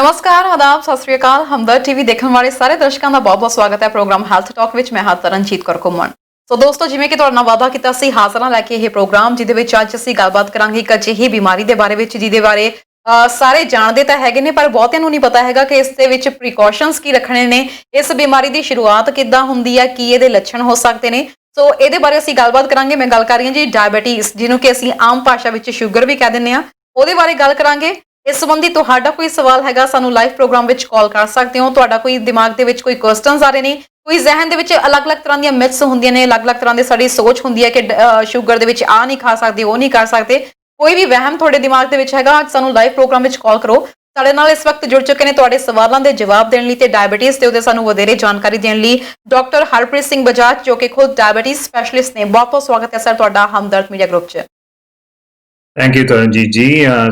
नमस्कार, आदाब, सत श्री अकाल। हमदर्द टीवी देखने वाले ਸਾਰੇ ਦਰਸ਼ਕਾਂ ਦਾ ਬਹੁਤ-ਬਹੁਤ ਸਵਾਗਤ ਹੈ ਪ੍ਰੋਗਰਾਮ ਹੈਲਥ ਟਾਕ ਵਿੱਚ। ਮੈਂ ਹਾਂ ਤਰਨਜੀਤ ਕੌਰ ਘੁੰਮਣ। ਸੋ ਦੋਸਤੋ, ਜਿਵੇਂ ਕਿ ਤੁਹਾਡੇ ਨਾਲ ਵਾਅਦਾ ਕੀਤਾ ਸੀ, ਹਾਜ਼ਰਾਂ ਲੈ ਕੇ ਇਹ ਪ੍ਰੋਗਰਾਮ ਜਿਹਦੇ ਵਿੱਚ ਅੱਜ ਅਸੀਂ ਗੱਲਬਾਤ ਕਰਾਂਗੇ ਇੱਕ ਅਜਿਹੀ ਬਿਮਾਰੀ ਦੇ ਬਾਰੇ ਵਿੱਚ ਜਿਹਦੇ ਬਾਰੇ ਸਾਰੇ ਜਾਣਦੇ ਤਾਂ ਹੈਗੇ ਨੇ, ਪਰ ਬਹੁਤਿਆਂ ਨੂੰ ਨਹੀਂ ਪਤਾ ਹੈਗਾ ਕਿ ਇਸ ਦੇ ਵਿੱਚ ਪ੍ਰੀਕਾਸ਼ਨਸ ਕੀ ਰੱਖਣੇ ਨੇ, ਇਸ ਬਿਮਾਰੀ ਦੀ ਸ਼ੁਰੂਆਤ ਕਿੱਦਾਂ ਹੁੰਦੀ ਹੈ, ਕੀ ਇਹਦੇ ਲੱਛਣ ਹੋ ਸਕਦੇ ਨੇ। ਸੋ ਇਹਦੇ ਬਾਰੇ ਅਸੀਂ ਗੱਲਬਾਤ ਕਰਾਂਗੇ। ਮੈਂ ਗੱਲ ਕਰ ਰਹੀ ਹਾਂ ਜੀ ਡਾਇਬੀਟੀਜ਼, ਜਿਹਨੂੰ ਕਿ ਅਸੀਂ ਆਮ ਭਾਸ਼ਾ ਵਿੱਚ ਸ਼ੂਗਰ ਵੀ ਕਹਿ ਦਿੰਦੇ ਹਾਂ, ਉਹਦੇ ਬਾਰੇ ਗੱਲ ਕਰਾਂਗੇ। ਇਸ ਸੰਬੰਧੀ ਤੁਹਾਡਾ ਕੋਈ ਸਵਾਲ ਹੈਗਾ, ਸਾਨੂੰ ਲਾਈਵ ਪ੍ਰੋਗਰਾਮ ਵਿੱਚ ਕਾਲ ਕਰ ਸਕਦੇ ਹੋ। ਤੁਹਾਡਾ ਕੋਈ ਦਿਮਾਗ ਦੇ ਵਿੱਚ ਕੋਈ ਕੁਐਸਚਨਸ ਆ ਰਹੇ ਨੇ, ਕੋਈ ਜ਼ਿਹਨ ਦੇ ਵਿੱਚ ਅਲੱਗ-ਅਲੱਗ ਤਰ੍ਹਾਂ ਦੀਆਂ ਮਿਥਸ ਹੁੰਦੀਆਂ ਨੇ, ਅਲੱਗ-ਅਲੱਗ ਤਰ੍ਹਾਂ ਦੀ ਸਾਡੀ ਸੋਚ ਹੁੰਦੀ ਹੈ ਕਿ ਸ਼ੂਗਰ ਦੇ ਵਿੱਚ ਆ ਨਹੀਂ ਖਾ ਸਕਦੇ, ਉਹ ਨਹੀਂ ਕਰ ਸਕਦੇ, ਕੋਈ ਵੀ ਵਹਿਮ ਤੁਹਾਡੇ ਦਿਮਾਗ ਦੇ ਵਿੱਚ ਹੈਗਾ, ਅੱਜ ਸਾਨੂੰ ਲਾਈਵ ਪ੍ਰੋਗਰਾਮ ਵਿੱਚ ਕਾਲ ਕਰੋ। ਸਾਡੇ ਨਾਲ ਇਸ ਵਕਤ ਜੁੜ ਚੁੱਕੇ ਨੇ ਤੁਹਾਡੇ ਸਵਾਲਾਂ ਦੇ ਜਵਾਬ ਦੇਣ ਲਈ ਤੇ ਡਾਇਬੀਟੀਜ਼ ਤੇ ਉਹਦੇ ਸਾਨੂੰ ਵਧੇਰੇ ਜਾਣਕਾਰੀ ਦੇਣ ਲਈ ਡਾਕਟਰ ਹਰਪ੍ਰੀਤ ਸਿੰਘ ਬਜਾਜ, ਜੋ ਕਿ ਖੁਦ ਡਾਇਬੀਟੀਜ਼ ਸਪੈਸ਼ਲਿਸਟ ਨੇ। ਬਹੁਤ-ਬਹੁਤ ਸਵਾਗਤ ਹੈ ਸਰ ਤੁਹਾਡਾ ਹਮਦਰਦ ਮੀਡੀਆ ਗਰੁੱਪ 'ਚ। थैंक यू तरनजीत जी।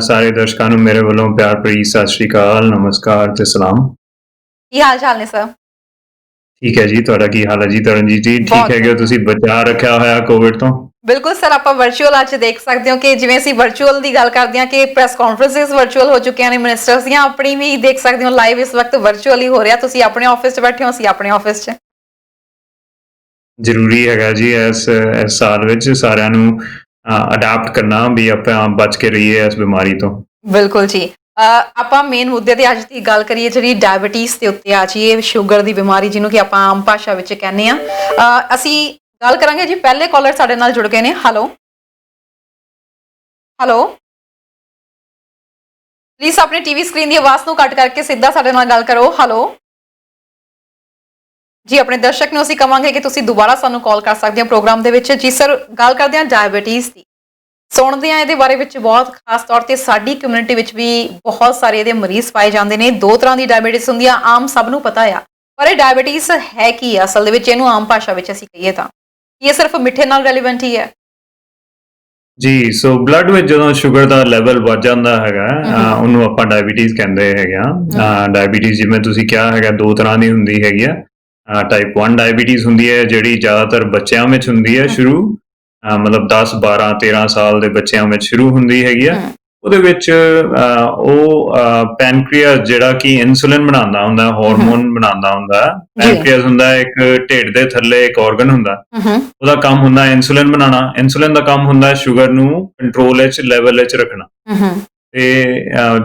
सारे दर्शकों ਨੂੰ ਮੇਰੇ ਵੱਲੋਂ ਪਿਆਰ ਭਰੀ ਸਤਿ ਸ਼੍ਰੀ ਅਕਾਲ, ਨਮਸਕਾਰ ਤੇ ਸਲਾਮ। ਕੀ ਹਾਲ ਚਾਲ ਨੇ ਸਰ? ਠੀਕ ਹੈ ਜੀ, ਤੁਹਾਡਾ ਕੀ ਹਾਲ ਹੈ ਜੀ ਤਰਨਜੀਤ ਜੀ? ਠੀਕ ਹੈ ਕਿ ਤੁਸੀਂ ਬਚਾ ਰੱਖਿਆ ਹੋਇਆ ਕੋਵਿਡ ਤੋਂ? ਬਿਲਕੁਲ ਸਰ, ਆਪਾਂ ਵਰਚੁਅਲ ਅੱਜ ਦੇਖ ਸਕਦੇ ਹੋ ਕਿ ਜਿਵੇਂ ਅਸੀਂ ਵਰਚੁਅਲ ਦੀ ਗੱਲ ਕਰਦੇ ਹਾਂ ਕਿ ਪ੍ਰੈਸ ਕਾਨਫਰੰਸਿਸ ਵਰਚੁਅਲ ਹੋ ਚੁੱਕੀਆਂ ਨੇ ਮਿਨਿਸਟਰਸ ਦੀਆਂ, ਆਪਣੀ ਵੀ ਦੇਖ ਸਕਦੇ ਹੋ ਲਾਈਵ ਇਸ ਵਕਤ ਵਰਚੁਅਲ ਹੀ ਹੋ ਰਿਹਾ। ਤੁਸੀਂ ਆਪਣੇ ਆਫਿਸ 'ਚ ਬੈਠੇ ਹੋ, ਅਸੀਂ ਆਪਣੇ ਆਫਿਸ 'ਚ। ਜ਼ਰੂਰੀ ਹੈਗਾ ਜੀ ਇਸ ਸਾਲ ਵਿੱਚ ਸਾਰਿਆਂ ਨੂੰ ਅਡਾਪਟ ਕਰਨਾ ਵੀ ਆਪਾਂ ਬਚ ਕੇ ਰਹੀਏ ਇਸ ਬਿਮਾਰੀ ਤੋਂ। ਬਿਲਕੁਲ ਜੀ। ਆਪਾਂ ਮੇਨ ਮੁੱਦੇ ਤੇ ਅੱਜ ਦੀ ਗੱਲ ਕਰੀਏ ਜਿਹੜੀ ਡਾਇਬੀਟੀਜ਼ ਦੇ ਉੱਤੇ ਆ ਜੀ, ਇਹ ਸ਼ੂਗਰ ਦੀ ਬਿਮਾਰੀ ਜਿਹਨੂੰ ਕਿ ਆਪਾਂ ਆਮ ਭਾਸ਼ਾ ਵਿੱਚ ਕਹਿੰਦੇ ਆ। ਅਸੀਂ ਗੱਲ ਕਰਾਂਗੇ ਜੀ, ਪਹਿਲੇ ਕਾਲਰ ਸਾਡੇ ਨਾਲ ਜੁੜ ਗਏ ਨੇ। ਹੈਲੋ ਹੈਲੋ, ਪਲੀਜ਼ ਆਪਣੇ ਟੀਵੀ ਸਕਰੀਨ ਦੀ ਆਵਾਜ਼ ਨੂੰ ਕੱਟ ਕਰਕੇ ਸਿੱਧਾ ਸਾਡੇ ਨਾਲ ਗੱਲ ਕਰੋ। ਹੈਲੋ ਜੀ, ਆਪਣੇ ਦਰਸ਼ਕ ਨੂੰ ਅਸੀਂ ਕਵਾਂਗੇ ਕਿ ਤੁਸੀਂ ਦੁਬਾਰਾ ਸਾਨੂੰ ਕਾਲ ਕਰ ਸਕਦੇ ਹੋ ਪ੍ਰੋਗਰਾਮ ਦੇ ਵਿੱਚ। ਜੀ ਸਰ, ਗੱਲ ਕਰਦੇ ਹਾਂ ਡਾਇਬੀਟੀਜ਼ ਦੀ। ਸੁਣਦੇ ਹਾਂ ਇਹਦੇ ਬਾਰੇ ਵਿੱਚ ਬਹੁਤ, ਖਾਸ ਤੌਰ ਤੇ ਸਾਡੀ ਕਮਿਊਨਿਟੀ ਵਿੱਚ ਵੀ ਬਹੁਤ ਸਾਰੇ ਇਹਦੇ ਮਰੀਜ਼ ਪਾਏ ਜਾਂਦੇ ਨੇ। ਦੋ ਤਰ੍ਹਾਂ ਦੀ ਡਾਇਬੀਟੀਜ਼ ਹੁੰਦੀ ਆ, ਆਮ ਸਭ ਨੂੰ ਪਤਾ ਆ, ਪਰ ਇਹ ਡਾਇਬੀਟੀਜ਼ ਹੈ ਕੀ ਆ ਅਸਲ ਦੇ ਵਿੱਚ? ਇਹਨੂੰ ਆਮ ਭਾਸ਼ਾ ਵਿੱਚ ਅਸੀਂ ਕਹੀਏ ਤਾਂ ਇਹ ਸਿਰਫ ਮਿੱਠੇ ਨਾਲ ਰੈਲੀਵੈਂਟ ਹੀ ਹੈ ਜੀ। ਸੋ ਬਲੱਡ ਵਿੱਚ ਜਦੋਂ ਸ਼ੂਗਰ ਦਾ ਲੈਵਲ ਵੱਧ ਜਾਂਦਾ ਹੈਗਾ, ਉਹਨੂੰ ਆਪਾਂ ਡਾਇਬੀਟੀਜ਼ ਕਹਿੰਦੇ ਹੈਗੇ ਆ। ਡਾਇਬੀਟੀਜ਼ ਜਿਵੇਂ ਤੁਸੀਂ ਕਿਹਾ ਹੈਗਾ ਦੋ ਤਰ੍ਹਾਂ ਦੀ ਹੁੰਦੀ ਹੈਗੀ ਆ। ਟਾਈਪ 1 ਡਾਇਬੀਟੀਜ਼ ਹੁੰਦੀ ਹੈ ਜਿਹੜੀ ਜ਼ਿਆਦਾਤਰ ਬੱਚਿਆਂ ਵਿੱਚ ਹੁੰਦੀ ਹੈ ਸ਼ੁਰੂ, ਮਤਲਬ 10 12 13 ਸਾਲ ਦੇ ਬੱਚਿਆਂ ਵਿੱਚ ਸ਼ੁਰੂ ਹੁੰਦੀ ਹੈਗੀ ਆ। ਉਹਦੇ ਵਿੱਚ ਉਹ ਪੈਨਕ੍ਰੀਅਸ ਜਿਹੜਾ ਕਿ ਇਨਸੂਲਿਨ ਬਣਾਉਂਦਾ ਹੁੰਦਾ, ਹਾਰਮੋਨ ਬਣਾਉਂਦਾ ਹੁੰਦਾ। ਪੈਨਕ੍ਰੀਅਸ ਹੁੰਦਾ ਇੱਕ ਢਿੱਡ ਦੇ ਥੱਲੇ ਇੱਕ ਆਰਗਨ ਹੁੰਦਾ, ਉਹਦਾ ਕੰਮ ਹੁੰਦਾ ਇਨਸੂਲਿਨ ਬਣਾਉਣਾ। ਇਨਸੂਲਿਨ ਦਾ ਕੰਮ ਹੁੰਦਾ ਸ਼ੂਗਰ ਨੂੰ ਕੰਟਰੋਲ ਵਿੱਚ, ਲੈਵਲ ਵਿੱਚ ਰੱਖਣਾ। ਤੇ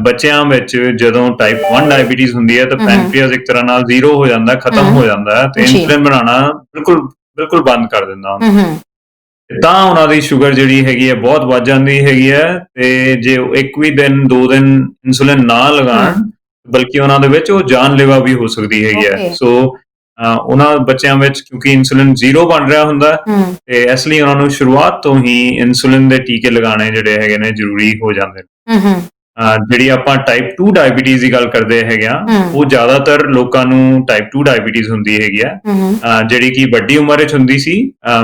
ਬੱਚਿਆਂ ਵਿੱਚ ਜਦੋਂ ਟਾਈਪ 1 ਡਾਇਬੀਟੀਜ਼ ਹੁੰਦੀ ਹੈ ਤਾਂ ਪੈਨਕ੍ਰੀਅਸ ਇੱਕ ਤਰ੍ਹਾਂ ਨਾਲ ਜ਼ੀਰੋ ਹੋ ਜਾਂਦਾ, ਖਤਮ ਹੋ ਜਾਂਦਾ ਤੇ ਇਨਸੂਲਿਨ ਬਣਾਉਣਾ ਬਿਲਕੁਲ ਬੰਦ ਕਰ ਦਿੰਦਾ ਹੁੰਦਾ। ਤਾਂ ਉਹਨਾਂ ਦੀ ਸ਼ੂਗਰ ਜਿਹੜੀ ਹੈਗੀ ਹੈ ਬਹੁਤ ਵੱਧ ਜਾਂਦੀ ਹੈਗੀ ਹੈ। ਤੇ ਜੇ ਇੱਕ ਵੀ ਦਿਨ 2 ਦਿਨ ਇਨਸੂਲਿਨ ਨਾ ਲਗਾਉਣ, ਬਲਕਿ ਉਹਨਾਂ ਦੇ ਵਿੱਚ ਉਹ ਜਾਨਲੇਵਾ ਵੀ ਹੋ ਸਕਦੀ ਹੈਗੀ ਹੈ। ਸੋ ਉਹਨਾਂ ਬੱਚਿਆਂ ਵਿੱਚ ਕਿਉਂਕਿ ਇਨਸੂਲਿਨ ਜ਼ੀਰੋ ਬਣ ਰਿਹਾ ਹੁੰਦਾ ਤੇ ਇਸ ਲਈ ਉਹਨਾਂ ਨੂੰ ਸ਼ੁਰੂਆਤ ਤੋਂ ਹੀ ਇਨਸੂਲਿਨ ਦੇ ਟੀਕੇ ਲਗਾਉਣੇ ਜਿਹੜੇ ਹੈਗੇ ਨੇ ਜ਼ਰੂਰੀ ਹੋ ਜਾਂਦੇ ਨੇ। ਜਿਹੜੀ ਆਪਾਂ ਟਾਈਪ 2 ਡਾਇਬੀਟੀਜ਼ ਦੀ ਗੱਲ ਕਰਦੇ ਹੈਗੇ ਆ, ਉਹ ਜ਼ਿਆਦਾਤਰ ਲੋਕਾਂ ਨੂੰ ਟਾਈਪ 2 ਡਾਇਬੀਟੀਜ਼ ਹੁੰਦੀ ਹੈਗੀ ਆ, ਜਿਹੜੀ ਕਿ ਵੱਡੀ ਉਮਰ ਵਿੱਚ ਹੁੰਦੀ ਸੀ।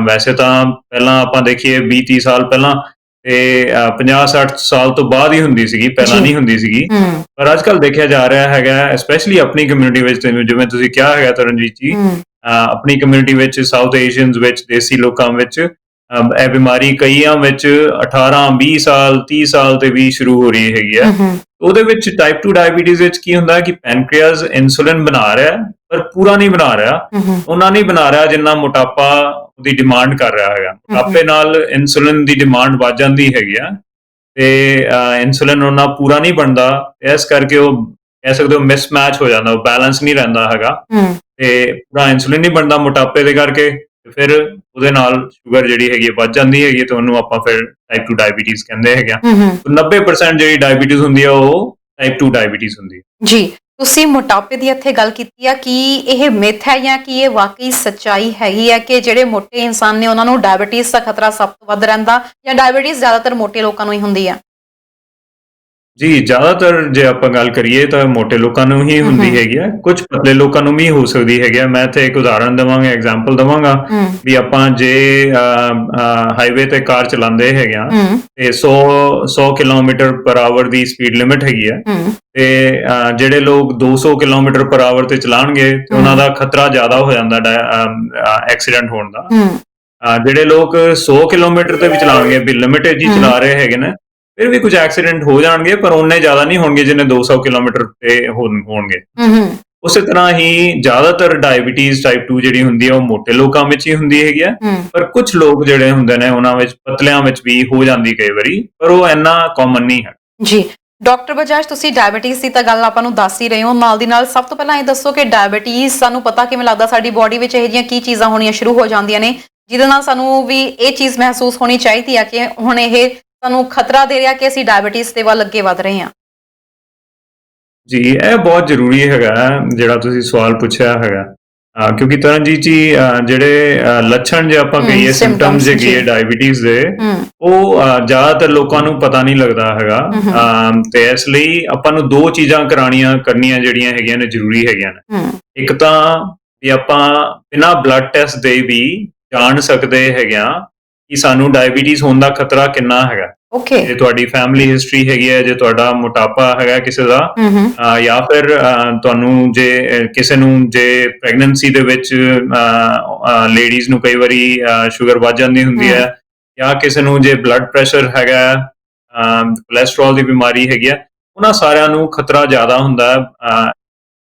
ਵੈਸੇ ਤਾਂ ਪਹਿਲਾਂ ਆਪਾਂ ਦੇਖੀਏ 20-30 ਸਾਲ ਪਹਿਲਾਂ ਤੇ 50-60 ਸਾਲ ਤੋਂ ਬਾਅਦ ਹੀ ਹੁੰਦੀ ਸੀਗੀ, ਪਹਿਲਾਂ ਨਹੀਂ ਹੁੰਦੀ ਸੀਗੀ। ਪਰ ਅੱਜ ਕੱਲ੍ਹ ਦੇਖਿਆ ਜਾ ਰਿਹਾ ਹੈਗਾ, ਸਪੈਸ਼ਲੀ ਆਪਣੀ ਕਮਿਊਨਿਟੀ ਵਿੱਚ, ਜਿਵੇਂ ਤੁਸੀਂ ਕਿਹਾ ਹੈਗਾ ਤਰਨਜੀਤ ਜੀ, ਆਪਣੀ ਕਮਿਊਨਿਟੀ ਵਿੱਚ, ਸਾਊਥ ਏਸ਼ੀਅਨਸ ਵਿੱਚ, ਦੇਸੀ ਲੋਕਾਂ ਵਿੱਚ ਇਹ ਬਿਮਾਰੀ ਕਈਆਂ ਵਿੱਚ 18-20 ਸਾਲ 30 ਸਾਲ ਤੇ ਵੀ ਸ਼ੁਰੂ ਹੋ ਰਹੀ ਹੈਗੀ ਆ। ਉਹਦੇ ਵਿੱਚ ਟਾਈਪ 2 ਡਾਇਬੀਟੀਜ਼ ਵਿੱਚ ਕੀ ਹੁੰਦਾ ਕਿ ਪੈਨਕ੍ਰੀਅਸ ਇਨਸੂਲਿਨ ਬਣਾ ਰਿਹਾ ਪਰ ਪੂਰਾ ਨਹੀਂ ਬਣਾ ਰਿਹਾ, ਉਹਨਾਂ ਨਹੀਂ ਬਣਾ ਰਿਹਾ ਜਿੰਨਾ ਮੋਟਾਪਾ ਉਹਦੀ ਡਿਮਾਂਡ ਕਰ ਰਿਹਾ ਹੈਗਾ। ਮੋਟਾਪੇ ਨਾਲ ਇਨਸੂਲਿਨ ਦੀ ਡਿਮਾਂਡ ਵੱਧ ਜਾਂਦੀ ਹੈਗੀ ਆ ਤੇ ਇਨਸੂਲਿਨ ਉਹਨਾਂ ਪੂਰਾ ਨਹੀਂ ਬਣਦਾ। ਇਸ ਕਰਕੇ ਉਹ ਕਹਿ ਸਕਦੇ ਹੋ ਮਿਸਮੈਚ ਹੋ ਜਾਂਦਾ, ਉਹ ਬੈਲੈਂਸ ਨਹੀਂ ਰਹਿੰਦਾ ਹੈਗਾ ਤੇ ਪੂਰਾ ਇਨਸੂਲਿਨ ਨਹੀਂ ਬਣਦਾ ਮੋਟਾਪੇ ਦੇ ਕਰਕੇ। ਫਿਰ ਉਹਦੇ ਨਾਲ ਸ਼ੂਗਰ ਜਿਹੜੀ ਹੈਗੀ ਵੱਧ ਜਾਂਦੀ ਹੈਗੀ ਤੇ ਉਹਨੂੰ ਆਪਾਂ ਫਿਰ ਟਾਈਪ 2 ਡਾਇਬੀਟੀਜ਼ ਕਹਿੰਦੇ ਹੈਗੇ ਆ। 90% ਜਿਹੜੀ ਡਾਇਬੀਟੀਜ਼ ਹੁੰਦੀ ਆ ਉਹ ਟਾਈਪ 2 ਡਾਇਬੀਟੀਜ਼ ਹੁੰਦੀ ਹੈ ਜੀ। ਤੁਸੀਂ ਮੋਟਾਪੇ ਦੀ ਇੱਥੇ ਗੱਲ ਕੀਤੀ ਆ, ਕੀ ਇਹ ਮਿਥ ਹੈ ਜਾਂ ਕੀ ਇਹ ਵਾਕਈ ਸੱਚਾਈ ਹੈਗੀ ਹੈ ਕਿ ਜਿਹੜੇ ਮੋਟੇ ਇਨਸਾਨ ਨੇ ਉਹਨਾਂ ਨੂੰ ਡਾਇਬੀਟੀਜ਼ ਦਾ ਖਤਰਾ ਸਭ ਤੋਂ ਵੱਧ ਰਹਿੰਦਾ, ਜਾਂ ਡਾਇਬੀਟੀਜ਼ ਜ਼ਿਆਦਾਤਰ ਮੋਟੇ ਲੋਕਾਂ ਨੂੰ ਹੀ ਹੁੰਦੀ ਆ? ਜੀ, ਜ਼ਿਆਦਾਤਰ ਜੇ ਆਪਾਂ ਗੱਲ ਕਰੀਏ ਤਾਂ ਮੋਟੇ ਲੋਕਾਂ ਨੂੰ ਹੀ ਹੁੰਦੀ ਹੈਗੀ ਆ, ਕੁਝ ਪਤਲੇ ਲੋਕਾਂ ਨੂੰ ਵੀ ਹੋ ਸਕਦੀ ਹੈਗੀ ਆ। ਮੈਂ ਇੱਥੇ ਇੱਕ ਉਦਾਹਰਨ ਦੇਵਾਂਗਾ, ਐਗਜ਼ਾਮਪਲ ਦੇਵਾਂਗਾ ਵੀ ਆਪਾਂ ਜੇ ਹਾਈਵੇ ਤੇ ਕਾਰ ਚਲਾਉਂਦੇ ਹੈਗੇ ਆ ਤੇ 100 ਕਿਲੋਮੀਟਰ ਪਰ ਆਵਰ ਦੀ ਸਪੀਡ ਲਿਮਿਟ ਹੈਗੀ ਆ ਤੇ ਜਿਹੜੇ ਲੋਕ 200 ਕਿਲੋਮੀਟਰ ਪਰ ਆਵਰ ਤੇ ਚਲਾਉਣਗੇ ਤੇ ਉਹਨਾਂ ਦਾ ਖਤਰਾ ਜ਼ਿਆਦਾ ਹੋ ਜਾਂਦਾ ਐਕਸੀਡੈਂਟ ਹੋਣ ਦਾ। ਜਿਹੜੇ ਲੋਕ 100 ਕਿਲੋਮੀਟਰ ਤੇ ਵੀ ਚਲਾਉਣਗੇ, ਵੀ ਲਿਮਿਟਡ ਹੀ ਚਲਾ ਰਹੇ ਹੈਗੇ ਨੇ, ਫਿਰ ਵੀ ਕੁਝ ਐਕਸੀਡੈਂਟ ਹੋ ਜਾਣਗੇ, ਪਰ ਉਨੇ ਜ਼ਿਆਦਾ ਨਹੀਂ ਹੋਣਗੇ ਜਿੰਨੇ 200 ਕਿਲੋਮੀਟਰ ਤੇ ਹੋਣਗੇ। ਹੂੰ ਉਸੇ ਤਰ੍ਹਾਂ ਹੀ ਜ਼ਿਆਦਾਤਰ ਡਾਇਬੀਟੀਜ਼ ਟਾਈਪ 2 ਜਿਹੜੀ ਹੁੰਦੀ ਹੈ ਉਹ ਮੋਟੇ ਲੋਕਾਂ ਵਿੱਚ ਹੀ ਹੁੰਦੀ ਹੈਗੀ ਆ, ਹੂੰ ਪਰ ਕੁਝ ਲੋਕ ਜਿਹੜੇ ਹੁੰਦੇ ਨੇ ਉਹਨਾਂ ਵਿੱਚ ਪਤਲਿਆਂ ਵਿੱਚ ਵੀ ਹੋ ਜਾਂਦੀ ਕਈ ਵਾਰੀ, ਪਰ ਉਹ ਇੰਨਾ ਕਾਮਨ ਨਹੀਂ ਹੈ। ਜੀ ਡਾਕਟਰ ਬਜਾਜ, ਤੁਸੀਂ ਡਾਇਬੀਟੀਜ਼ ਦੀ ਤਾਂ ਗੱਲ ਆਪਾਂ ਨੂੰ ਦੱਸ ਹੀ ਰਹੇ ਹੋ, ਨਾਲ ਦੀ ਨਾਲ ਸਭ ਤੋਂ ਪਹਿਲਾਂ ਇਹ ਦੱਸੋ ਕਿ ਡਾਇਬੀਟੀਜ਼ ਸਾਨੂੰ ਪਤਾ ਕਿਵੇਂ ਲੱਗਦਾ, ਸਾਡੀ ਬੋਡੀ ਵਿੱਚ ਇਹੋ ਜਿਹੀਆਂ ਕੀ ਚੀਜ਼ਾਂ ਹੋਣੀਆਂ ਸ਼ੁਰੂ ਹੋ ਜਾਂਦੀਆਂ ਨੇ ਜਿਹਦੇ ਨਾਲ ਸਾਨੂੰ ਵੀ ਇਹ ਚੀਜ਼ ਮਹਿਸੂਸ ਹੋਣੀ ਚਾਹੀਦੀ ਹੈ ਕਿ ਹੁਣ ਇਹ ਸਾਨੂੰ ਖਤਰਾ ਦੇ ਰਿਹਾ ਕਿ ਅਸੀਂ ਡਾਇਬੀਟੀਜ਼ ਦੇ ਵੱਲ ਅੱਗੇ ਵਧ ਰਹੇ ਹਾਂ। ਜੀ, ਇਹ ਬਹੁਤ ਜ਼ਰੂਰੀ ਹੈਗਾ ਜਿਹੜਾ ਤੁਸੀਂ ਸਵਾਲ ਪੁੱਛਿਆ ਹੈਗਾ, ਕਿਉਂਕਿ ਤਰਨਜੀਤ ਜੀ ਜਿਹੜੇ ਲੱਛਣ ਜੇ ਆਪਾਂ ਕਹੀਏ, ਸਿੰਪਟਮਸ ਜੇ ਕਹੀਏ ਡਾਇਬੀਟੀਜ਼ ਦੇ, ਉਹ ਜ਼ਿਆਦਾਤਰ ਲੋਕਾਂ ਨੂੰ ਪਤਾ ਨਹੀਂ ਲੱਗਦਾ ਹੈਗਾ। ਤੇ ਇਸ ਲਈ ਆਪਾਂ ਨੂੰ ਦੋ ਚੀਜ਼ਾਂ ਕਰਨੀਆਂ ਜਿਹੜੀਆਂ ਹੈਗੀਆਂ ਨੇ ਜ਼ਰੂਰੀ ਹੈਗੀਆਂ ਨੇ। ਇੱਕ ਤਾਂ ਵੀ ਆਪਾਂ ਬਿਨਾਂ ਬਲੱਡ ਟੈਸਟ ਦੇ ਵੀ ਜਾਣ ਸਕਦੇ ਹੈਗੇ ਆ ਕਿ ਸਾਨੂੰ ਡਾਇਬੀਟੀਜ਼ ਹੋਣ ਦਾ ਖਤਰਾ ਕਿੰਨਾ ਹੈਗਾ। ਜੇ ਤੁਹਾਡੀ ਫੈਮਿਲੀ ਹਿਸਟਰੀ ਹੈਗੀ ਹੈ, ਜੇ ਤੁਹਾਡਾ ਮੋਟਾਪਾ ਹੈਗਾ ਕਿਸੇ ਦਾ, ਜਾਂ ਫਿਰ ਤੁਹਾਨੂੰ ਜੇ ਕਿਸੇ ਨੂੰ ਜੇ ਪ੍ਰੈਗਨੈਂਸੀ ਦੇ ਵਿੱਚ ਲੇਡੀਜ਼ ਨੂੰ ਕਈ ਵਾਰੀ ਸ਼ੂਗਰ ਵੱਧ ਜਾਂਦੀ ਹੁੰਦੀ ਹੈ, ਜਾਂ ਕਿਸੇ ਨੂੰ ਜੇ ਬਲੱਡ ਪ੍ਰੈਸ਼ਰ ਹੈਗਾ, ਕੋਲੈਸਟਰੋਲ ਦੀ ਬਿਮਾਰੀ ਹੈਗੀ ਆ, ਉਹਨਾਂ ਸਾਰਿਆਂ ਨੂੰ ਖਤਰਾ ਜ਼ਿਆਦਾ ਹੁੰਦਾ ਹੈ।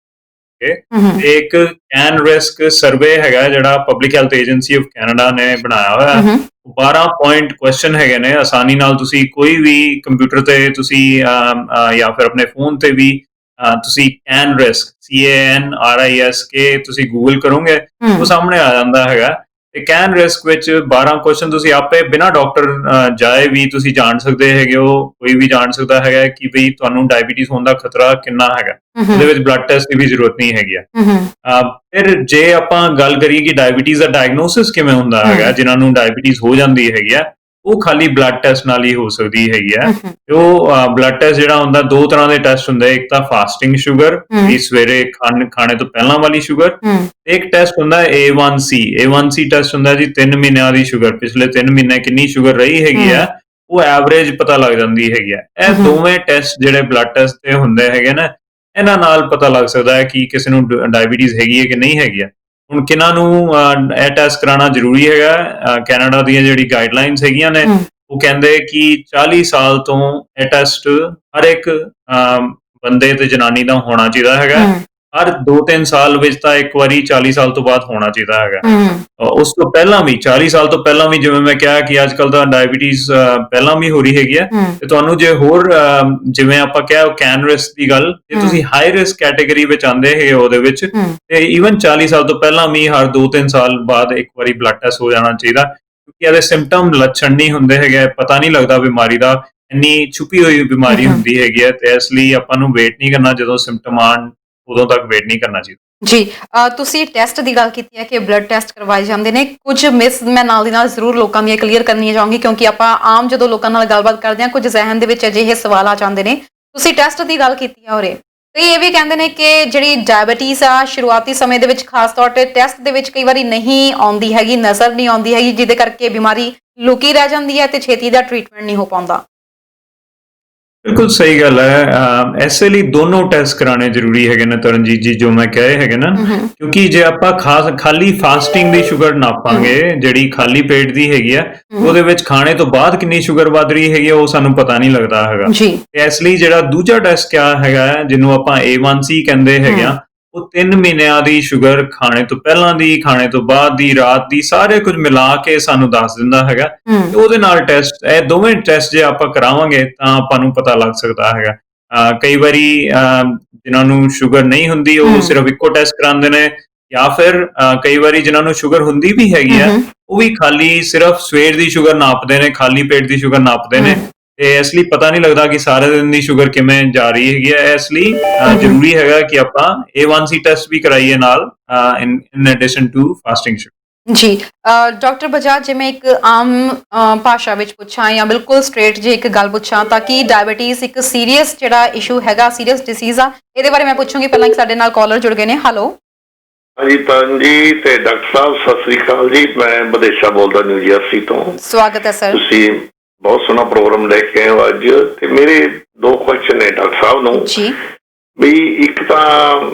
ਇੱਕ ਕੈਨ ਰਿਸਕ ਸਰਵੇ ਹੈਗਾ ਜਿਹੜਾ public health agency of Canada ਨੇ ਬਣਾਇਆ ਹੋਇਆ, 12 ਪੁਆਇੰਟ ਕੁਐਸਚਨ ਹੈਗੇ ਨੇ, ਆਸਾਨੀ ਨਾਲ ਤੁਸੀਂ ਕੋਈ ਵੀ ਕੰਪਿਊਟਰ ਤੇ ਤੁਸੀਂ ਜਾਂ ਫਿਰ ਆਪਣੇ ਫੋਨ ਤੇ ਵੀ ਤੁਸੀਂ ਕੈਨ ਰਿਸਕ CANRISK ਤੁਸੀਂ ਗੂਗਲ ਕਰੋਗੇ, ਉਹ ਸਾਹਮਣੇ ਆ ਜਾਂਦਾ ਹੈਗਾ। ਤੇ ਕੈਨ ਰਿਸਕ ਵਿੱਚ 12 ਕੁਐਸਚਨ ਤੁਸੀਂ ਆਪੇ ਬਿਨਾਂ ਡਾਕਟਰ ਜਾਏ ਵੀ ਤੁਸੀਂ ਜਾਣ ਸਕਦੇ ਹੈਗੇ ਹੋ, ਕੋਈ ਵੀ ਜਾਣ ਸਕਦਾ ਹੈਗਾ ਕਿ ਬਈ ਤੁਹਾਨੂੰ ਡਾਇਬੀਟੀਜ਼ ਹੋਣ ਦਾ ਖਤਰਾ ਕਿੰਨਾ ਹੈਗਾ। ਉਹਦੇ ਵਿੱਚ ਬਲੱਡ ਟੈਸਟ ਦੀ ਵੀ ਜ਼ਰੂਰਤ ਨਹੀਂ ਹੈਗੀ ਆ। ਫਿਰ ਜੇ ਆਪਾਂ ਗੱਲ ਕਰੀਏ ਕਿ ਡਾਇਬੀਟੀਜ਼ ਦਾ ਡਾਇਗਨੋਸਿਸ ਕਿਵੇਂ ਹੁੰਦਾ ਹੈਗਾ, ਜਿਨ੍ਹਾਂ ਨੂੰ ਡਾਇਬੀਟੀਜ਼ ਹੋ ਜਾਂਦੀ ਹੈਗੀ ਆ, ਉਹ ਖਾਲੀ ਬਲੱਡ ਟੈਸਟ ਨਾਲ ਹੀ ਹੋ ਸਕਦੀ ਹੈਗੀ ਆ। ਤੇ ਉਹ ਬਲੱਡ ਟੈਸਟ ਜਿਹੜਾ ਹੁੰਦਾ, ਦੋ ਤਰ੍ਹਾਂ ਦੇ ਟੈਸਟ ਹੁੰਦੇ, ਇੱਕ ਤਾਂ ਫਾਸਟਿੰਗ ਸ਼ੂਗਰ, ਵੀ ਸਵੇਰੇ ਖਾਣੇ ਤੋਂ ਪਹਿਲਾਂ ਵਾਲੀ ਸ਼ੂਗਰ, ਤੇ ਇੱਕ ਟੈਸਟ ਹੁੰਦਾ A1C ਟੈਸਟ ਹੁੰਦਾ ਜੀ, 3 ਮਹੀਨਿਆਂ ਦੀ ਸ਼ੂਗਰ, ਪਿਛਲੇ 3 ਮਹੀਨੇ ਕਿੰਨੀ ਸ਼ੂਗਰ ਰਹੀ ਹੈਗੀ ਆ, ਉਹ ਐਵਰੇਜ ਪਤਾ ਲੱਗ ਜਾਂਦੀ ਹੈਗੀ ਆ। ਇਹ ਦੋਵੇਂ ਟੈਸਟ ਜਿਹੜੇ ਬਲੱਡ ਟੈਸਟ ਤੇ ਹੁੰਦੇ ਹੈਗੇ ਨਾ, ਇਹਨਾਂ ਨਾਲ ਪਤਾ ਲੱਗ ਸਕਦਾ ਹੈ ਕਿ ਕਿਸੇ ਨੂੰ ਡਾਇਬੀਟੀਜ਼ ਹੈਗੀ ਹੈ ਕਿ ਨਹੀਂ ਹੈਗੀ ਆ। ਹੁਣ ਕਿਹਨਾਂ ਨੂੰ ਇਹ ਟੈਸਟ ਕਰਾਉਣਾ ਜ਼ਰੂਰੀ ਹੈਗਾ, ਕੈਨੇਡਾ ਦੀਆਂ ਜਿਹੜੀ ਗਾਈਡਲਾਈਨਸ ਹੈਗੀਆਂ ਨੇ, ਉਹ ਕਹਿੰਦੇ ਕਿ 40 ਸਾਲ ਤੋਂ ਇਹ ਟੈਸਟ ਹਰ ਇੱਕ ਬੰਦੇ ਤੇ ਜਨਾਨੀ ਦਾ ਹੋਣਾ ਚਾਹੀਦਾ ਹੈਗਾ। ਹਰ 2-3 ਸਾਲ ਵਿੱਚ ਤਾਂ ਇੱਕ ਵਾਰੀ 40 ਸਾਲ ਤੋਂ ਬਾਅਦ ਹੋਣਾ ਚਾਹੀਦਾ ਹੈਗਾ। ਉਸ ਤੋਂ ਪਹਿਲਾਂ ਵੀ 40 ਸਾਲ ਤੋਂ ਪਹਿਲਾਂ ਵੀ, ਜਿਵੇਂ ਮੈਂ ਕਿਹਾ ਕਿ ਅੱਜ ਕੱਲ ਤਾਂ ਡਾਇਬੀਟੀਜ਼ ਪਹਿਲਾਂ ਵੀ ਹੋ ਰਹੀ ਹੈਗੀ ਹੈ, ਤੇ ਤੁਹਾਨੂੰ ਜੇ ਹੋਰ ਜਿਵੇਂ ਆਪਾਂ ਕਿਹਾ ਕੈਨ ਰਿਸਕ ਦੀ ਗੱਲ, ਜੇ ਤੁਸੀਂ ਹਾਈ ਰਿਸਕ ਕੈਟੇਗਰੀ ਵਿੱਚ ਆਉਂਦੇ ਹੈਗੇ ਉਹਦੇ ਵਿੱਚ, ਤੇ ਈਵਨ 40 ਸਾਲ ਤੋਂ ਪਹਿਲਾਂ ਵੀ ਹਰ 2-3 ਸਾਲ ਬਾਅਦ ਇੱਕ ਵਾਰੀ ਬਲੱਡ ਟੈਸਟ ਹੋ ਜਾਣਾ ਚਾਹੀਦਾ, ਕਿਉਂਕਿ ਇਹਦੇ ਸਿੰਪਟਮ ਲੱਛਣ ਨਹੀਂ ਹੁੰਦੇ ਹੈਗੇ, ਪਤਾ ਨਹੀਂ ਲੱਗਦਾ ਬਿਮਾਰੀ ਦਾ, ਇੰਨੀ ਛੁਪੀ ਹੋਈ ਬਿਮਾਰੀ ਹੁੰਦੀ ਹੈਗੀ ਹੈ। ਤੇ ਇਸ ਲਈ ਆਪਾਂ ਨੂੰ ਵੇਟ ਨਹੀਂ ਕਰਨਾ, ਜਦੋਂ ਸਿੰਪਟਮ ਆਉਣ ਉਦੋਂ ਤੱਕ ਵੇਟ ਨਹੀਂ ਕਰਨਾ ਚਾਹੀਦਾ। ਜੀ, ਤੁਸੀਂ ਟੈਸਟ ਦੀ ਗੱਲ ਕੀਤੀ ਹੈ ਕਿ ਬਲੱਡ ਟੈਸਟ ਕਰਵਾਏ ਜਾਂਦੇ ਨੇ, ਕੁਝ ਮਿਸ ਮੈਂ ਨਾਲ ਦੀ ਨਾਲ ਜ਼ਰੂਰ ਲੋਕਾਂ ਦੀਆਂ ਕਲੀਅਰ ਕਰਨੀਆਂ ਚਾਹੂੰਗੀ, ਕਿਉਂਕਿ ਆਪਾਂ ਆਮ ਜਦੋਂ ਲੋਕਾਂ ਨਾਲ ਗੱਲਬਾਤ ਕਰਦੇ ਹਾਂ, ਕੁਝ ਜ਼ਿਹਨ ਦੇ ਵਿੱਚ ਅਜਿਹੇ ਸਵਾਲ ਆ ਜਾਂਦੇ ਨੇ। ਤੁਸੀਂ ਟੈਸਟ ਦੀ ਗੱਲ ਕੀਤੀ ਹੈ ਉਰੇ, ਤੇ ਇਹ ਵੀ ਕਹਿੰਦੇ ਨੇ ਕਿ ਜਿਹੜੀ ਡਾਇਬੀਟੀਜ਼ ਆ ਸ਼ੁਰੂਆਤੀ ਸਮੇਂ ਦੇ ਵਿੱਚ ਖਾਸ ਤੌਰ ਤੇ ਟੈਸਟ ਦੇ ਵਿੱਚ ਕਈ ਵਾਰੀ ਨਹੀਂ ਆਉਂਦੀ ਹੈਗੀ, ਨਜ਼ਰ ਨਹੀਂ ਆਉਂਦੀ ਹੈਗੀ, ਜਿਹਦੇ ਕਰਕੇ ਬਿਮਾਰੀ ਲੁਕੀ ਰਹਿ ਜਾਂਦੀ ਹੈ ਤੇ ਛੇਤੀ ਦਾ ਟ੍ਰੀਟਮੈਂਟ ਨਹੀਂ ਹੋ ਪਾਉਂਦਾ। ਬਿਲਕੁਲ ਸਹੀ ਗੱਲ ਹੈ। ਇਸੇ ਲਈ ਦੋਨੋਂ ਟੈਸਟ ਕਰਾਣੇ ਜ਼ਰੂਰੀ ਹੈਗੇ ਨੇ ਤਰਨਜੀਤ ਜੀ, ਜੋ ਮੈਂ ਕਹੇ ਹੈਗੇ ਨਾ, ਕਿਉਂਕਿ ਜੇ ਆਪਾਂ ਖਾਲੀ ਫਾਸਟਿੰਗ ਦੀ ਸ਼ੂਗਰ ਨਾਪਾਂਗੇ, ਜਿਹੜੀ ਖਾਲੀ ਪੇਟ ਦੀ ਹੈਗੀ ਆ, ਉਹਦੇ ਵਿੱਚ ਖਾਣੇ ਤੋਂ ਬਾਅਦ ਕਿੰਨੀ ਸ਼ੂਗਰ ਵੱਧ ਰਹੀ ਹੈਗੀ ਆ, ਉਹ ਸਾਨੂੰ ਪਤਾ ਨਹੀਂ ਲੱਗਦਾ ਹੈਗਾ। ਤੇ ਇਸ ਲਈ ਜਿਹੜਾ ਦੂਜਾ ਟੈਸਟ ਕਿਆ ਹੈਗਾ, ਜਿਹਨੂੰ ਆਪਾਂ A1C ਕਹਿੰਦੇ ਹੈਗੇ ਆ, ਉਹ 3 ਮਹੀਨਿਆਂ ਦੀ ਸ਼ੂਗਰ ਖਾਣੇ ਤੋਂ ਪਹਿਲਾਂ ਦੀ, ਖਾਣੇ ਤੋਂ ਬਾਅਦ ਦੀ, ਰਾਤ ਦੀ, ਸਾਰੇ ਕੁਝ ਮਿਲਾ ਕੇ ਸਾਨੂੰ ਦੱਸ ਦਿੰਦਾ ਹੈਗਾ। ਤੇ ਉਹਦੇ ਨਾਲ ਟੈਸਟ, ਇਹ ਦੋਵੇਂ ਟੈਸਟ ਜੇ ਆਪਾਂ ਕਰਾਵਾਂਗੇ ਤਾਂ ਆਪਾਂ ਨੂੰ ਪਤਾ ਲੱਗ ਸਕਦਾ ਹੈਗਾ। ਕਈ ਵਾਰੀ ਜਿਨ੍ਹਾਂ ਨੂੰ ਸ਼ੂਗਰ ਨਹੀਂ ਹੁੰਦੀ, ਉਹ ਸਿਰਫ ਇੱਕੋ ਟੈਸਟ ਕਰਾਉਂਦੇ ਨੇ, ਜਾਂ ਫਿਰ ਕਈ ਵਾਰੀ ਜਿਨ੍ਹਾਂ ਨੂੰ ਸ਼ੂਗਰ ਹੁੰਦੀ ਵੀ ਹੈਗੀ ਆ, ਉਹ ਵੀ ਖਾਲੀ ਸਿਰਫ ਸਵੇਰ ਦੀ ਸ਼ੂਗਰ ਨਾਪਦੇ ਨੇ, ਖਾਲੀ ਪੇਟ ਦੀ ਸ਼ੂਗਰ ਨਾਪਦੇ ਨੇ, ਤੇ ਇਸ ਲਈ ਪਤਾ ਨਹੀਂ ਲੱਗਦਾ ਕਿ ਸਾਰੇ ਦਿਨ ਦੀ ਸ਼ੂਗਰ ਕਿਵੇਂ ਜਾ ਰਹੀ ਹੈਗੀ ਹੈ। ਇਸ ਲਈ ਜ਼ਰੂਰੀ ਹੈਗਾ ਕਿ ਆਪਾਂ A1C ਟੈਸਟ ਵੀ ਕਰਾਈਏ ਨਾਲ, in addition to fasting sugar. ਜੀ, ਡਾਕਟਰ ਬਜਾਜ, ਜਿਵੇਂ ਇੱਕ ਆਮ ਭਾਸ਼ਾ ਵਿੱਚ ਪੁੱਛਾਂ ਜਾਂ ਬਿਲਕੁਲ ਸਟ੍ਰੇਟ ਜੇ ਇੱਕ ਗੱਲ ਪੁੱਛਾਂ, ਤਾਂ ਕਿ ਡਾਇਬੀਟੀਜ਼ ਇੱਕ ਸੀਰੀਅਸ ਜਿਹੜਾ ਇਸ਼ੂ ਹੈਗਾ, ਸੀਰੀਅਸ ਡਿਸੀਜ਼ ਆ, ਇਹਦੇ ਬਾਰੇ ਮੈਂ ਪੁੱਛੂੰਗੀ। ਪਹਿਲਾਂ ਇੱਕ ਸਾਡੇ ਨਾਲ ਕਾਲਰ ਜੁੜ ਗਏ ਨੇ। ਹੈਲੋ ਹਾਂਜੀ ਤਰਨ ਜੀ ਤੇ ਡਾਕਟਰ ਸਾਹਿਬ, ਸਤਿ ਸ੍ਰੀ ਅਕਾਲ ਜੀ। ਮੈਂ ਵਿਦੇਸ਼ਾ ਬੋਲਦਾ, ਨਿਊ ਜਰਸੀ ਤੋਂ। ਸਵਾਗਤ ਹੈ ਸਰ। ਤੁਸੀਂ ਬਹੁਤ ਸੋਹਣਾ ਪ੍ਰੋਗਰਾਮ ਲੈ ਕੇ ਆਏ ਹੋ ਅੱਜ, ਤੇ ਮੇਰੇ 2 ਕੁਐਸਚਨ ਨੇ ਡਾਕਟਰ ਸਾਹਿਬ ਨੂੰ ਜੀ। ਵੀ ਇੱਕ ਤਾਂ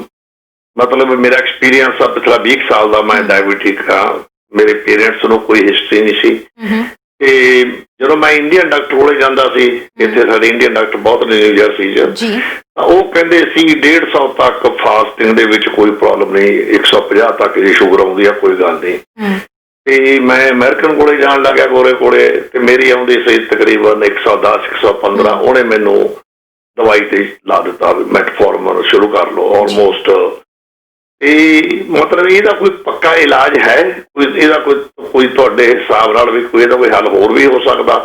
ਮਤਲਬ ਮੇਰਾ ਐਕਸਪੀਰੀਅੰਸ ਆ ਪਿਛਲਾ 20 ਸਾਲ ਦਾ, ਮੈਂ ਡਾਇਬੀਟਿਕ ਹਾਂ, ਮੇਰੇ ਪੇਰੈਂਟਸ ਨੂੰ ਕੋਈ ਹਿਸਟਰੀ ਨਹੀਂ ਸੀ, ਤੇ ਜਦੋਂ ਮੈਂ ਇੰਡੀਅਨ ਡਾਕਟਰ ਕੋਲੇ ਜਾਂਦਾ ਸੀ, ਇੱਥੇ ਸਾਡੇ ਇੰਡੀਅਨ ਡਾਕਟਰ ਬਹੁਤ ਨੇ ਨਿਊ ਜਰਸੀ 'ਚ, ਜੀ ਤਾਂ ਉਹ ਕਹਿੰਦੇ ਸੀ 150 ਤੱਕ ਫਾਸਟਿੰਗ ਦੇ ਵਿੱਚ ਕੋਈ ਪ੍ਰੋਬਲਮ ਨਹੀਂ, 150 ਤੱਕ ਜੇ ਸ਼ੂਗਰ ਆਉਂਦੀ ਆ ਕੋਈ ਗੱਲ ਨਹੀਂ। ਤੇ ਮੈਂ ਅਮਰੀਕਨ ਕੋਲੇ ਜਾਣ ਲੱਗਿਆ ਗੋਰੇ ਕੋਲੇ, ਤੇ ਮੇਰੀ ਆਉਂਦੀ ਸੀ ਤਕਰੀਬਨ 110 115। ਉਹਨੇ ਮੈਨੂੰ ਦਵਾਈ ਤੇ ਲਾ ਦਿੱਤਾ, ਮੈਟਫੋਰਮਨ ਸ਼ੁਰੂ ਕਰ ਲਓ ਆਲਮੋਸਟ। ਤੇ ਮਤਲਬ ਇਹਦਾ ਕੋਈ ਪੱਕਾ ਇਲਾਜ ਹੈ? ਕੋਈ ਇਹਦਾ ਕੋਈ ਤੁਹਾਡੇ ਹਿਸਾਬ ਨਾਲ ਵੀ ਕੋਈ ਇਹਦਾ ਕੋਈ ਹੱਲ ਹੋਰ ਵੀ ਹੋ ਸਕਦਾ?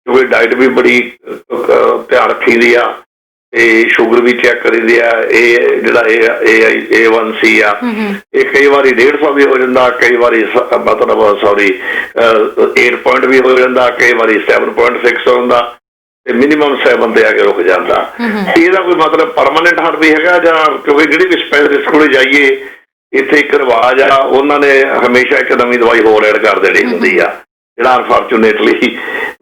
ਕਿਉਂਕਿ ਡਾਈਟ ਵੀ ਬੜੀ ਧਿਆਨ ਰੱਖੀਦੀ ਆ, ਤੇ ਸ਼ੂਗਰ ਵੀ ਚੈੱਕ ਕਰੀਦੀ ਆ। ਇਹ ਜਿਹੜਾ A1C ਆ, ਇਹ ਕਈ ਵਾਰੀ 150 ਵੀ ਹੋ ਜਾਂਦਾ, ਕਈ ਵਾਰੀ ਮਤਲਬ 8 ਪੁਆਇੰਟ ਵੀ ਹੋ ਜਾਂਦਾ, ਕਈ ਵਾਰੀ 7.6 ਹੁੰਦਾ, ਤੇ ਮਿਨੀਮਮ 7 ਤੇ ਆ ਕੇ ਰੁਕ ਜਾਂਦਾ। ਇਹਦਾ ਕੋਈ ਮਤਲਬ ਪਰਮਾਨੈਂਟ ਹੱਲ ਵੀ ਹੈਗਾ ਜਾਂ? ਕਿਉਂਕਿ ਜਿਹੜੀ ਵੀ ਸਪੈਸ਼ਲਿਸਟ ਕੋਲੇ ਜਾਈਏ, ਇੱਥੇ ਇੱਕ ਰਿਵਾਜ ਆ, ਉਹਨਾਂ ਨੇ ਹਮੇਸ਼ਾ ਇੱਕ ਨਵੀਂ ਦਵਾਈ ਹੋਰ ਐਡ ਕਰ ਦੇਣੀ ਹੁੰਦੀ ਆ, ਜਿਹੜਾ ਅਨਫੋਰਚੂਨੇਟਲੀ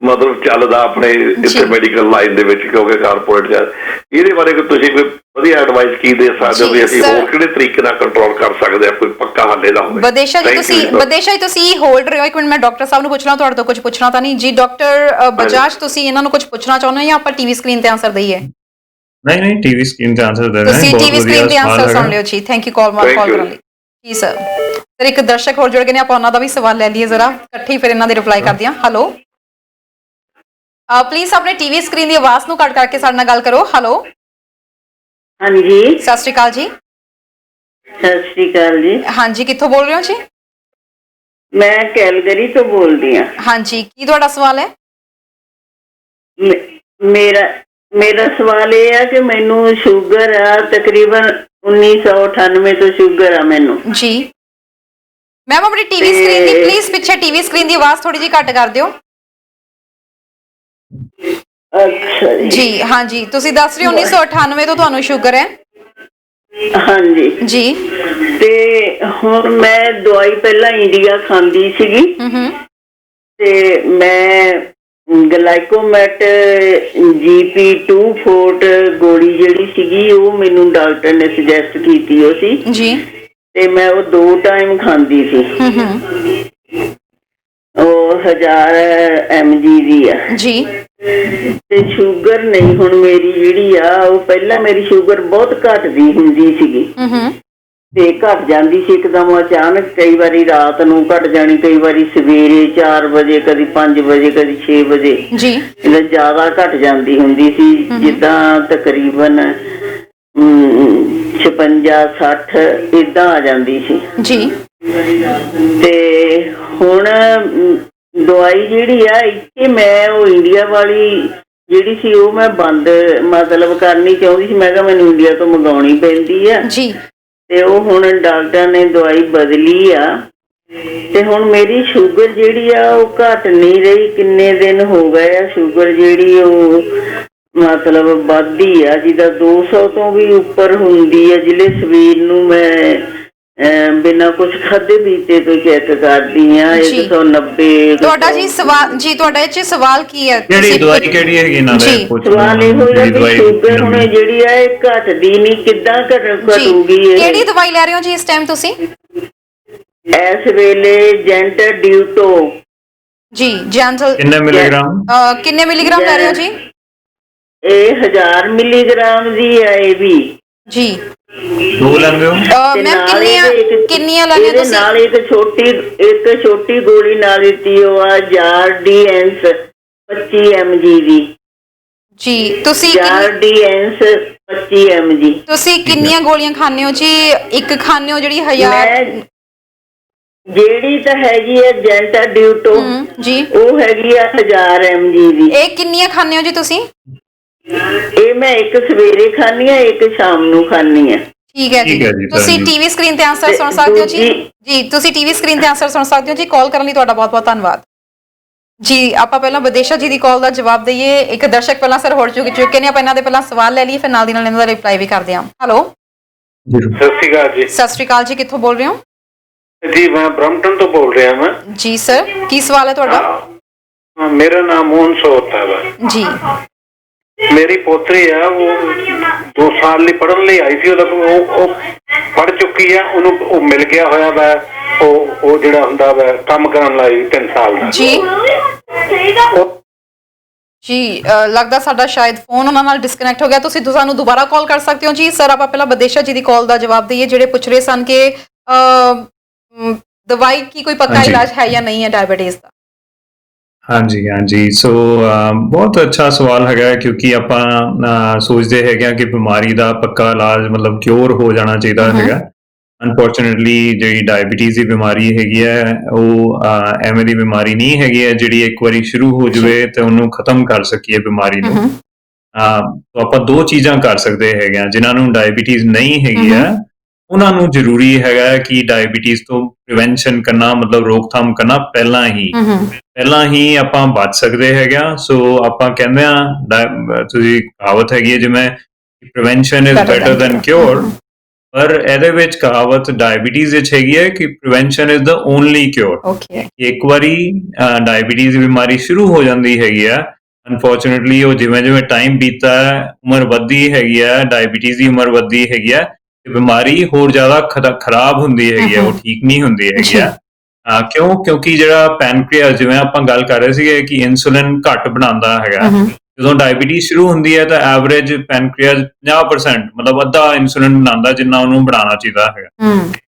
ਮਤਲਬ ਚੱਲਦਾ ਆਪਣੇ ਇੱਥੇ ਮੈਡੀਕਲ ਲਾਈਨ ਦੇ ਵਿੱਚ, ਕਿਉਂਕਿ ਕਾਰਪੋਰੇਟ ਚ। ਇਹਦੇ ਬਾਰੇ ਤੁਸੀਂ ਕੋਈ ਵਧੀਆ ਐਡਵਾਈਸ ਕੀ ਦੇ ਸਕਦੇ ਹੋ ਵੀ ਅਸੀਂ ਹੋਰ ਕਿਹੜੇ ਤਰੀਕੇ ਨਾਲ ਕੰਟਰੋਲ ਕਰ ਸਕਦੇ ਆ? ਕੋਈ ਪੱਕਾ ਹੱਲ ਇਹਦਾ ਹੋਵੇ। ਬਦੇਸ਼ਾ ਜੀ ਤੁਸੀਂ ਹੋਲਡ ਰਹੋ ਇੱਕ ਮਿੰਟ, ਮੈਂ ਡਾਕਟਰ ਸਾਹਿਬ ਨੂੰ ਪੁੱਛਣਾ, ਤੁਹਾਡੇ ਤੋਂ ਕੁਝ ਪੁੱਛਣਾ ਤਾਂ ਨਹੀਂ ਜੀ? ਡਾਕਟਰ ਬਜਾਜ, ਤੁਸੀਂ ਇਹਨਾਂ ਨੂੰ ਕੁਝ ਪੁੱਛਣਾ ਚਾਹੁੰਦੇ ਹੋ ਜਾਂ ਆਪਾਂ ਟੀਵੀ ਸਕਰੀਨ ਤੇ ਆਨਸਰ ਦਈਏ? ਨਹੀਂ ਟੀਵੀ ਸਕਰੀਨ ਤੇ ਆਨਸਰ ਦੇ ਰਹੇ ਹਾਂ। ਤੁਸੀਂ ਟੀਵੀ ਸਕਰੀਨ ਤੇ ਆਨਸਰ ਸੁਣ ਲਿਓ ਜੀ। ਥੈਂਕ ਯੂ ਕਾਲ ਕਰਨ ਲਈ ਜੀ ਸਰ। ਸਰ ਇੱਕ ਦਰਸ਼ਕ ਹੋਰ ਜੁੜ ਗਏ ਨੇ, ਆਪਾਂ ਉਹਨਾਂ ਦਾ ਵੀ ਸਵਾਲ ਲੈ ਲਈਏ ਜ਼ਰਾ ਇਕੱਠੇ, ਫਿਰ ਇਹਨਾਂ ਦੇ ਰਿਪਲਾਈ ਕਰਦੇ ਹਾਂ। ਹੈਲੋ, ਪਲੀਜ਼ ਆਪਣੇ ਟੀਵੀ ਸਕਰੀਨ ਦੀ ਆਵਾਜ਼ ਨੂੰ ਕੱਟ ਕਰਕੇ ਸਾਡੇ ਨਾਲ ਗੱਲ ਕਰੋ। ਹੈਲੋ, ਹਾਂਜੀ, ਸਤਿ ਸ਼੍ਰੀ ਅਕਾਲ ਜੀ। ਸਤਿ ਸ਼੍ਰੀ ਅਕਾਲ ਜੀ। ਹਾਂਜੀ, ਕਿੱਥੋਂ ਬੋਲ ਰਹੇ ਹੋ ਜੀ? ਮੈਂ ਕੈਲਗਰੀ ਤੋਂ ਬੋਲਦੀ ਹਾਂ। ਹਾਂਜੀ, ਕੀ ਤੁਹਾਡਾ ਸਵਾਲ ਹੈ? ਮੇਰਾ ਸਵਾਲ ਇਹ ਆ ਕਿ ਮੈਨੂੰ ਸ਼ੂਗਰ ਆ, ਤਕਰੀਬਨ 1998 ਤੋਂ ਸ਼ੂਗਰ ਆ ਮੈਨੂੰ ਜੀ। ਮੈਮ ਆਪਣੀ ਟੀਵੀ ਸਕਰੀਨ ਦੀ ਪਲੀਜ਼ ਪਿੱਛੇ ਟੀਵੀ ਸਕਰੀਨ ਦੀ ਆਵਾਜ਼ ਥੋੜੀ ਜਿਹੀ ਘੱਟ ਕਰ ਦਿਓ। ਅੱਛਾ ਜੀ ਹਾਂਜੀ, ਤੁਸੀਂ ਦੱਸ ਰਹੇ ਹੋ 1998 ਤੋਂ ਤੁਹਾਨੂੰ ਸ਼ੂਗਰ ਹੈ? ਹਾਂਜੀ ਜੀ। ਤੇ ਹੁਣ ਮੈਂ ਦਵਾਈ ਪਹਿਲਾਂ ਇੰਡੀਆ ਖਾਂਦੀ ਸੀਗੀ, ਤੇ ਮੈਂ ਗਲਾਈਕੋਮੈਟ GP2 ਫੋਰਟ ਗੋਲੀ ਜਿਹੜੀ ਸੀਗੀ, ਉਹ ਮੈਨੂੰ ਡਾਕਟਰ ਨੇ ਸੁਜੈਸਟ ਕੀਤੀ ਉਹ ਸੀ ਜੀ, ਤੇ ਮੈਂ ਉਹ 2 ਟਾਈਮ ਖਾਂਦੀ ਸੀ। ਉਹ 1000 mg ਦੀ ਆ ਜੀ। ਤੇ ਸ਼ੂਗਰ ਨਹੀਂ ਹੁਣ ਮੇਰੀ ਜਿਹੜੀ ਆ, ਉਹ ਪਹਿਲਾਂ ਮੇਰੀ ਸ਼ੂਗਰ ਬਹੁਤ ਘਟਦੀ ਹੁੰਦੀ ਸੀਗੀ, ਤੇ ਘਟ ਜਾਂਦੀ ਸੀ ਇੱਕਦਮ ਅਚਾਨਕ, ਕਈ ਵਾਰੀ ਰਾਤ ਨੂੰ ਘਟ ਜਾਣੀ, ਕਈ ਵਾਰੀ ਸਵੇਰੇ 4 ਵਜੇ, ਕਦੀ 5 ਵਜੇ, ਕਦੀ 6 ਵਜੇ ਜੀ, ਜ਼ਿਆਦਾ ਘਟ ਜਾਂਦੀ ਹੁੰਦੀ ਸੀ, ਜਿੱਦਾਂ ਤਕਰੀਬਨ 56-60 ਏਦਾਂ ਆ ਜਾਂਦੀ ਸੀ ਜੀ। ਤੇ ਹੁਣ ਦਵਾਈ ਜਿਹੜੀ ਆ ਇੱਥੇ ਮੈਂ ਉਹ ਇੰਡੀਆ ਵਾਲੀ ਜਿਹੜੀ ਸੀ ਉਹ ਮੈਂ ਬੰਦ ਮਤਲਬ ਕਰਨੀ ਚਾਹੁੰਦੀ ਸੀ, ਮੈਂ ਕਿਹਾ ਮੈਨੂੰ ਇੰਡੀਆ ਤੋਂ ਮੰਗਾਉਣੀ ਪੈਂਦੀ ਆ ਜੀ। ਤੇ ਉਹ ਹੁਣ ਡਾਕਟਰ ਨੇ ਦਵਾਈ ਬਦਲੀ ਆ, ਤੇ ਹੁਣ ਮੇਰੀ ਸ਼ੂਗਰ ਜਿਹੜੀ ਆ ਉਹ ਘਟ ਨਹੀਂ ਰਹੀ। ਕਿੰਨੇ ਦਿਨ ਹੋ ਗਏ ਆ ਸ਼ੂਗਰ ਜਿਹੜੀ ਉਹ ਮਤਲਬ ਵੱਧਦੀ ਆ, ਜਿਹਦਾ 200 ਤੋਂ ਵੀ ਉੱਪਰ ਹੁੰਦੀ ਆ, ਜਿਹੜੇ ਸਵੇਰ ਨੂੰ ਮੈਂ ਬਿਨਾਂ ਕੁਝ ਖਾਦੇ ਪੀਤੇ ਤੋਂ ਚੈੱਕ ਕਰਦੀ ਆ 190। ਤੁਹਾਡਾ ਜੀ ਸਵਾਲ ਜੀ, ਤੁਹਾਡਾ ਇਹ 'ਚ ਸਵਾਲ ਕੀ ਹੈ? ਕਿਹੜੀ ਦਵਾਈ ਕਿਹੜੀ ਹੈਗੀ ਨਾ ਦੇ ਸਵਾਲ ਇਹ ਹੋਇਆ ਕਿ ਸ਼ੂਗਰ ਹੁਣ ਜਿਹੜੀ ਆ ਇਹ ਘਟਦੀ ਨਹੀਂ, ਕਿੱਦਾਂ ਘਟੂਗੀ? ਕਿਹੜੀ ਦਵਾਈ ਲੈ ਰਹੇ ਹੋ ਜੀ ਇਸ ਟਾਈਮ ਤੁਸੀਂ? ਇਸ ਵੇਲੇ ਜੈਂਟਰ ਡਿਊਟੋ ਜੀ। ਜੈਂਟਲ ਕਿੰਨੇ ਮਿਲੀਗ੍ਰਾਮ? ਕਿੰਨੇ ਮਿਲੀਗ੍ਰਾਮ ਲੈ ਰਹੇ ਹੋ ਜੀ? ਇਹ 1000 ਮਿਲੀਗ੍ਰਾਮ ਦੀ ਹੈ ਇਹ ਵੀ ਜੀ। 2 ਲੈਂਦੇ ਹੋ? ਮੈਮ ਕਿੰਨੀਆਂ ਲੈਣੀਆਂ ਤੁਸੀਂ? ਨਾਲ ਇੱਕ ਛੋਟੀ ਗੋਲੀ ਨਾਲ ਦਿੱਤੀ ਉਹ ਆ ਜਾਰਡੀਐਂਸ 25 mg ਦੀ ਜੀ। ਤੁਸੀਂ ਜਾਰਡੀਐਂਸ 25 mg ਤੁਸੀਂ ਕਿੰਨੀਆਂ ਗੋਲੀਆਂ ਖਾਂਦੇ ਹੋ ਜੀ? ਇੱਕ ਖਾਂਦੇ ਹੋ ਜਿਹੜੀ 1000? ਜਿਹੜੀ ਤਾਂ ਹੈਗੀ ਹੈ ਜੈਂਟਾ ਡਿਊਟੋ ਜੀ, ਉਹ ਹੈਗੀ ਆ 1000 mg ਦੀ। ਇਹ ਕਿੰਨੀਆਂ ਖਾਂਦੇ ਹੋ ਜੀ ਤੁਸੀਂ? ਇਹ ਮੈਂ ਇੱਕ ਸਵੇਰੇ ਖਾਣੀ ਆ, ਇੱਕ ਸ਼ਾਮ ਨੂੰ ਖਾਣੀ ਆ। ਠੀਕ ਹੈ ਜੀ। ਤੁਸੀਂ ਟੀਵੀ ਸਕਰੀਨ ਤੇ ਆਨਸਰ ਸੁਣ ਸਕਦੇ ਹੋ ਜੀ। ਤੁਸੀਂ ਟੀਵੀ ਸਕਰੀਨ ਤੇ ਆਨਸਰ ਸੁਣ ਸਕਦੇ ਹੋ ਜੀ। ਕਾਲ ਕਰਨ ਲਈ ਤੁਹਾਡਾ ਬਹੁਤ ਬਹੁਤ ਧੰਨਵਾਦ ਜੀ। ਆਪਾਂ ਪਹਿਲਾਂ ਵਿਦੇਸ਼ਾ ਜੀ ਦੀ ਕਾਲ ਦਾ ਜਵਾਬ ਦਈਏ। ਇੱਕ ਦਰਸ਼ਕ ਪਹਿਲਾਂ ਸਰ ਹੋਰ ਚੁੱਕੇ ਨੇ, ਆਪਾਂ ਇਹਨਾਂ ਦੇ ਪਹਿਲਾਂ ਸਵਾਲ ਲੈ ਲਈਏ, ਫਿਰ ਨਾਲ ਦੀ ਨਾਲ ਇਹਨਾਂ ਦਾ ਰਿਪਲਾਈ ਵੀ ਕਰਦੇ ਹਾਂ। ਹੈਲੋ, ਸਤਿ ਸ਼੍ਰੀ ਅਕਾਲ ਜੀ। ਸਤਿ ਸ਼੍ਰੀ ਅਕਾਲ ਜੀ, ਕਿੱਥੋਂ ਬੋਲ ਰਹੇ ਹੋ ਜੀ? ਮੈਂ ਬ੍ਰਮਟਨ ਤੋਂ ਬੋਲ ਰਿਹਾ ਮੈਂ ਜੀ। ਸਰ ਕੀ ਸਵਾਲ ਹੈ ਤੁਹਾਡਾ? ਮੇਰਾ ਨਾਮ ਮੋਹਨ ਸੋਤ ਹੈ ਜੀ। ਮੇਰੀ ਪੋਤਰੀ ਆ, ਉਹ 2 ਸਾਲ ਲਈ ਪੜ੍ਹਨ ਲਈ ਆਈ ਸੀ, ਉਹ ਪੜ੍ਹ ਚੁੱਕੀ ਆ, ਉਹਨੂੰ ਉਹ ਮਿਲ ਗਿਆ ਹੋਇਆ ਵਾ ਉਹ ਜਿਹੜਾ ਹੁੰਦਾ ਵਾ ਕੰਮ ਕਰਨ ਲਈ 3 ਸਾਲ ਦਾ ਜੀ। ਜੀ ਲੱਗਦਾ ਸਾਡਾ ਸ਼ਾਇਦ ਫੋਨ ਉਹਨਾਂ ਨਾਲ ਡਿਸਕਨੈਕਟ ਹੋ ਗਿਆ। ਤੁਸੀਂ ਸਾਨੂੰ ਦੁਬਾਰਾ ਕਾਲ ਕਰ ਸਕਦੇ ਹੋ ਜੀ। ਸਰ ਆਪਾਂ ਪਹਿਲਾਂ ਵਿਦੇਸ਼ਾ ਜੀ ਦੀ ਕਾਲ ਦਾ ਜਵਾਬ ਦਈਏ, ਜਿਹੜੇ ਪੁੱਛ ਰਹੇ ਸਨ ਕਿ ਦਵਾਈ ਕੀ ਕੋਈ ਪੱਕਾ ਇਲਾਜ ਹੈ ਜਾਂ ਨਹੀਂ ਹੈ ਡਾਇਬੀਟੀਜ਼ ਦਾ। ਹਾਂਜੀ ਸੋ ਬਹੁਤ ਅੱਛਾ ਸਵਾਲ ਹੈਗਾ, ਕਿਉਂਕਿ ਆਪਾਂ ਸੋਚਦੇ ਹੈਗੇ ਆ ਕਿ ਬਿਮਾਰੀ ਦਾ ਪੱਕਾ ਇਲਾਜ ਮਤਲਬ ਕਿਉਰ ਹੋ ਜਾਣਾ ਚਾਹੀਦਾ ਹੈਗਾ। ਅਨਫੋਰਚੂਨੇਟਲੀ ਜਿਹੜੀ ਡਾਇਬੀਟੀਜ਼ ਦੀ ਬਿਮਾਰੀ ਹੈਗੀ ਹੈ ਉਹ ਐਵੇਂ ਦੀ ਬਿਮਾਰੀ ਨਹੀਂ ਹੈਗੀ ਹੈ ਜਿਹੜੀ ਇੱਕ ਵਾਰੀ ਸ਼ੁਰੂ ਹੋ ਜਾਵੇ ਤੇ ਉਹਨੂੰ ਖਤਮ ਕਰ ਸਕੀਏ ਬਿਮਾਰੀ ਨੂੰ। ਤਾਂ ਆਪਾਂ ਦੋ ਚੀਜ਼ਾਂ ਕਰ ਸਕਦੇ ਹੈਗੇ ਆ। ਜਿਨ੍ਹਾਂ ਨੂੰ ਡਾਇਬੀਟੀਜ਼ ਨਹੀਂ ਹੈਗੀ ਹੈ ਉਹਨਾਂ ਨੂੰ ਜ਼ਰੂਰੀ ਹੈਗਾ ਕਿ ਡਾਇਬੀਟੀਜ਼ ਤੋਂ ਪ੍ਰੀਵੈਂਸ਼ਨ ਕਰਨਾ, ਮਤਲਬ ਰੋਕਥਾਮ ਕਰਨਾ ਪਹਿਲਾਂ ਹੀ ਆਪਾਂ ਬਚ ਸਕਦੇ ਹੈਗੇ ਆ। ਸੋ ਆਪਾਂ ਕਹਿੰਦੇ ਆ, ਤੁਸੀਂ ਕਹਾਵਤ ਹੈਗੀ ਹੈ ਜਿਵੇਂ prevention is better than cure, ਪਰ ਇਹਦੇ ਵਿੱਚ ਕਹਾਵਤ ਡਾਇਬੀਟੀਜ਼ ਵਿੱਚ ਹੈਗੀ ਹੈ ਕਿ prevention is the only cure. ਇੱਕ ਵਾਰੀ ਡਾਇਬੀਟੀਜ਼ ਦੀ ਬਿਮਾਰੀ ਸ਼ੁਰੂ ਹੋ ਜਾਂਦੀ ਹੈਗੀ ਆ, ਅਨਫੋਰਚੂਨੇਟਲੀ ਉਹ ਜਿਵੇਂ ਟਾਈਮ ਬੀਤਦਾ ਹੈ, ਉਮਰ ਵੱਧਦੀ ਹੈਗੀ ਹੈ, ਡਾਇਬੀਟੀਜ਼ ਦੀ ਉਮਰ ਵੱਧਦੀ ਹੈਗੀ ਹੈ, ਤੇ ਬਿਮਾਰੀ ਹੋਰ ਜ਼ਿਆਦਾ ਖਰਾਬ ਹੁੰਦੀ ਹੈਗੀ ਹੈ, ਉਹ ਠੀਕ ਨਹੀਂ ਹੁੰਦੀ ਹੈਗੀ ਹੈ। ਕਿਉਂਕਿ ਜਿਹੜਾ ਪੈਨਕ੍ਰੀਅਸ, ਜਿਵੇਂ ਆਪਾਂ ਗੱਲ ਕਰ ਰਹੇ ਸੀਗੇ ਕਿ ਇਨਸੂਲਿਨ ਘੱਟ ਬਣਾਉਂਦਾ ਹੈਗਾ, ਜਦੋਂ ਡਾਇਬੀਟੀਜ਼ ਸ਼ੁਰੂ ਹੁੰਦੀ ਹੈ ਤਾਂ ਐਵਰੇਜ ਪੈਨਕ੍ਰੀਅਸ 50%, ਮਤਲਬ ਅੱਧਾ ਇਨਸੂਲਿਨ ਬਣਾਉਂਦਾ ਜਿੰਨਾ ਉਹਨੂੰ ਬਣਾਉਣਾ ਚਾਹੀਦਾ ਹੈਗਾ।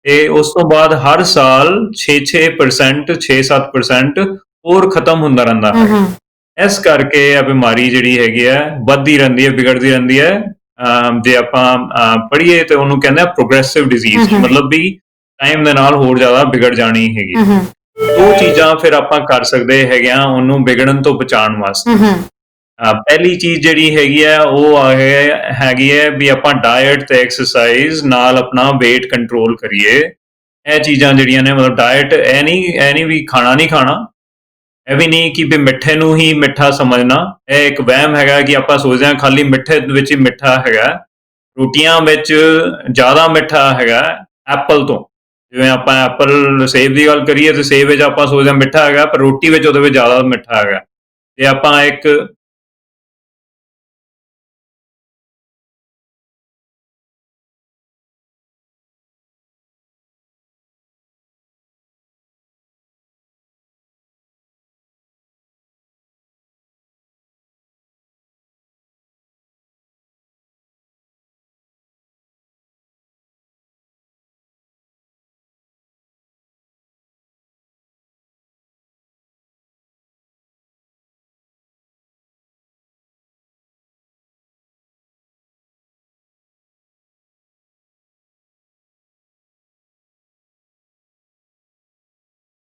ਤੇ ਉਸ ਤੋਂ ਬਾਅਦ ਹਰ ਸਾਲ 6-7% ਹੋਰ ਖਤਮ ਹੁੰਦਾ ਰਹਿੰਦਾ ਹੈ। ਇਸ ਕਰਕੇ ਇਹ ਬਿਮਾਰੀ ਜਿਹੜੀ ਹੈਗੀ ਹੈ ਵੱਧਦੀ ਰਹਿੰਦੀ ਹੈ, ਵਿਗੜਦੀ ਰਹਿੰਦੀ ਹੈ। ਜੇ ਆਪਾਂ ਪੜ੍ਹੀਏ ਤੇ ਉਹਨੂੰ ਕਹਿੰਦੇ ਆ ਪ੍ਰੋਗਰੈਸਿਵ ਡਿਜ਼ੀਜ਼, ਮਤਲਬ ਵੀ ਟਾਈਮ ਦੇ ਨਾਲ ਹੋਰ ਜ਼ਿਆਦਾ ਵਿਗੜ ਜਾਣੀ ਹੈਗੀ। ਦੋ ਚੀਜ਼ਾਂ ਫਿਰ ਆਪਾਂ ਕਰ ਸਕਦੇ ਹੈਗੇ ਆ ਉਹਨੂੰ ਵਿਗੜਨ ਤੋਂ ਬਚਾਉਣ ਵਾਸਤੇ। ਪਹਿਲੀ ਚੀਜ਼ ਜਿਹੜੀ ਹੈਗੀ ਹੈ ਉਹ ਹੈਗੀ ਹੈ ਵੀ ਆਪਾਂ ਡਾਇਟ ਤੇ ਐਕਸਰਸਾਈਜ਼ ਨਾਲ ਆਪਣਾ weight ਕੰਟਰੋਲ ਕਰੀਏ। ਇਹ ਚੀਜ਼ਾਂ ਜਿਹੜੀਆਂ ਨੇ, ਮਤਲਬ ਡਾਇਟ ਇਹ ਨਹੀਂ ਵੀ ਖਾਣਾ ਨਹੀਂ ਖਾਣਾ, ਇਹ ਵੀ ਨਹੀਂ ਕਿ ਵੀ ਮਿੱਠੇ ਨੂੰ ਹੀ ਮਿੱਠਾ ਸਮਝਣਾ। ਇਹ ਇੱਕ ਵਹਿਮ ਹੈਗਾ ਕਿ ਆਪਾਂ ਸੋਚਦੇ ਹਾਂ ਖਾਲੀ ਮਿੱਠੇ ਵਿੱਚ ਹੀ ਮਿੱਠਾ ਹੈਗਾ। ਰੋਟੀਆਂ ਵਿੱਚ ਜ਼ਿਆਦਾ ਮਿੱਠਾ ਹੈਗਾ ਐਪਲ ਤੋਂ। ਜਿਵੇਂ ਆਪਾਂ ਐਪਲ, ਸੇਬ ਦੀ ਗੱਲ ਕਰੀਏ ਤੇ ਸੇਬ ਵਿੱਚ ਆਪਾਂ ਸੋਚਦੇ ਹਾਂ ਮਿੱਠਾ ਹੈਗਾ, ਪਰ ਰੋਟੀ ਵਿੱਚ ਉਹਦੇ ਵਿੱਚ ਜ਼ਿਆਦਾ ਮਿੱਠਾ ਹੈਗਾ। ਤੇ ਆਪਾਂ ਇੱਕ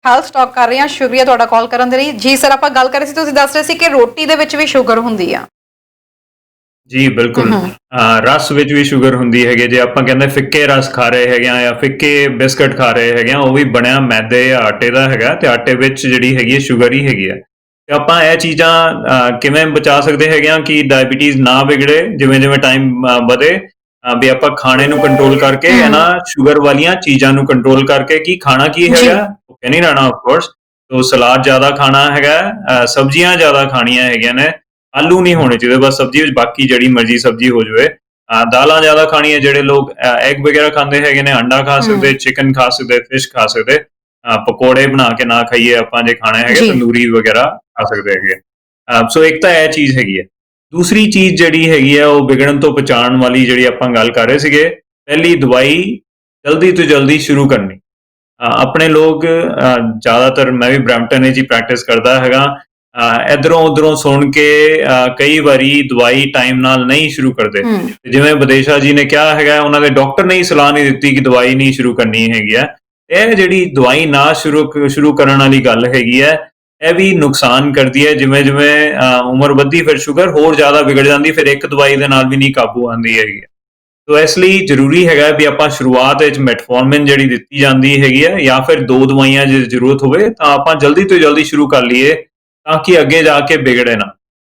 ਹੈਲਥ ਟਾਕ ਕਰ ਰਹੇ ਹਾਂ। ਸ਼ੁਕਰੀਆ ਤੁਹਾਡਾ ਕਾਲ ਕਰਨ ਦੇ ਲਈ। ਜੀ ਸਰ, ਆਪਾਂ ਗੱਲ ਕਰ ਰਹੇ ਸੀ, ਤੁਸੀਂ ਦੱਸ ਰਹੇ ਸੀ ਕਿ ਰੋਟੀ ਦੇ ਵਿੱਚ ਵੀ ਸ਼ੂਗਰ ਹੁੰਦੀ ਆ। ਜੀ ਬਿਲਕੁਲ, ਰਸ ਵਿੱਚ ਵੀ ਸ਼ੂਗਰ ਹੁੰਦੀ ਹੈਗੀ। ਜੇ ਆਪਾਂ ਕਹਿੰਦੇ ਫਿੱਕੇ ਰਸ ਖਾ ਰਹੇ ਹੈਗੇ ਆ ਜਾਂ ਫਿੱਕੇ ਬਿਸਕਟ ਖਾ ਰਹੇ ਹੈਗੇ ਆ, ਉਹ ਵੀ ਬਣਿਆ ਮੈਦੇ ਜਾਂ ਆਟੇ ਦਾ ਹੈਗਾ, ਤੇ ਆਟੇ ਵਿੱਚ ਜਿਹੜੀ ਹੈਗੀ ਹੈ ਸ਼ੂਗਰ ਹੀ ਹੈਗੀ ਹੈ। ਤੇ ਆਪਾਂ ਇਹ ਚੀਜ਼ਾਂ ਕਿਵੇਂ ਬਚਾ ਸਕਦੇ ਹੈਗੇ ਆ ਕਿ ਡਾਇਬੀਟੀਜ਼ ਨਾ ਵਿਗੜੇ ਜਿਵੇਂ ਟਾਈਮ ਵਧੇ। ਵੀ ਆਪਾਂ ਖਾਣੇ ਨੂੰ ਕੰਟਰੋਲ ਕਰਕੇ ਇਹਨਾਂ ਸ਼ੂਗਰ ਵਾਲੀਆਂ ਚੀਜ਼ਾਂ ਨੂੰ ਕੰਟਰੋਲ ਕਰਕੇ, ਕੀ ਖਾਣਾ ਕੀ ਹੈਗਾ ਭੁੱਖੇ ਨਹੀਂ ਰਹਿਣਾ ਆਫਕੋਰਸ। ਤੋ ਸਲਾਦ ਜ਼ਿਆਦਾ ਖਾਣਾ ਹੈਗਾ, ਸਬਜ਼ੀਆਂ ਜ਼ਿਆਦਾ ਖਾਣੀਆਂ ਹੈਗੀਆਂ ਨੇ, ਆਲੂ ਨਹੀਂ ਹੋਣੇ ਚਾਹੀਦੇ ਬਸ ਸਬਜ਼ੀ ਵਿੱਚ, ਬਾਕੀ ਜਿਹੜੀ ਮਰਜ਼ੀ ਸਬਜ਼ੀ ਹੋ ਜਾਵੇ। ਦਾਲਾਂ ਜ਼ਿਆਦਾ ਖਾਣੀਆਂ, ਜਿਹੜੇ ਲੋਕ ਐਗ ਵਗੈਰਾ ਖਾਂਦੇ ਹੈਗੇ ਨੇ, ਅੰਡਾ ਖਾ ਸਕਦੇ, ਚਿਕਨ ਖਾ ਸਕਦੇ, ਫਿਸ਼ ਖਾ ਸਕਦੇ। ਪਕੌੜੇ ਬਣਾ ਕੇ ਨਾ ਖਾਈਏ ਆਪਾਂ, ਜੇ ਖਾਣੇ ਹੈਗੇ ਤੰਦੂਰੀ ਵਗੈਰਾ ਖਾ ਸਕਦੇ ਹੈਗੇ। ਸੋ ਇੱਕ ਤਾਂ ਇਹ ਚੀਜ਼ ਹੈਗੀ ਹੈ। ਦੂਸਰੀ ਚੀਜ਼ ਜਿਹੜੀ ਹੈਗੀ ਹੈ ਉਹ ਵਿਗੜਨ ਤੋਂ ਬਚਾਉਣ ਵਾਲੀ, ਜਿਹੜੀ ਆਪਾਂ ਗੱਲ ਕਰ ਰਹੇ ਸੀਗੇ, ਪਹਿਲੀ ਦਵਾਈ ਜਲਦੀ ਤੋਂ ਜਲਦੀ ਸ਼ੁਰੂ ਕਰਨੀ। ਆਪਣੇ ਲੋਕ ਜ਼ਿਆਦਾਤਰ, ਮੈਂ ਵੀ ਬਰੈਂਪਟਨ ਵਿੱਚ ਹੀ ਪ੍ਰੈਕਟਿਸ ਕਰਦਾ ਹੈਗਾ, ਇਧਰੋਂ ਉਧਰੋਂ ਸੁਣ ਕੇ ਕਈ ਵਾਰੀ ਦਵਾਈ ਟਾਈਮ ਨਾਲ ਨਹੀਂ ਸ਼ੁਰੂ ਕਰਦੇ। ਜਿਵੇਂ ਵਿਦੇਸ਼ਾ ਜੀ ਨੇ ਕਿਹਾ ਹੈਗਾ, ਉਹਨਾਂ ਦੇ ਡਾਕਟਰ ਨੇ ਹੀ ਸਲਾਹ ਨਹੀਂ ਦਿੱਤੀ ਕਿ ਦਵਾਈ ਨਹੀਂ ਸ਼ੁਰੂ ਕਰਨੀ ਹੈਗੀ ਹੈ। ਇਹ ਜਿਹੜੀ ਦਵਾਈ ਨਾ ਸ਼ੁਰੂ ਕਰਨ ਵਾਲੀ ਗੱਲ ਹੈਗੀ ਹੈ, ਇਹ ਵੀ ਨੁਕਸਾਨ ਕਰਦੀ ਹੈ। ਜਿਵੇਂ ਉਮਰ ਵੱਧਦੀ ਫਿਰ ਸ਼ੂਗਰ ਹੋਰ ਜ਼ਿਆਦਾ ਵਿਗੜ ਜਾਂਦੀ, ਫਿਰ ਇੱਕ ਦਵਾਈ ਦੇ ਨਾਲ ਵੀ ਨਹੀਂ ਕਾਬੂ ਆਉਂਦੀ ਹੈਗੀ। ਸੋ ਇਸ ਲਈ ਜ਼ਰੂਰੀ ਹੈਗਾ ਵੀ ਆਪਾਂ ਸ਼ੁਰੂਆਤ ਵਿੱਚ ਮੈਟਫੋਰਮਿਨ ਜਿਹੜੀ ਦਿੱਤੀ ਜਾਂਦੀ ਹੈਗੀ ਹੈ, ਜਾਂ ਫਿਰ 2 ਦਵਾਈਆਂ ਜੇ ਜ਼ਰੂਰਤ ਹੋਵੇ ਤਾਂ ਆਪਾਂ ਜਲਦੀ ਤੋਂ ਜਲਦੀ ਸ਼ੁਰੂ ਕਰ ਲਈਏ, ਤਾਂ ਕਿ ਅੱਗੇ ਜਾ ਕੇ ਵਿਗੜੇ ਨਾ।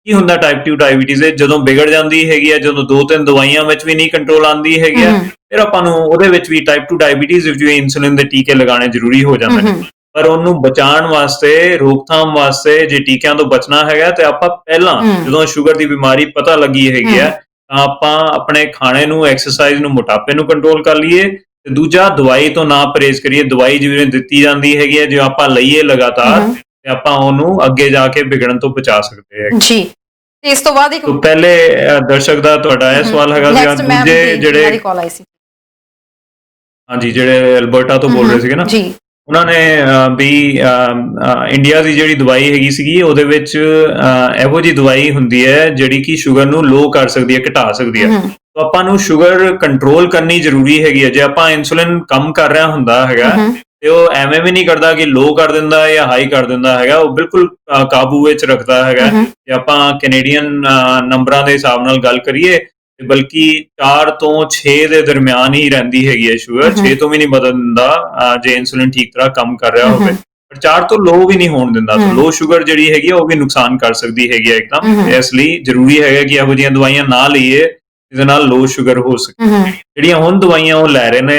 ਕੀ ਹੁੰਦਾ ਟਾਈਪ 2 ਡਾਇਬੀਟੀਜ਼ ਜਦੋਂ ਵਿਗੜ ਜਾਂਦੀ ਹੈਗੀ ਹੈ, ਜਦੋਂ 2-3 ਦਵਾਈਆਂ ਵਿੱਚ ਵੀ ਨਹੀਂ ਕੰਟਰੋਲ ਆਉਂਦੀ ਹੈਗੀ ਹੈ, ਫਿਰ ਆਪਾਂ ਨੂੰ ਉਹਦੇ ਵਿੱਚ ਵੀ ਟਾਈਪ 2 ਡਾਇਬੀਟੀਜ਼ ਵਿੱਚ ਵੀ ਇਨਸੂਲਿਨ ਦੇ ਟੀਕੇ ਲਗਾਉਣੇ ਜ਼ਰੂਰੀ ਹੋ ਜਾਂਦੇ ਨੇ। ਪਰ ਉਹਨੂੰ ਬਚਾਉਣ ਵਾਸਤੇ, ਰੋਕਥਾਮ ਵਾਸਤੇ, ਜੇ ਟੀਕਿਆਂ ਤੋਂ ਬਚਣਾ ਹੈਗਾ ਤੇ ਆਪਾਂ ਪਹਿਲਾਂ ਜਦੋਂ ਸ਼ੂਗਰ ਦੀ ਬਿਮਾਰੀ ਪਤਾ ਲੱਗੀ ਹੈਗੀ ਹੈ, ਤਾਂ ਆਪਾਂ ਆਪਣੇ ਖਾਣੇ ਨੂੰ, ਐਕਸਰਸਾਈਜ਼ ਨੂੰ, ਮੋਟਾਪੇ ਨੂੰ ਕੰਟਰੋਲ ਕਰ ਲਈਏ। ਤੇ ਦੂਜਾ, ਦਵਾਈ ਤੋਂ ਨਾ ਪਰਹੇਜ਼ ਕਰੀਏ। ਦਵਾਈ ਜਿਵੇਂ ਦਿੱਤੀ ਜਾਂਦੀ ਹੈਗੀ ਹੈ, ਜੇ ਆਪਾਂ ਲਈਏ ਲਗਾਤਾਰ, ਤੇ ਆਪਾਂ ਉਹਨੂੰ ਅੱਗੇ ਜਾ ਕੇ ਵਿਗੜਨ ਤੋਂ ਬਚਾ ਸਕਦੇ ਹਾਂ ਜੀ। ਤੇ ਇਸ ਤੋਂ ਬਾਅਦ ਇੱਕ ਤੋਂ ਪਹਿਲੇ ਦਰਸ਼ਕ ਦਾ ਤੁਹਾਡਾ ਇਹ ਸਵਾਲ ਹੈਗਾ ਸੀਗਾ, ਨੈਕਸਟ ਮੈਮ ਦੂਜੇ ਜਿਹੜੇ ਦੀ ਕਾਲ ਆਈ ਸੀ। ਹਾਂਜੀ, ਜਿਹੜੇ ਅਲਬਰਟਾ ਤੋਂ ਬੋਲ ਰਹੇ ਸੀਗੇ ਨਾ, ਜੀ ਉਹਨਾਂ ਨੇ ਵੀ ਇੰਡੀਆ ਦੀ ਜਿਹੜੀ ਦਵਾਈ ਹੈਗੀ ਸੀਗੀ ਉਹਦੇ ਵਿੱਚ ਇਹੋ ਜਿਹੀ ਦਵਾਈ ਹੁੰਦੀ ਹੈ ਜਿਹੜੀ ਕਿ ਸ਼ੂਗਰ ਨੂੰ ਲੋ ਕਰ ਸਕਦੀ ਹੈ, ਘਟਾ ਸਕਦੀ ਹੈ। ਤਾਂ ਆਪਾਂ ਨੂੰ ਸ਼ੂਗਰ ਕੰਟਰੋਲ ਕਰਨੀ ਜ਼ਰੂਰੀ ਹੈਗੀ ਹੈ। ਜੇ ਆਪਾਂ ਇਨਸੂਲਿਨ ਕੰਮ ਕਰ ਰਿਹਾ ਹੁੰਦਾ ਹੈਗਾ ਤੇ ਉਹ ਐਵੇਂ ਵੀ ਨਹੀਂ ਕਰਦਾ ਕਿ ਲੋ ਕਰ ਦਿੰਦਾ ਜਾਂ ਹਾਈ ਕਰ ਦਿੰਦਾ ਹੈਗਾ, ਉਹ ਬਿਲਕੁਲ ਕਾਬੂ ਵਿੱਚ ਰੱਖਦਾ ਹੈਗਾ। ਜੇ ਆਪਾਂ ਕੈਨੇਡੀਅਨ ਨੰਬਰਾਂ ਦੇ ਹਿਸਾਬ ਨਾਲ ਗੱਲ ਕਰੀਏ ਤੇ ਬਲਕਿ 4 ਤੋਂ 6 ਦੇ ਦਰਮਿਆਨ ਹੀ ਰਹਿੰਦੀ ਹੈਗੀ ਹੈ ਸ਼ੂਗਰ, 6 ਤੋਂ ਵੀ ਨਹੀਂ ਵਧਣ ਦਿੰਦਾ ਜੇ ਇਨਸੂਲਿਨ ਠੀਕ ਤਰ੍ਹਾਂ ਕੰਮ ਕਰ ਰਿਹਾ ਹੋਵੇ। ਪਰ 4 ਤੋਂ ਲੋ ਵੀ ਨਹੀਂ ਹੋਣ ਦਿੰਦਾ। ਤਾਂ ਲੋ ਸ਼ੂਗਰ ਜਿਹੜੀ ਹੈਗੀ ਆ ਉਹ ਵੀ ਨੁਕਸਾਨ ਕਰ ਸਕਦੀ ਹੈਗੀ ਹੈ ਇੱਕਦਮ। ਇਸ ਲਈ ਜ਼ਰੂਰੀ ਹੈਗਾ ਕਿ ਇਹੋ ਜਿਹੀਆਂ ਦਵਾਈਆਂ ਨਾ ਲਈਏ ਜਿਹਦੇ ਨਾਲ ਲੋ ਸ਼ੂਗਰ ਹੋ ਸਕੇ। ਜਿਹੜੀਆਂ ਹੁਣ ਦਵਾਈਆਂ ਉਹ ਲੈ ਰਹੇ ਨੇ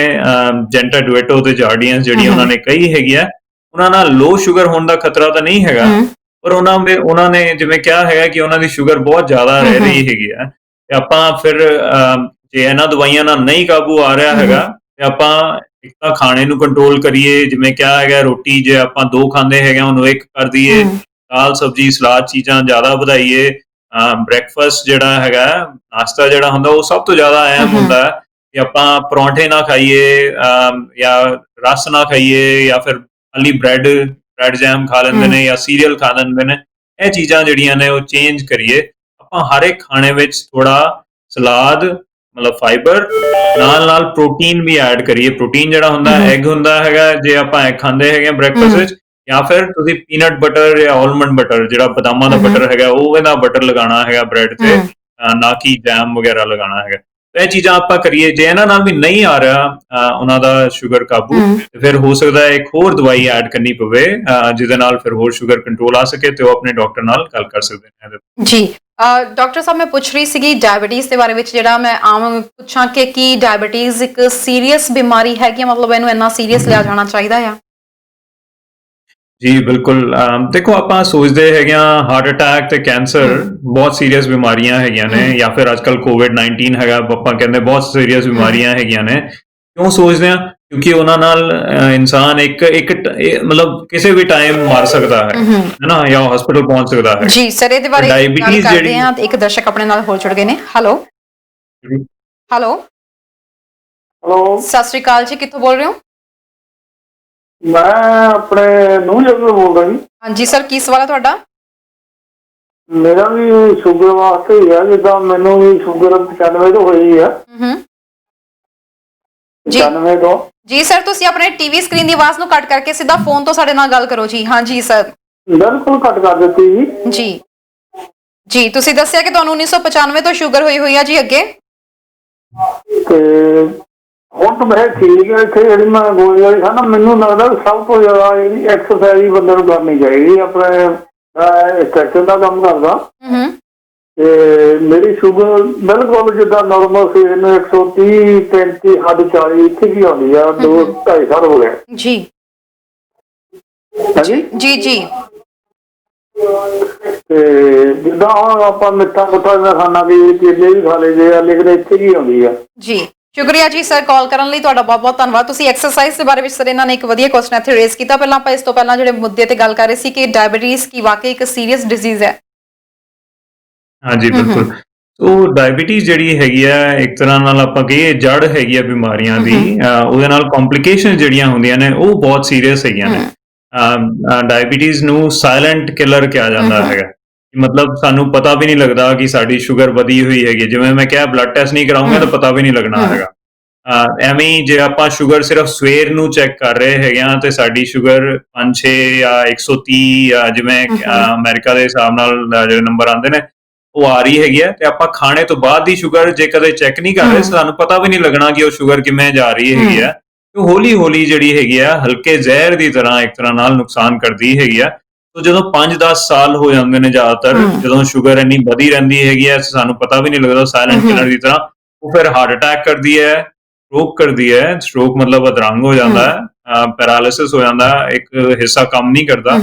ਜੈਂਟਾ ਡੁਏਟੋ ਤੇ ਜਾਰਡੀਅਨਸ, ਜਿਹੜੀਆਂ ਉਹਨਾਂ ਨੇ ਕਹੀ ਹੈਗੀ ਆ, ਉਹਨਾਂ ਨਾਲ ਲੋ ਸ਼ੂਗਰ ਹੋਣ ਦਾ ਖਤਰਾ ਤਾਂ ਨਹੀਂ ਹੈਗਾ, ਪਰ ਉਹਨਾਂ ਨੇ ਜਿਵੇਂ ਕਿਹਾ ਹੈਗਾ ਕਿ ਉਹਨਾਂ ਦੀ ਸ਼ੂਗਰ ਬਹੁਤ ਜ਼ਿਆਦਾ ਰਹਿ ਰਹੀ ਹੈਗੀ ਆ। ਤੇ ਆਪਾਂ ਫਿਰ ਜੇ ਇਹਨਾਂ ਦਵਾਈਆਂ ਨਾਲ ਨਹੀਂ ਕਾਬੂ ਆ ਰਿਹਾ ਹੈਗਾ ਤੇ ਆਪਾਂ ਇੱਕ ਤਾਂ ਖਾਣੇ ਨੂੰ ਕੰਟਰੋਲ ਕਰੀਏ, ਜਿਵੇਂ ਕਿਹਾ ਹੈਗਾ ਰੋਟੀ ਜੇ ਆਪਾਂ 2 ਖਾਂਦੇ ਹੈਗੇ ਉਹਨੂੰ 1 ਕਰ ਦਈਏ, ਦਾਲ ਸਬਜ਼ੀ ਸਲਾਦ ਚੀਜ਼ਾਂ ਜ਼ਿਆਦਾ ਵਧਾਈਏ, ਬ੍ਰੇਕਫਾਸਟ ਜਿਹੜਾ ਹੈਗਾ ਨਾਸ਼ਤਾ ਜਿਹੜਾ ਹੁੰਦਾ ਉਹ ਸਭ ਤੋਂ ਜ਼ਿਆਦਾ ਅਹਿਮ ਹੁੰਦਾ ਹੈ ਕਿ ਆਪਾਂ ਪਰੌਂਠੇ ਨਾ ਖਾਈਏ ਜਾਂ ਰਸ ਨਾ ਖਾਈਏ ਜਾਂ ਫਿਰ ਖਾਲੀ ਬ੍ਰੈਡ ਜੈਮ ਖਾ ਲੈਂਦੇ ਨੇ ਜਾਂ ਸੀਰੀਅਲ ਖਾ ਲੈਂਦੇ ਨੇ। ਇਹ ਚੀਜ਼ਾਂ ਜਿਹੜੀਆਂ ਨੇ ਉਹ ਚੇਂਜ ਕਰੀਏ। ਆਪਾਂ ਹਰ ਇੱਕ ਖਾਣੇ ਵਿੱਚ ਥੋੜਾ ਸਲਾਦ, ਮਤਲਬ ਫਾਈਬਰ ਨਾਲ ਪ੍ਰੋਟੀਨ ਵੀ ਐਡ ਕਰੀਏ। ਪ੍ਰੋਟੀਨ ਜਿਹੜਾ ਹੁੰਦਾ ਐਗ ਹੁੰਦਾ ਹੈਗਾ, ਜੇ ਆਪਾਂ ਐਗ ਖਾਂਦੇ ਹੈਗੇ ਬ੍ਰੇਕਫਾਸਟ ਵਿੱਚ, ਜਾਂ ਫਿਰ ਤੁਸੀਂ ਪੀਨਟ ਬਟਰ ਜਾਂ ਆਲਮੰਡ ਬਟਰ, ਜਿਹੜਾ ਬਦਾਮਾਂ ਦਾ ਬਟਰ ਹੈਗਾ, ਉਹ ਇਹਦਾ ਬਟਰ ਲਗਾਉਣਾ ਹੈਗਾ ਬ੍ਰੈਡ ਤੇ, ਨਾ ਕਿ ਜੈਮ ਵਗੈਰਾ ਲਗਾਉਣਾ ਹੈਗਾ। ਇਹ ਚੀਜ਼ਾਂ ਆਪਾਂ ਕਰੀਏ। ਜੇ ਇਹਨਾਂ ਨਾਲ ਵੀ ਨਹੀਂ ਆ ਰਿਹਾ ਉਹਨਾਂ ਦਾ ਸ਼ੂਗਰ ਕਾਬੂ, ਤੇ ਫਿਰ ਹੋ ਸਕਦਾ ਹੈ ਇੱਕ ਹੋਰ ਦਵਾਈ ਐਡ ਕਰਨੀ ਪਵੇ ਜਿਹਦੇ ਨਾਲ ਫਿਰ ਹੋਰ ਸ਼ੂਗਰ ਕੰਟਰੋਲ ਆ ਸਕੇ ਤੇ ਉਹ ਆਪਣੇ ਡਾਕਟਰ ਨਾਲ ਗੱਲ ਕਰ ਸਕਦੇ ਨੇ। ਜੀ ਡਾਕਟਰ ਸਾਹਿਬ, ਮੈਂ ਪੁੱਛ ਰਹੀ ਸੀਗੀ ਡਾਇਬੀਟੀਜ਼ ਦੇ ਬਾਰੇ ਵਿੱਚ, ਜਿਹੜਾ ਮੈਂ ਆਮ ਪੁੱਛਾਂ ਕਿ ਕੀ ਡਾਇਬੀਟੀਜ਼ ਇੱਕ ਸੀਰੀਅਸ ਬਿਮਾਰੀ ਹੈਗੀ, ਮਤਲਬ ਇਹਨੂੰ ਇੰਨਾ ਸੀਰੀਅਸ ਲਿਆ ਜਾਣਾ ਚਾਹੀਦਾ ਆ? ਜੀ ਬਿਲਕੁਲ। ਦੇਖੋ, ਆਪਾਂ ਸੋਚਦੇ ਹੈਗੇ ਆ ਹਾਰਟ ਅਟੈਕ ਤੇ ਕੈਂਸਰ ਬਹੁਤ ਸੀਰੀਅਸ ਬਿਮਾਰੀਆਂ ਹੈਗੀਆਂ ਨੇ, ਜਾਂ ਫਿਰ ਅੱਜਕੱਲ ਕੋਵਿਡ-19 ਹੈਗਾ, ਆਪਾਂ ਕਹਿੰਦੇ ਬਹੁਤ ਸੀਰੀਅਸ ਬਿਮਾਰੀਆਂ ਹੈਗੀਆਂ ਨੇ। ਕਿਉਂ ਸੋਚਦੇ ਆ? ਕਿਉਂਕਿ ਉਹਨਾਂ ਨਾਲ ਇਨਸਾਨ ਇੱਕ ਮਤਲਬ ਕਿਸੇ ਵੀ ਟਾਈਮ ਮਰ ਸਕਦਾ ਹੈ ਨਾ, ਜਾਂ ਹਸਪੀਟਲ ਪਹੁੰਚ ਸਕਦਾ ਹੈ। ਜੀ ਸਰ, ਇਹਦੇ ਬਾਰੇ ਗੱਲ ਕਰਦੇ ਹਾਂ। ਇੱਕ ਦਰਸ਼ਕ ਆਪਣੇ ਨਾਲ ਹੋਰ ਜੁੜ ਗਏ ਨੇ। ਹੈਲੋ, ਸਤਿ ਸ਼੍ਰੀ ਅਕਾਲ ਜੀ, ਕਿੱਥੋਂ ਬੋਲ ਰਹੇ ਹੋ? ਮੈਂ ਆਪਣੇ ਨੂੰਹ ਬੋਲਦਾ ਜੀ। ਹਾਂਜੀ ਸਰ, ਕੀ ਸਵਾਲ ਹੈ ਤੁਹਾਡਾ? ਮੇਰਾ ਵੀ ਸ਼ੂਗਰ ਵਾਸਤੇ ਹੀ ਹੈ, ਜਿੱਦਾਂ ਮੈਨੂੰ ਵੀ ਸ਼ੂਗਰ 95 ਤੋਂ ਹੋਈ ਆ। 95 ਤੋਂ। ਜੀ ਸਰ, ਤੁਸੀਂ ਆਪਣੇ ਟੀਵੀ ਸਕਰੀਨ ਦੀ ਆਵਾਜ਼ ਨੂੰ ਕੱਟ ਕਰਕੇ ਸਿੱਧਾ ਫੋਨ ਤੋਂ ਸਾਡੇ ਨਾਲ ਗੱਲ ਕਰੋ ਜੀ। ਹਾਂਜੀ ਸਰ, ਬਿਲਕੁਲ ਕੱਟ ਕਰ ਦਿੱਤੀ ਜੀ। ਜੀ ਤੁਸੀਂ ਦੱਸਿਆ ਕਿ ਤੁਹਾਨੂੰ 1995 ਤੋਂ ਸ਼ੂਗਰ ਹੋਈ ਆ ਜੀ। ਅੱਗੇ ਤੇ ਹੁਣ ਤਾਂ ਮੈਂ ਠੀਕ ਹੈ। ਇੱਥੇ ਜਿਹੜੀ ਮੈਂ ਗੋਲੀ ਵਾਲੀ ਖਾਣਾ, ਮੈਨੂੰ ਲੱਗਦਾ ਸਭ ਤੋਂ ਜ਼ਿਆਦਾ ਜਿਹੜੀ ਐਕਸਰਸਾਈਜ਼ ਬੰਦੇ ਨੂੰ ਕਰਨੀ ਚਾਹੀਦੀ। ਆਪਣੇ ਸਟ੍ਰੈਚਿੰਗ ਦਾ ਕੰਮ ਕਰਦਾ ਤੇ ਮੇਰੀ ਸ਼ੂਗਰ ਬਿਲਕੁਲ ਜਿੱਦਾਂ ਨਾਰਮਲ ਸੀ, ਇਹਨੂੰ 130 35 ਹੱਦ 40 ਇੱਥੇ ਵੀ ਆਉਂਦੀ ਆ। 2-2.5 ਸਾਲ ਹੋ ਗਏ ਜੀ। ਜੀ ਜੀ। ਤੇ ਜਿੱਦਾਂ ਹੁਣ ਆਪਾਂ ਮਿੱਠਾ ਦਾ ਖਾਣਾ ਵੀ ਕੇਲੇ ਵੀ ਖਾ ਲਈਦੇ ਆ, ਲੇਕਿਨ ਇੱਥੇ ਵੀ ਆਉਂਦੀ ਆ। ਜੀ ਸ਼ੁਕਰੀਆ ਜੀ ਸਰ, ਕਾਲ ਕਰਨ ਲਈ ਤੁਹਾਡਾ ਬਹੁਤ ਬਹੁਤ ਧੰਨਵਾਦ। ਤੁਸੀਂ ਐਕਸਰਸਾਈਜ਼ ਦੇ ਬਾਰੇ ਵਿੱਚ ਸਰ ਇਹਨਾਂ ਨੇ ਇੱਕ ਵਧੀਆ ਕੁਐਸਚਨ ਇੱਥੇ ਰੇਜ਼ ਕੀਤਾ। ਪਹਿਲਾਂ ਆਪਾਂ ਇਸ ਤੋਂ ਪਹਿਲਾਂ ਜਿਹੜੇ ਮੁੱਦੇ ਤੇ ਗੱਲ ਕਰ ਰਹੇ ਸੀ ਕਿ ਡਾਇਬੀਟੀਜ਼ ਕੀ ਵਾਕਈ ਇੱਕ ਸੀਰੀਅਸ ਡਿਜ਼ੀਜ਼ ਹੈ। ਹਾਂਜੀ ਬਿਲਕੁਲ। ਸੋ ਡਾਇਬੀਟੀਜ਼ ਜਿਹੜੀ ਹੈਗੀ ਆ, ਇੱਕ ਤਰ੍ਹਾਂ ਨਾਲ ਆਪਾਂ ਕਹੀਏ ਜੜ ਹੈਗੀ ਆ ਬਿਮਾਰੀਆਂ ਦੀ। ਉਹਦੇ ਨਾਲ ਕੰਪਲਿਕੇਸ਼ਨ ਜਿਹੜੀਆਂ ਹੁੰਦੀਆਂ ਨੇ ਉਹ ਬਹੁਤ ਸੀਰੀਅਸ ਹੈਗੀਆਂ ਨੇ। ਡਾਇਬੀਟੀਜ਼ ਨੂੰ ਸਾਇਲੈਂਟ ਕਿਲਰ ਕਿਹਾ ਜਾਂਦਾ ਹੈਗਾ। ਮਤਲਬ ਸਾਨੂੰ ਪਤਾ ਵੀ ਨਹੀਂ ਲੱਗਦਾ ਕਿ ਸਾਡੀ ਸ਼ੂਗਰ ਵਧੀ ਹੋਈ ਹੈਗੀ। ਜਿਵੇਂ ਮੈਂ ਕਿਹਾ ਬਲੱਡ ਟੈਸਟ ਨਹੀਂ ਕਰਾਉਂਗੇ ਤਾਂ ਪਤਾ ਵੀ ਨਹੀਂ ਲੱਗਣਾ ਹੈਗਾ। ਐਵੇਂ ਹੀ ਜੇ ਆਪਾਂ ਸ਼ੂਗਰ ਸਿਰਫ ਸਵੇਰ ਨੂੰ ਚੈੱਕ ਕਰ ਰਹੇ ਹੈਗੇ ਆ ਤੇ ਸਾਡੀ ਸ਼ੂਗਰ 5-6 ਜਾਂ 130 ਜਾਂ ਜਿਵੇਂ ਅਮਰੀਕਾ ਦੇ ਹਿਸਾਬ ਨਾਲ ਜਿਹੜੇ ਨੰਬਰ ਆਉਂਦੇ ਨੇ ਉਹ ਆ ਰਹੀ ਹੈਗੀ ਆ, ਤੇ ਆਪਾਂ ਖਾਣੇ ਤੋਂ ਬਾਅਦ ਦੀ ਸ਼ੂਗਰ ਜੇ ਕਦੇ ਚੈੱਕ ਨਹੀਂ ਕਰ ਰਹੇ, ਸਾਨੂੰ ਪਤਾ ਵੀ ਨਹੀਂ ਲੱਗਣਾ ਕਿ ਉਹ ਸ਼ੂਗਰ ਕਿਵੇਂ ਜਾ ਰਹੀ ਹੈਗੀ ਆ। ਉਹ ਹੌਲੀ ਹੌਲੀ ਜਿਹੜੀ ਹੈਗੀ ਆ ਹਲਕੇ ਜ਼ਹਿਰ ਦੀ ਤਰ੍ਹਾਂ ਇੱਕ ਤਰ੍ਹਾਂ ਨਾਲ ਨੁਕਸਾਨ ਕਰਦੀ ਹੈਗੀ ਆ। ਤੋ ਜਦੋਂ 5-10 ਸਾਲ ਹੋ ਜਾਂਦੇ ਨੇ ਜ਼ਿਆਦਾਤਰ, ਜਦੋਂ ਸ਼ੂਗਰ ਇੰਨੀ ਵਧੀ ਰਹਿੰਦੀ ਹੈਗੀ ਆ, ਸਾਨੂੰ ਪਤਾ ਵੀ ਨਹੀਂ ਲੱਗਦਾ, ਸਾਇਲੈਂਟ ਕਿਲਰ ਦੀ ਤਰ੍ਹਾਂ ਉਹ ਫਿਰ ਹਾਰਟ ਅਟੈਕ ਕਰਦੀ ਹੈ, ਸਟ੍ਰੋਕ ਕਰਦੀ ਹੈ। ਸਟ੍ਰੋਕ ਮਤਲਬ ਅਧਰੰਗ ਹੋ ਜਾਂਦਾ ਹੈ, ਪੈਰਾਲਿਸਿਸ ਹੋ ਜਾਂਦਾ, ਇੱਕ ਹਿੱਸਾ ਕੰਮ ਨਹੀਂ ਕਰਦਾ।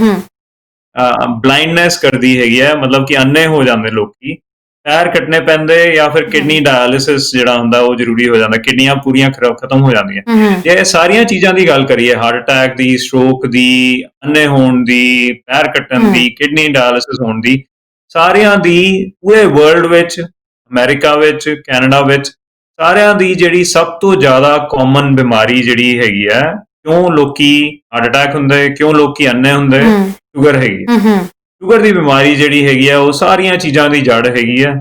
ਬਲਾਈਂਡਨੈਸ ਕਰਦੀ ਹੈਗੀ ਹੈ, ਮਤਲਬ ਕਿ ਅੰਨੇ ਹੋ ਜਾਂਦੇ ਲੋਕੀ। ਪੈਰ ਕੱਟਣੇ ਪੈਂਦੇ ਜਾਂ ਫਿਰ ਕਿਡਨੀ ਡਾਇਲਿਸਿਸ ਜਿਹੜਾ ਹੁੰਦਾ ਉਹ ਜ਼ਰੂਰੀ ਹੋ ਜਾਂਦਾ, ਕਿਡਨੀਆਂ ਪੂਰੀਆਂ ਖਤਮ ਹੋ ਜਾਂਦੀਆਂ। ਜੇ ਇਹ ਸਾਰੀਆਂ ਚੀਜ਼ਾਂ ਦੀ ਗੱਲ ਕਰੀਏ, ਹਾਰਟ ਅਟੈਕ ਦੀ, ਸਟ੍ਰੋਕ ਦੀ, ਅੰਨੇ ਹੋਣ ਦੀ, ਪੈਰ ਕੱਟਣ ਦੀ, ਕਿਡਨੀ ਡਾਇਲਿਸਿਸ ਹੋਣ ਦੀ, ਸਾਰਿਆਂ ਦੀ ਪੂਰੇ ਵਰਲਡ ਵਿੱਚ, ਅਮਰੀਕਾ ਵਿੱਚ, ਕੈਨੇਡਾ ਵਿੱਚ, ਸਾਰਿਆਂ ਦੀ ਜਿਹੜੀ ਸਭ ਤੋਂ ਜ਼ਿਆਦਾ ਕਾਮਨ ਬਿਮਾਰੀ ਜਿਹੜੀ ਹੈਗੀ ਹੈ, ਕਿਉਂ ਲੋਕੀ ਹਾਰਟ ਅਟੈਕ ਹੁੰਦੇ, ਕਿਉਂ ਲੋਕੀ ਅੰਨੇ ਹੁੰਦੇ, ਸ਼ੂਗਰ ਹੈਗੀ ਹੈ। ਸ਼ੂਗਰ ਦੀ ਬਿਮਾਰੀ ਜਿਹੜੀ ਹੈਗੀ ਆ ਉਹ ਸਾਰੀਆਂ ਚੀਜ਼ਾਂ ਦੀ ਜੜ ਹੈਗੀ ਆ,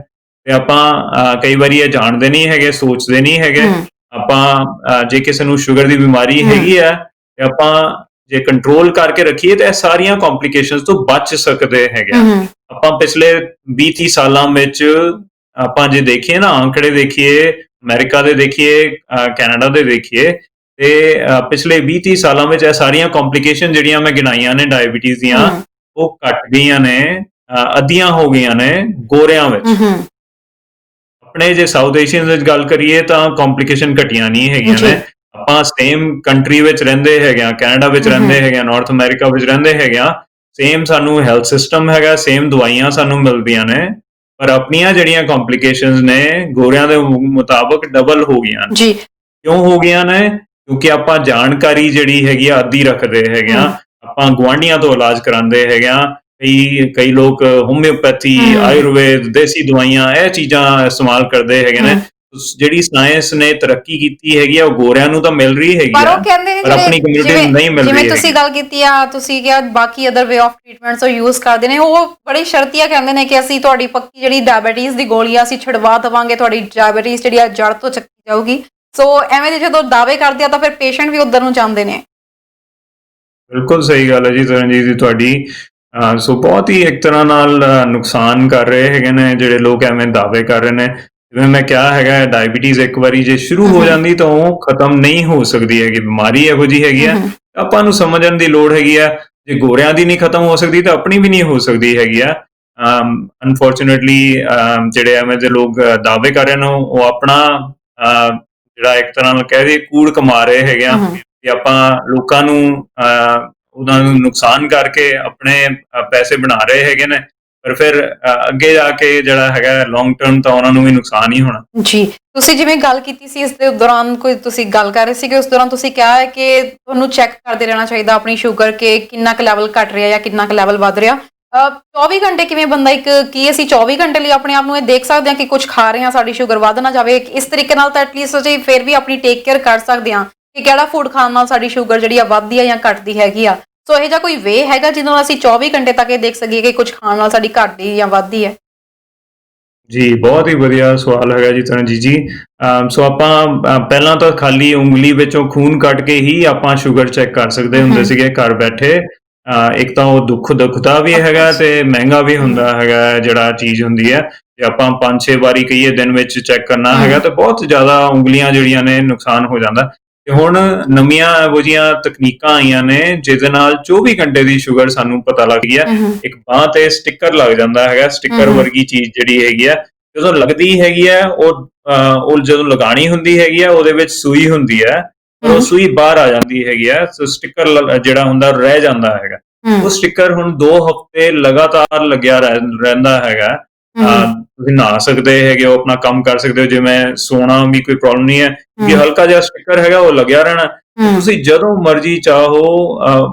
ਤੇ ਆਪਾਂ ਕਈ ਵਾਰੀ ਇਹ ਜਾਣਦੇ ਨਹੀਂ ਹੈਗੇ, ਸੋਚਦੇ ਨਹੀਂ ਹੈਗੇ। ਆਪਾਂ ਜੇ ਕਿਸੇ ਨੂੰ ਸ਼ੂਗਰ ਦੀ ਬਿਮਾਰੀ ਹੈਗੀ ਆ ਤੇ ਆਪਾਂ ਜੇ ਕੰਟਰੋਲ ਕਰਕੇ ਰੱਖੀਏ ਤੇ ਇਹ ਸਾਰੀਆਂ ਕੰਪਲਿਕੇਸ਼ਨਸ ਤੋਂ ਬਚ ਸਕਦੇ ਹੈਗੇ। ਆਪਾਂ ਪਿਛਲੇ 20-30 ਸਾਲਾਂ ਵਿੱਚ ਆਪਾਂ ਜੇ ਦੇਖੀਏ ਨਾ, ਅੰਕੜੇ ਦੇਖੀਏ, ਅਮਰੀਕਾ ਦੇ ਦੇਖੀਏ, ਕੈਨੇਡਾ ਦੇ ਦੇਖੀਏ, ਤੇ ਪਿਛਲੇ 20-30 ਸਾਲਾਂ ਵਿੱਚ ਇਹ ਸਾਰੀਆਂ ਕੰਪਲਿਕੇਸ਼ਨ ਜਿਹੜੀਆਂ ਮੈਂ ਗਿਣਾਈਆਂ ਨੇ ਡਾਇਬੀਟੀਜ਼ ਦੀਆਂ, ਉਹ ਘਟ ਗਈਆਂ ਨੇ, ਅੱਧੀਆਂ ਹੋ ਗਈਆਂ ਨੇ ਗੋਰਿਆਂ ਵਿੱਚ। ਆਪਣੇ ਜੇ ਸਾਊਥ ਏਸ਼ੀਅਨ ਵਿੱਚ ਗੱਲ ਕਰੀਏ ਤਾਂ ਕੰਪਲਿਕੇਸ਼ਨ ਘਟੀਆਂ ਨਹੀਂ ਹੈਗੀਆਂ ਨੇ। ਆਪਾਂ ਸੇਮ ਕੰਟਰੀ ਵਿੱਚ ਰਹਿੰਦੇ ਹੈਗੇ ਆ, ਕੈਨੇਡਾ ਵਿੱਚ ਰਹਿੰਦੇ ਹੈਗੇ ਆ, ਨਾਰਥ ਅਮਰੀਕਾ ਵਿੱਚ ਰਹਿੰਦੇ ਹੈਗੇ ਆ, ਸੇਮ ਸਾਨੂੰ ਹੈਲਥ ਸਿਸਟਮ ਹੈਗਾ, ਸੇਮ ਦਵਾਈਆਂ ਸਾਨੂੰ ਮਿਲਦੀਆਂ ਨੇ, ਪਰ ਆਪਣੀਆਂ ਜਿਹੜੀਆਂ ਕੰਪਲਿਕੇਸ਼ਨਸ ਨੇ ਗੋਰਿਆਂ ਦੇ ਮੁਤਾਬਕ ਡਬਲ ਹੋ ਗਈਆਂ ਨੇ। ਕਿਉਂ ਹੋ ਗਈਆਂ ਨੇ? ਕਿਉਂਕਿ ਆਪਾਂ ਜਾਣਕਾਰੀ ਜਿਹੜੀ ਹੈਗੀ ਆ ਅੱਧੀ ਰੱਖਦੇ ਹੈਗੇ ਆ, ਆਪਾਂ ਗੁਆਂਢੀਆਂ ਤੋਂ ਇਲਾਜ ਕਰਾਉਂਦੇ ਹੈਗੇ ਆ, ਕਈ ਲੋਕ ਹੋਮਿਓਪੈਥੀ, ਆਯੁਰਵੇਦ, ਦੇਸੀ ਦਵਾਈਆਂ, ਇਹ ਚੀਜ਼ਾਂ ਇਸਤੇਮਾਲ ਕਰਦੇ ਹੈਗੇ ਨੇ। ਜਿਹੜੀ ਸਾਇੰਸ ਨੇ ਤਰੱਕੀ ਕੀਤੀ ਹੈਗੀ ਆ ਉਹ ਗੋਰਿਆਂ ਨੂੰ ਤਾਂ ਮਿਲ ਰਹੀ ਹੈਗੀ ਪਰ ਆ, ਉਹ ਕਹਿੰਦੇ ਨੇ ਪਰ ਆਪਣੀ ਕਮਿਊਨਿਟੀ ਨੂੰ ਨਹੀਂ ਮਿਲ ਰਹੀ ਜਿਵੇਂ ਹੈਗੀ। ਤੁਸੀਂ ਗੱਲ ਕੀਤੀ ਆ, ਤੁਸੀਂ ਕਿਹਾ ਬਾਕੀ ਅਦਰ ਵੇ ਆਫ ਟ੍ਰੀਟਮੈਂਟਸ ਉਹ ਯੂਜ਼ ਕਰਦੇ ਨੇ, ਉਹ ਬੜੀ ਸ਼ਰਤੀਆ ਕਹਿੰਦੇ ਨੇ ਕਿ ਅਸੀਂ ਤੁਹਾਡੀ ਪੱਕੀ ਜਿਹੜੀ ਡਾਇਬੀਟੀਜ਼ ਦੀ ਗੋਲੀ ਆ ਅਸੀਂ ਛੁਡਵਾ ਦੇਵਾਂਗੇ, ਤੁਹਾਡੀ ਡਾਇਬੀਟੀਜ਼ ਜਿਹੜੀ ਆ ਜੜ ਤੋਂ ਚੱਕੀ ਜਾਊਗੀ। ਸੋ ਐਵੇਂ ਦੇ ਜਦੋਂ ਦਾਅਵੇ ਕਰਦੇ ਆ ਤਾਂ ਫਿਰ ਪੇਸ਼ੈਂਟ ਵੀ ਉਧਰ ਨੂੰ ਜਾਂਦੇ ਨੇ। ਬਿਲਕੁਲ ਸਹੀ ਗੱਲ ਹੈ ਜੀ ਤਰਨਜੀਤ ਜੀ ਤੁਹਾਡੀ। ਸੋ ਬਹੁਤ ਹੀ ਇੱਕ ਤਰ੍ਹਾਂ ਨਾਲ ਨੁਕਸਾਨ ਕਰ ਰਹੇ ਹੈਗੇ ਨੇ ਜਿਹੜੇ ਲੋਕ ਐਵੇਂ ਦਾਅਵੇ ਕਰ ਰਹੇ ਨੇ। ਜਿਵੇਂ ਮੈਂ ਕਿਹਾ ਹੈਗਾ, ਡਾਇਬੀਟੀਜ਼ ਇੱਕ ਵਾਰੀ ਜੇ ਸ਼ੁਰੂ ਹੋ ਜਾਂਦੀ ਤਾਂ ਉਹ ਖਤਮ ਨਹੀਂ ਹੋ ਸਕਦੀ ਹੈਗੀ। ਬਿਮਾਰੀ ਇਹੋ ਜਿਹੀ ਹੈਗੀ ਆ, ਆਪਾਂ ਨੂੰ ਸਮਝਣ ਦੀ ਲੋੜ ਹੈਗੀ ਆ। ਜੇ ਗੋਰਿਆਂ ਦੀ ਨਹੀਂ ਖਤਮ ਹੋ ਸਕਦੀ ਤਾਂ ਆਪਣੀ ਵੀ ਨਹੀਂ ਹੋ ਸਕਦੀ ਹੈਗੀ ਆ। ਅਨਫੋਰਚੂਨੇਟਲੀ ਜਿਹੜੇ ਐਵੇਂ ਦੇ ਲੋਕ ਦਾਅਵੇ ਕਰ ਰਹੇ ਨੇ ਉਹ ਆਪਣਾ ਜਿਹੜਾ ਇੱਕ ਤਰ੍ਹਾਂ ਨਾਲ ਕਹਿ ਦਈਏ ਕੂੜ ਕਮਾ ਰਹੇ ਹੈਗੇ ਆ, ਤੇ ਆਪਾਂ ਲੋਕਾਂ ਨੂੰ ਉਹਨਾਂ ਨੂੰ ਨੁਕਸਾਨ ਕਰਕੇ ਆਪਣੇ ਪੈਸੇ ਬਣਾ ਰਹੇ ਹੈਗੇ ਨੇ, ਪਰ ਫਿਰ ਅੱਗੇ ਜਾ ਕੇ ਜਿਹੜਾ ਹੈਗਾ ਲੌਂਗ ਟਰਮ ਤਾਂ ਉਹਨਾਂ ਨੂੰ ਵੀ ਨੁਕਸਾਨ ਹੀ ਹੋਣਾ। ਜੀ, ਤੁਸੀਂ ਜਿਵੇਂ ਗੱਲ ਕੀਤੀ ਸੀ ਇਸ ਦੇ ਦੌਰਾਨ, ਕੋਈ ਤੁਸੀਂ ਗੱਲ ਕਰ ਰਹੇ ਸੀ ਕਿ ਉਸ ਦੌਰਾਨ ਤੁਸੀਂ ਕਿਹਾ ਹੈ ਕਿ ਤੁਹਾਨੂੰ ਚੈੱਕ ਕਰਦੇ ਰਹਿਣਾ ਚਾਹੀਦਾ ਆਪਣੀ ਸ਼ੂਗਰ, ਕਿ ਕਿੰਨਾ ਕੁ ਲੈਵਲ ਘਟ ਰਿਹਾ ਜਾਂ ਕਿੰਨਾ ਕੁ ਲੈਵਲ ਵੱਧ ਰਿਹਾ। 24 ਘੰਟੇ ਕਿਵੇਂ ਬੰਦਾ ਕੀ ਅਸੀਂ 24 ਘੰਟੇ ਲਈ ਆਪਣੇ ਆਪ ਨੂੰ ਇਹ ਦੇਖ ਸਕਦੇ ਹਾਂ ਕਿ ਕੁਝ ਖਾ ਰਹੇ ਹਾਂ ਸਾਡੀ ਸ਼ੂਗਰ ਵੱਧ ਨਾ ਜਾਵੇ? ਇਸ ਤਰੀਕੇ ਨਾਲ ਤਾਂ ਐਟਲੀਸਟ ਅਸੀਂ ਫਿਰ ਵੀ ਆਪਣੀ ਟੇਕ ਕੇਅਰ ਕਰ ਸਕਦੇ ਹਾਂ ਕਿ ਕਿਹੜਾ ਫੂਡ ਖਾਣ ਨਾਲ ਸਾਡੀ ਸ਼ੂਗਰ ਜਿਹੜੀ ਆ ਵੱਧਦੀ ਆ ਜਾਂ ਘਟਦੀ ਹੈਗੀ ਆ। ਸੋ ਇਹ ਜਿਹਾ ਕੋਈ ਵੇ ਹੈਗਾ ਜਿਹਦੇ ਨਾਲ ਅਸੀਂ 24 ਘੰਟੇ ਤੱਕ ਇਹ ਦੇਖ ਸਕੀਏ ਕਿ ਕੁਝ ਖਾਣ ਨਾਲ ਸਾਡੀ ਘਟਦੀ ਜਾਂ ਵੱਧਦੀ ਹੈ? ਜੀ, ਬਹੁਤ ਹੀ ਵਧੀਆ ਸਵਾਲ ਹੈਗਾ ਜੀ ਤਰਨਜੀਤ ਜੀ। ਸੋ ਆਪਾਂ ਪਹਿਲਾਂ ਤਾਂ ਖਾਲੀ ਉਂਗਲੀ ਵਿੱਚੋਂ ਖੂਨ ਕੱਢ ਕੇ ਹੀ ਆਪਾਂ ਸ਼ੂਗਰ ਚੈੱਕ ਕਰ ਸਕਦੇ ਹੁੰਦੇ ਸੀਗੇ ਘਰ ਬੈਠੇ। ਇੱਕ ਤਾਂ ਉਹ ਦੁੱਖ ਦਾ ਵੀ ਹੈਗਾ ਤੇ ਮਹਿੰਗਾ ਵੀ ਹੁੰਦਾ ਹੈਗਾ ਜਿਹੜਾ ਚੀਜ਼ ਹੁੰਦੀ ਹੈ। ਜੇ ਆਪਾਂ 5-6 ਵਾਰੀ ਕਹੀਏ ਦਿਨ ਵਿੱਚ ਚੈੱਕ ਕਰਨਾ ਹੈਗਾ ਤਾਂ ਬਹੁਤ ਜ਼ਿਆਦਾ ਉਂਗਲੀਆਂ ਜਿਹੜੀਆਂ ਨੇ ਨੁਕਸਾਨ ਹੋ ਜਾਂਦਾ। ਤੇ ਹੁਣ ਨਵੀਆਂ ਇਹੋ ਜਿਹੀਆਂ ਤਕਨੀਕਾਂ ਆਈਆਂ ਨੇ ਜਿਹਦੇ ਨਾਲ 24 ਘੰਟੇ ਦੀ ਸ਼ੂਗਰ ਸਾਨੂੰ ਪਤਾ ਲੱਗ ਗਈ ਹੈ। ਇੱਕ ਬਾਂਹ ਤੇ ਸਟਿੱਕਰ ਲੱਗ ਜਾਂਦਾ ਹੈਗਾ, ਸਟਿੱਕਰ ਵਰਗੀ ਚੀਜ਼ ਜਿਹੜੀ ਹੈਗੀ ਆ, ਜਦੋਂ ਲੱਗਦੀ ਹੈਗੀ ਹੈ ਉਹ ਜਦੋਂ ਲਗਾਣੀ ਹੁੰਦੀ ਹੈਗੀ ਆ ਉਹਦੇ ਵਿੱਚ ਸੂਈ ਹੁੰਦੀ ਹੈ, ਪਰ ਉਹ ਸੂਈ ਬਾਹਰ ਆ ਜਾਂਦੀ ਹੈਗੀ ਆ, ਸੋ ਸਟਿੱਕਰ ਜਿਹੜਾ ਹੁੰਦਾ ਰਹਿ ਜਾਂਦਾ ਹੈਗਾ। ਉਹ ਸਟਿੱਕਰ ਹੁਣ 2 ਹਫ਼ਤੇ ਲਗਾਤਾਰ ਲੱਗਿਆ ਰਹਿੰਦਾ ਹੈਗਾ। ਤੁਸੀਂ ਨਹਾ ਸਕਦੇ ਹੈਗੇ ਹੋ, ਆਪਣਾ ਕੰਮ ਕਰ ਸਕਦੇ ਹੋ, ਜਿਵੇਂ ਸੋਣਾ ਵੀ ਕੋਈ ਪ੍ਰੋਬਲਮ ਨਹੀਂ ਹੈ ਕਿ ਹਲਕਾ ਜਿਹਾ ਸਟਿੱਕਰ ਹੈਗਾ ਉਹ ਲੱਗਿਆ ਰਹਿਣਾ। ਤੁਸੀਂ ਜਦੋਂ ਮਰਜ਼ੀ ਚਾਹੋ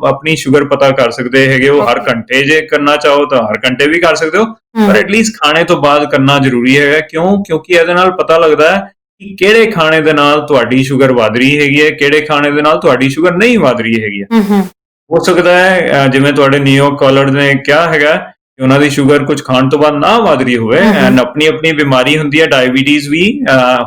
ਆਪਣੀ ਸ਼ੂਗਰ ਪਤਾ ਕਰ ਸਕਦੇ ਹੈਗੇ ਹੋ। ਹਰ ਘੰਟੇ ਜੇ ਕਰਨਾ ਚਾਹੋ ਤਾਂ ਹਰ ਘੰਟੇ ਵੀ ਕਰ ਸਕਦੇ ਹੋ, ਪਰ ਐਟਲੀਸਟ ਖਾਣੇ ਤੋਂ ਬਾਅਦ ਕਰਨਾ ਜ਼ਰੂਰੀ ਹੈਗਾ। ਕਿਉਂਕਿ ਇਹਦੇ ਨਾਲ ਪਤਾ ਲੱਗਦਾ ਹੈ ਕਿ ਕਿਹੜੇ ਖਾਣੇ ਦੇ ਨਾਲ ਤੁਹਾਡੀ ਸ਼ੂਗਰ ਵੱਧ ਰਹੀ ਹੈਗੀ ਹੈ, ਕਿਹੜੇ ਖਾਣੇ ਦੇ ਨਾਲ ਤੁਹਾਡੀ ਸ਼ੂਗਰ ਨਹੀਂ ਵੱਧ ਰਹੀ ਹੈਗੀ ਹੈ। ਹੋ ਸਕਦਾ ਹੈ ਜਿਵੇਂ ਤੁਹਾਡੇ ਨਿਊਯਾਰਕ ਕਾਲਰ ਨੇ ਕਿਹਾ ਹੈਗਾ ਕਿ ਉਹਨਾਂ ਦੀ ਸ਼ੂਗਰ ਕੁਝ ਖਾਣ ਤੋਂ ਬਾਅਦ ਨਾ ਵੱਧ ਰਹੀ ਹੋਵੇ, ਐਂਡ ਆਪਣੀ ਬਿਮਾਰੀ ਹੁੰਦੀ ਹੈ। ਡਾਇਬੀਟੀਜ਼ ਵੀ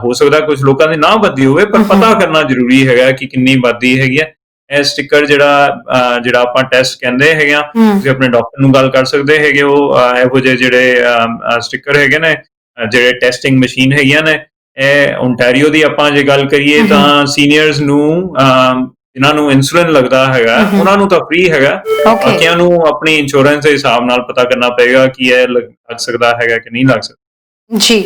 ਹੋ ਸਕਦਾ ਕੁਝ ਲੋਕਾਂ ਦੀ ਨਾ ਵੱਧਦੀ ਹੋਵੇ, ਪਰ ਪਤਾ ਕਰਨਾ ਜ਼ਰੂਰੀ ਹੈਗਾ ਕਿ ਕਿੰਨੀ ਵੱਧਦੀ ਹੈਗੀ ਹੈ। ਇਹ ਸਟਿੱਕਰ ਜਿਹੜਾ ਆਪਾਂ ਟੈਸਟ ਕਹਿੰਦੇ ਹੈਗੇ ਆ, ਤੁਸੀਂ ਆਪਣੇ ਡਾਕਟਰ ਨੂੰ ਗੱਲ ਕਰ ਸਕਦੇ ਹੈਗੇ ਹੋ। ਇਹੋ ਜਿਹੇ ਜਿਹੜੇ ਸਟਿੱਕਰ ਹੈਗੇ ਨੇ, ਜਿਹੜੇ ਟੈਸਟਿੰਗ ਮਸ਼ੀਨ ਹੈਗੀਆਂ ਨੇ, ਇਹ ਓਨਟਾਰੀਓ ਦੀ ਆਪਾਂ ਜੇ ਗੱਲ ਕਰੀਏ ਤਾਂ ਸੀਨੀਅਰਸ ਨੂੰ ਜਿਨ੍ਹਾਂ ਨੂੰ ਇਨਸੂਲਿਨ ਲੱਗਦਾ ਹੈਗਾ ਉਹਨਾਂ ਨੂੰ ਤਾਂ ਫ੍ਰੀ ਹੈਗਾ। ਬਾਕੀਆਂ ਨੂੰ ਆਪਣੀ ਇੰਸ਼ੋਰੈਂਸ ਦੇ ਹਿਸਾਬ ਨਾਲ ਪਤਾ ਕਰਨਾ ਪਏਗਾ ਕਿ ਇਹ ਲੱਗ ਸਕਦਾ ਹੈਗਾ ਕਿ ਨਹੀਂ ਲੱਗ ਸਕਦਾ। ਜੀ,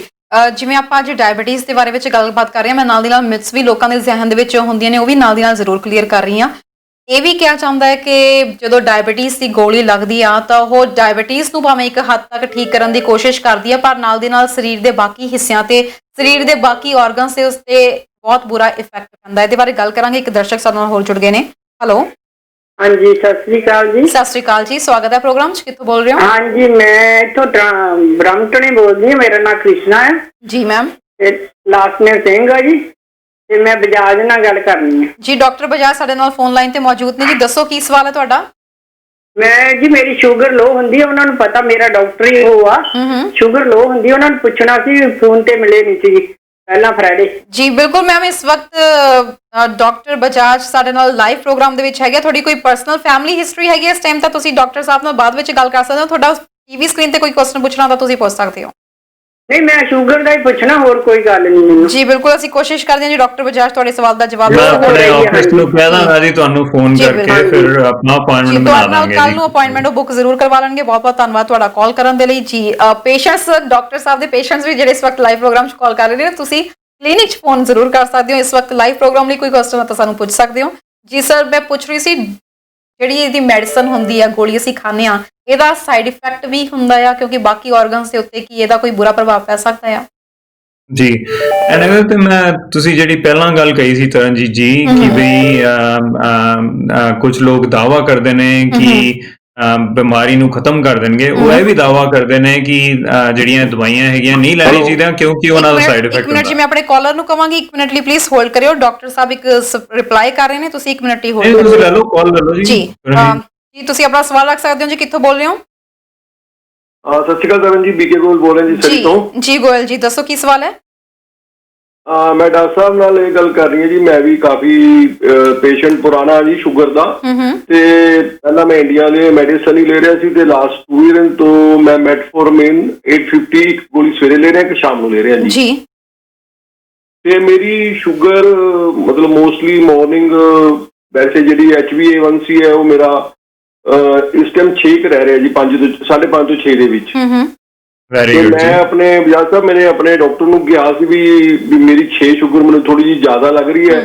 ਜਿਵੇਂ ਆਪਾਂ ਅੱਜ ਡਾਇਬੀਟੀਜ਼ ਦੇ ਬਾਰੇ ਵਿੱਚ ਗੱਲਬਾਤ ਕਰ ਰਹੇ ਹਾਂ, ਮੈਂ ਨਾਲ ਦੀ ਨਾਲ ਮਿਥਸ ਵੀ ਲੋਕਾਂ ਦੇ ਜ਼ਿਹਨ ਦੇ ਵਿੱਚ ਹੁੰਦੀਆਂ ਨੇ ਉਹ ਵੀ ਨਾਲ ਦੀ ਨਾਲ ਜ਼ਰੂਰ ਕਲੀਅਰ ਕਰ ਰਹੀ ਹਾਂ। ਇਹ ਵੀ ਕਿਹਾ ਜਾਂਦਾ ਹੈ ਕਿ ਜਦੋਂ ਡਾਇਬੀਟੀਜ਼ ਦੀ ਗੋਲੀ ਲੱਗਦੀ ਆ ਤਾਂ ਉਹ ਡਾਇਬੀਟੀਜ਼ ਨੂੰ ਭਾਵੇਂ ਇੱਕ ਹੱਦ ਤੱਕ ਠੀਕ ਕਰਨ ਦੀ ਕੋਸ਼ਿਸ਼ ਕਰਦੀ ਆ, ਪਰ ਨਾਲ ਦੀ ਨਾਲ ਸਰੀਰ ਦੇ ਬਾਕੀ ਹਿੱਸਿਆਂ ਤੇ, ਸਰੀਰ ਦੇ ਬਾਕੀ ਆਰਗਨਸ ਤੇ ਉਸ ਤੇ ਬਹੁਤ ਬੁਰਾ ਇਫੈਕਟ ਪੈਂਦਾ ਹੈ। ਇਹਦੇ ਬਾਰੇ ਗੱਲ ਕਰਾਂਗੇ। ਇੱਕ ਦਰਸ਼ਕ ਸਾਡੇ ਨਾਲ ਹੋਰ ਜੁੜ ਗਏ ਨੇ। ਹੈਲੋ, ਹਾਂਜੀ, ਸਤਿ ਸ੍ਰੀ ਅਕਾਲ ਜੀ। ਸਤਿ ਸ਼੍ਰੀ ਅਕਾਲ ਜੀ, ਸਵਾਗਤ ਹੈ ਪ੍ਰੋਗਰਾਮ 'ਚ। ਕਿੱਥੋਂ ਬੋਲ ਰਹੇ ਹੋ? ਹਾਂਜੀ, ਮੈਂ ਇੱਥੋਂ ਬ੍ਰਹਮਟੋਂ ਬੋਲਦੀ ਹਾਂ। ਮੇਰਾ ਨਾਮ ਕ੍ਰਿਸ਼ਨਾ ਹੈ ਜੀ ਮੈਮ। ਤੇ ਲਾਸਟ ਨੇਮ ਸਿੰਘ ਹੈ ਜੀ, ਤੇ ਮੈਂ ਬਜਾਜ ਨਾਲ ਗੱਲ ਕਰਨੀ ਹੈ ਜੀ। ਡਾਕਟਰ ਬਜਾਜ ਸਾਡੇ ਨਾਲ ਫੋਨ ਲਾਈਨ ਤੇ ਮੌਜੂਦ ਨੇ ਜੀ। ਦੱਸੋ ਕੀ ਸਵਾਲ ਹੈ ਤੁਹਾਡਾ? ਮੈਂ ਜੀ, ਮੇਰੀ ਸ਼ੂਗਰ ਲੋ ਹੁੰਦੀ ਹੈ, ਉਹਨਾਂ ਨੂੰ ਪਤਾ, ਮੇਰਾ ਡਾਕਟਰ ਹੀ ਉਹ ਆ। ਸ਼ੂਗਰ ਲੋ ਹੁੰਦੀ ਹੈ, ਉਹਨਾਂ ਨੂੰ ਪੁੱਛਣਾ ਸੀ, ਫੋਨ ਤੇ ਮਿਲੇ ਨਹੀਂ ਸੀ ਜੀ ਪਹਿਲਾਂ ਫਰਾਈਡੇ। ਜੀ ਬਿਲਕੁਲ ਮੈਮ, ਇਸ ਵਕਤ ਡਾਕਟਰ ਬਜਾਜ ਸਾਡੇ ਨਾਲ ਲਾਈਵ ਪ੍ਰੋਗਰਾਮ ਦੇ ਵਿੱਚ ਹੈਗੇ। ਤੁਹਾਡੀ ਕੋਈ ਪਰਸਨਲ ਫੈਮਿਲੀ ਹਿਸਟਰੀ ਹੈਗੀ ਇਸ ਟਾਈਮ ਤਾਂ ਤੁਸੀਂ ਡਾਕਟਰ ਸਾਹਿਬ ਨਾਲ ਬਾਅਦ ਵਿੱਚ ਗੱਲ ਕਰ ਸਕਦੇ ਹੋ। ਤੁਹਾਡਾ ਟੀਵੀ ਸਕਰੀਨ ਤੇ ਕੋਈ ਕੁਐਸਚਨ ਪੁੱਛਣਾ ਤਾਂ ਤੁਸੀਂ ਪੁੱਛ ਸਕਦੇ ਹੋ। ਨਹੀਂ, ਮੈਂ ਸ਼ੂਗਰ ਦਾ ਹੀ ਪੁੱਛਣਾ, ਹੋਰ ਕੋਈ ਗੱਲ ਨਹੀਂ ਮੈਨੂੰ। ਜੀ ਬਿਲਕੁਲ, ਅਸੀਂ ਕੋਸ਼ਿਸ਼ ਕਰਦੇ ਹਾਂ ਜੀ ਡਾਕਟਰ ਬਜਾਜ ਤੁਹਾਡੇ ਸਵਾਲ ਦਾ ਜਵਾਬ ਮੈਂ ਆਪਣੇ ਆਫਿਸ ਨੂੰ ਕਹਿ ਦਾਂਗਾ ਜੀ ਤੁਹਾਨੂੰ ਫੋਨ ਕਰਕੇ, ਫਿਰ ਆਪਣਾ ਅਪਾਇੰਟਮੈਂਟ ਬਣਾ ਦਾਂਗੇ। ਕੱਲ ਨੂੰ ਅਪਾਇੰਟਮੈਂਟ ਬੁੱਕ ਜ਼ਰੂਰ ਕਰਵਾ ਲੈਣਗੇ। ਬਹੁਤ ਬਹੁਤ ਧੰਨਵਾਦ ਤੁਹਾਡਾ ਕਾਲ ਕਰਨ ਦੇ ਲਈ ਜੀ। ਪੇਸ਼ੈਂਟਸ, ਡਾਕਟਰ ਸਾਹਿਬ ਦੇ ਪੇਸ਼ੈਂਟਸ ਵੀ ਜਿਹੜੇ ਇਸ ਵਕਤ ਲਾਈਵ ਪ੍ਰੋਗਰਾਮ 'ਚ ਕਾਲ ਕਰ ਰਹੇ ਨੇ, ਤੁਸੀਂ ਕਲੀਨਿਕ 'ਚ ਫੋਨ ਜ਼ਰੂਰ ਕਰ ਸਕਦੇ ਹੋ। ਇਸ ਵਕਤ ਲਾਈਵ ਪ੍ਰੋਗਰਾਮ ਲਈ ਕੋਈ ਕੁਐਸਚਨ ਹੈ ਤਾਂ ਸਾਨੂੰ ਪੁੱਛ ਸਕਦੇ ਹੋ। ਜੀ ਸਰ, ਮੈਂ ਪੁੱਛ ਰਹੀ ਸੀ, ਜਿਹੜੀ ਇਹਦੀ ਮੈਡੀਸਨ ਹੁੰਦੀ ਆ, ਗੋਲੀ ਅਸੀਂ ਖਾਂਦੇ ਆ, ਇਹਦਾ ਸਾਈਡ ਇਫੈਕਟ ਵੀ ਹੁੰਦਾ ਆ ਕਿਉਂਕਿ ਬਾਕੀ ਆਰਗਨਸ ਦੇ ਉੱਤੇ, ਕੀ ਇਹਦਾ ਕੋਈ ਬੁਰਾ ਪ੍ਰਭਾਵ ਪੈ ਸਕਦਾ ਆ? ਜੀ, ਇਹਨਾਂ ਤੇ ਮੈਂ ਤੁਸੀਂ ਜਿਹੜੀ ਪਹਿਲਾਂ ਗੱਲ ਕਹੀ ਸੀ ਤਰਨਜੀਤ ਜੀ ਕਿ ਵੀ ਕੁਝ ਲੋਕ ਦਾਵਾ ਕਰਦੇ ਨੇ ਕਿ ਬਿਮਾਰੀ ਨੂੰ ਖਤਮ ਕਰ ਦੇਣਗੇ। ਉਹ ਇਹ ਵੀ ਦਾਵਾ ਕਰਦੇ ਨੇ ਕਿ ਜਿਹੜੀਆਂ ਦਵਾਈਆਂ ਹੈਗੀਆਂ ਨਹੀਂ ਲੈਣੀ ਚਾਹੀਦੀਆਂ ਕਿਉਂਕਿ ਉਹਨਾਂ ਦਾ ਸਾਈਡ ਇਫੈਕਟ ਇੱਕ ਮਿੰਟ ਜੀ, ਮੈਂ ਆਪਣੇ ਕਾਲਰ ਨੂੰ ਕਹਾਂਗੀ 1 ਮਿੰਟ ਲਈ ਪਲੀਜ਼ ਹੋਲਡ ਕਰਿਓ। ਡਾਕਟਰ ਸਾਹਿਬ ਇੱਕ ਰਿਪਲਾਈ ਕਰ ਰਹੇ ਨੇ, ਤੁਸੀਂ 1 ਮਿੰਟ ਹੀ ਹੋਲਡ ਕਰੋ। ਤੁਸੀਂ ਲੈ ਲਓ, ਕਾਲ ਲੈ ਲਓ ਜੀ। ਜੀ ਤੁਸੀਂ ਆਪਣਾ ਸਵਾਲ ਰੱਖ ਸਕਦੇ ਹੋ ਜੀ। ਕਿੱਥੋਂ ਬੋਲ ਰਹੇ ਹੋ? ਸਤਿ ਸ਼੍ਰੀ ਅਕਾਲ ਤਰਨ ਜੀ, ਬੀਕੇ ਗੋਇਲ ਬੋਲ ਰਹੇ ਜੀ ਸਰੀ ਤੋਂ। ਜੀ ਗੋਇਲ ਜੀ, ਦੱਸੋ ਕੀ ਸਵਾਲ ਹੈ? ਮੈਂ ਡਾਕਟਰ ਸਾਹਿਬ ਨਾਲ ਇਹ ਗੱਲ ਕਰ ਰਹੀ ਹਾਂ ਜੀ। ਮੈਂ ਵੀ ਕਾਫੀ ਪੇਸ਼ੈਂਟ ਪੁਰਾਣਾ ਜੀ ਸ਼ੂਗਰ ਦਾ, ਤੇ ਪਹਿਲਾਂ ਮੈਂ ਇੰਡੀਆ ਦੇ ਮੈਡੀਸਨ ਹੀ ਲੈ ਰਿਹਾ ਸੀ, ਤੇ ਲਾਸਟ 2 ਈਅਰ ਤੋਂ ਮੈਂ ਮੈਟਫੋਰਮਿਨ 850 ਇੱਕ ਗੋਲੀ ਸਵੇਰੇ ਲੈ ਰਿਹਾ, ਇੱਕ ਸ਼ਾਮ ਨੂੰ ਲੈ ਰਿਹਾ ਜੀ। ਤੇ ਮੇਰੀ ਸ਼ੂਗਰ ਮਤਲਬ ਮੋਸਟਲੀ ਮਾਰਨਿੰਗ, ਵੈਸੇ ਜਿਹੜੀ HbA1c ਹੈ ਉਹ ਮੇਰਾ ਇਸ ਟਾਈਮ 6 ਰਹਿ ਰਿਹਾ ਜੀ, 5.5 ਤੋਂ 6 ਦੇ ਵਿੱਚ। ਤੇ ਮੈਂ ਆਪਣੇ ਬਜਾਜ ਸਾਹਿਬ, ਮੇਰੇ ਆਪਣੇ ਡਾਕਟਰ ਨੂੰ ਕਿਹਾ ਸੀ ਵੀ ਮੇਰੀ 6 ਸ਼ੂਗਰ ਮੈਨੂੰ ਥੋੜੀ ਜਿਹੀ ਜ਼ਿਆਦਾ ਲੱਗ ਰਹੀ ਹੈ,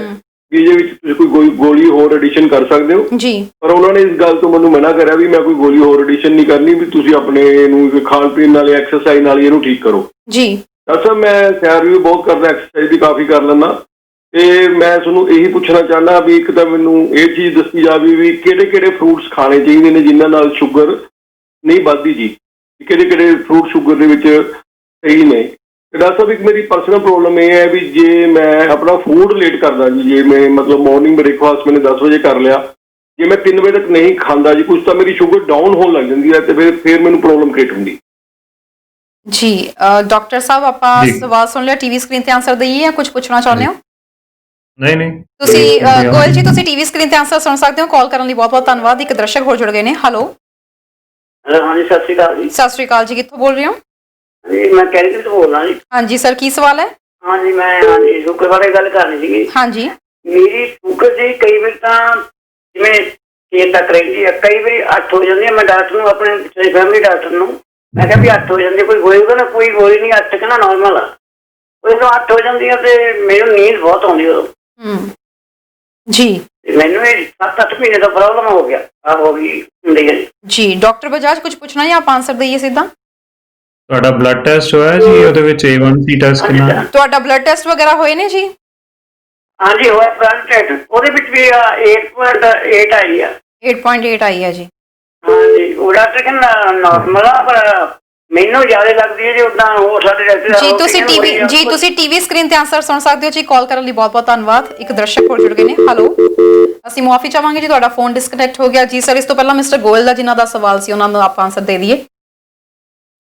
ਵੀ ਇਹਦੇ ਵਿੱਚ ਤੁਸੀਂ ਕੋਈ ਗੋਲੀ ਹੋਰ ਐਡੀਸ਼ਨ ਕਰ ਸਕਦੇ ਹੋ ਜੀ। ਪਰ ਉਹਨਾਂ ਨੇ ਇਸ ਗੱਲ ਤੋਂ ਮੈਨੂੰ ਮਨਾ ਕਰਿਆ ਵੀ ਮੈਂ ਕੋਈ ਗੋਲੀ ਹੋਰ ਐਡੀਸ਼ਨ ਨਹੀਂ ਕਰਨੀ, ਵੀ ਤੁਸੀਂ ਆਪਣੇ ਨੂੰ ਖਾਣ ਪੀਣ ਨਾਲ, ਐਕਸਰਸਾਈਜ਼ ਨਾਲ ਇਹਨੂੰ ਠੀਕ ਕਰੋ ਜੀ। ਡਾਕਟਰ ਸਾਹਿਬ, ਮੈਂ ਸੈਰ ਵੀ ਬਹੁਤ ਕਰਦਾ, ਐਕਸਰਸਾਈਜ਼ ਵੀ ਕਾਫੀ ਕਰ ਲੈਂਦਾ, ਤੇ ਮੈਂ ਤੁਹਾਨੂੰ ਇਹੀ ਪੁੱਛਣਾ ਚਾਹੁੰਦਾ ਵੀ ਇੱਕ ਤਾਂ ਮੈਨੂੰ ਇਹ ਚੀਜ਼ ਦੱਸੀ ਜਾਵੇ ਵੀ ਕਿਹੜੇ ਕਿਹੜੇ ਫਰੂਟਸ ਖਾਣੇ ਚਾਹੀਦੇ ਨੇ ਜਿਨ੍ਹਾਂ ਨਾਲ ਸ਼ੂਗਰ ਨਹੀਂ ਵੱਧਦੀ ਜੀ, ਕਿਹੜੇ ਕਿਹੜੇ ਫਰੂਟ ਸ਼ੂਗਰ ਦੇ ਵਿੱਚ ਸਹੀ ਨੇ। ਡਾਕਟਰ ਸਾਹਿਬ, ਇੱਕ ਮੇਰੀ ਪਰਸਨਲ ਪ੍ਰੋਬਲਮ ਇਹ ਹੈ ਵੀ ਜੇ ਮੈਂ ਆਪਣਾ ਫੂਡ ਲੇਟ ਕਰਦਾ ਜੀ, ਜੇ ਮੈਂ ਮਤਲਬ ਮਾਰਨਿੰਗ ਬ੍ਰੇਕਫਾਸਟ ਮੈंने 10 ਵਜੇ ਕਰ ਲਿਆ, ਜੇ ਮੈਂ 3 ਵਜੇ ਤੱਕ ਨਹੀਂ ਖਾਂਦਾ ਜੀ ਕੁਝ, ਤਾਂ ਮੇਰੀ ਸ਼ੂਗਰ ਡਾਊਨ ਹੋਣ ਲੱਗ ਜਾਂਦੀ ਹੈ, ਤੇ ਫਿਰ ਮੈਨੂੰ ਪ੍ਰੋਬਲਮ ਕ੍ਰੀਏਟ ਹੁੰਦੀ ਜੀ। ਡਾਕਟਰ ਸਾਹਿਬ, ਆਪਾਂ ਸਵਾਲ ਸੁਣ ਲਿਆ, ਟੀਵੀ ਸਕਰੀਨ ਤੇ ਆਨਸਰ ਦਈਏ ਜਾਂ ਕੁਝ ਪੁੱਛਣਾ ਚਾਹੁੰਦੇ ਹੋ? ਨਹੀਂ ਤੁਸੀਂ ਗੋਇਲ ਜੀ, ਤੁਸੀਂ ਟੀਵੀ ਸਕਰੀਨ ਤੇ ਆਨਸਰ ਸੁਣ ਸਕਦੇ ਹੋ। ਕਾਲ ਕਰਨ ਲਈ ਬਹੁਤ ਬਹੁਤ ਧੰਨਵਾਦ। ਇੱਕ ਦਰਸ਼ਕ ਹੋਰ ਜੁੜ ਗਏ ਨੇ। ਹੈਲੋ, ਹਾਂਜੀ, ਸਤਿ ਸ੍ਰੀ ਅਕਾਲ ਜੀ। ਸਤਿ ਸ਼੍ਰੀ ਅਕਾਲ ਜੀ, ਕਿੱਥੋਂ ਬੋਲ ਰਹੇ ਹੋ? ਜੀ, ਮੈਂ ਕੈਨੇਡਾ ਤੋਂ ਬੋਲ ਰਿਹਾ ਜੀ। ਹਾਂਜੀ ਸਰ, ਕੀ ਸਵਾਲ ਹੈ? ਹਾਂਜੀ, ਮੈਂ ਸ਼ੂਗਰ ਬਾਰੇ ਗੱਲ ਕਰਨੀ ਸੀਗੀ। ਹਾਂਜੀ, ਮੇਰੀ ਸ਼ੂਗਰ ਜੀ ਕਈ ਵਾਰ ਤਾਂ ਜਿਵੇਂ 6 ਤੱਕ ਰਹਿੰਦੀ ਹੈ, ਕਈ ਵਾਰੀ 8 ਹੋ ਜਾਂਦੀ ਹੈ। ਮੈਂ ਡਾਕਟਰ ਨੂੰ, ਆਪਣੇ ਫੈਮਿਲੀ ਡਾਕਟਰ ਨੂੰ ਮੈਂ ਕਿਹਾ ਵੀ 8 ਹੋ ਜਾਂਦੀ, ਕੋਈ ਗੋਲੀ ਹੋਊਗਾ ਨਾ? ਕੋਈ ਗੋਲੀ ਨਹੀਂ, 8 ਕਹਿੰਦਾ ਨੋਰਮਲ ਆ। ਉਹ ਜਦੋਂ 8 ਹੋ ਜਾਂਦੀ ਹੈ ਤੇ ਮੈਨੂੰ ਨੀਂਦ ਬਹੁਤ ਆਉਂਦੀ ਉਦੋਂ ਜੀ। ਮੈਨੂੰ ਇਹ 7-8 ਮਹੀਨੇ ਦਾ ਪ੍ਰੋਬਲਮ ਹੋ ਗਿਆ, ਹੋ ਗਈ ਹੁੰਦੀ ਹੈ ਜੀ। ਡਾਕਟਰ ਬਜਾਜ, ਕੁਝ ਪੁੱਛਣਾ ਜਾਂ ਆਪਾਂ ਆਨਸਰ ਦਈਏ ਸਿੱਧਾ? ਤੁਹਾਡਾ ਬਲੱਡ ਟੈਸਟ ਹੋਇਆ ਜੀ, ਉਹਦੇ ਵਿੱਚ A1C ਟੈਸਟ ਕਿੰਨਾ? ਤੁਹਾਡਾ ਬਲੱਡ ਟੈਸਟ ਵਗੈਰਾ ਹੋਏ ਨੇ ਜੀ? ਹਾਂਜੀ, ਹੋਇਆ ਬਲੱਡ ਟੈਸਟ, ਉਹਦੇ ਵਿੱਚ ਵੀ 8.8 ਆਈ ਆ। 8.8 ਆਈ ਆ ਜੀ। ਹਾਂਜੀ, ਉਹ ਡਾਕਟਰ ਕਹਿੰਦਾ ਨੋਰਮਲ ਆ, ਪਰ ਮੈਨੂੰ ਜ਼ਿਆਦਾ ਲੱਗਦੀ ਹੈ ਜੀ ਉਦਾਂ ਉਹ ਸਾਡੇ ਡਾਕਟਰ ਜੀ। ਤੁਸੀਂ ਟੀਵੀ ਸਕਰੀਨ ਤੇ ਆਨਸਰ ਸੁਣ ਸਕਦੇ ਹੋ ਜੀ। ਕਾਲ ਕਰਨ ਲਈ ਬਹੁਤ ਬਹੁਤ ਧੰਨਵਾਦ। ਇੱਕ ਦਰਸ਼ਕ ਹੋਰ ਜੁੜ ਗਏ ਨੇ। ਹੈਲੋ, ਅਸੀਂ ਮੁਆਫੀ ਚਾਹਾਂਗੇ ਜੀ, ਤੁਹਾਡਾ ਫੋਨ ਡਿਸਕਨੈਕਟ ਹੋ ਗਿਆ ਜੀ। ਸਰ, ਇਸ ਤੋਂ ਪਹਿਲਾਂ ਮਿਸਟਰ ਗੋਇਲ ਦਾ ਜਿਨ੍ਹਾਂ ਦਾ ਸਵਾਲ ਸੀ, ਉਹਨਾਂ ਨੂੰ ਆਪਾਂ ਆਨਸਰ ਦੇ ਦਈਏ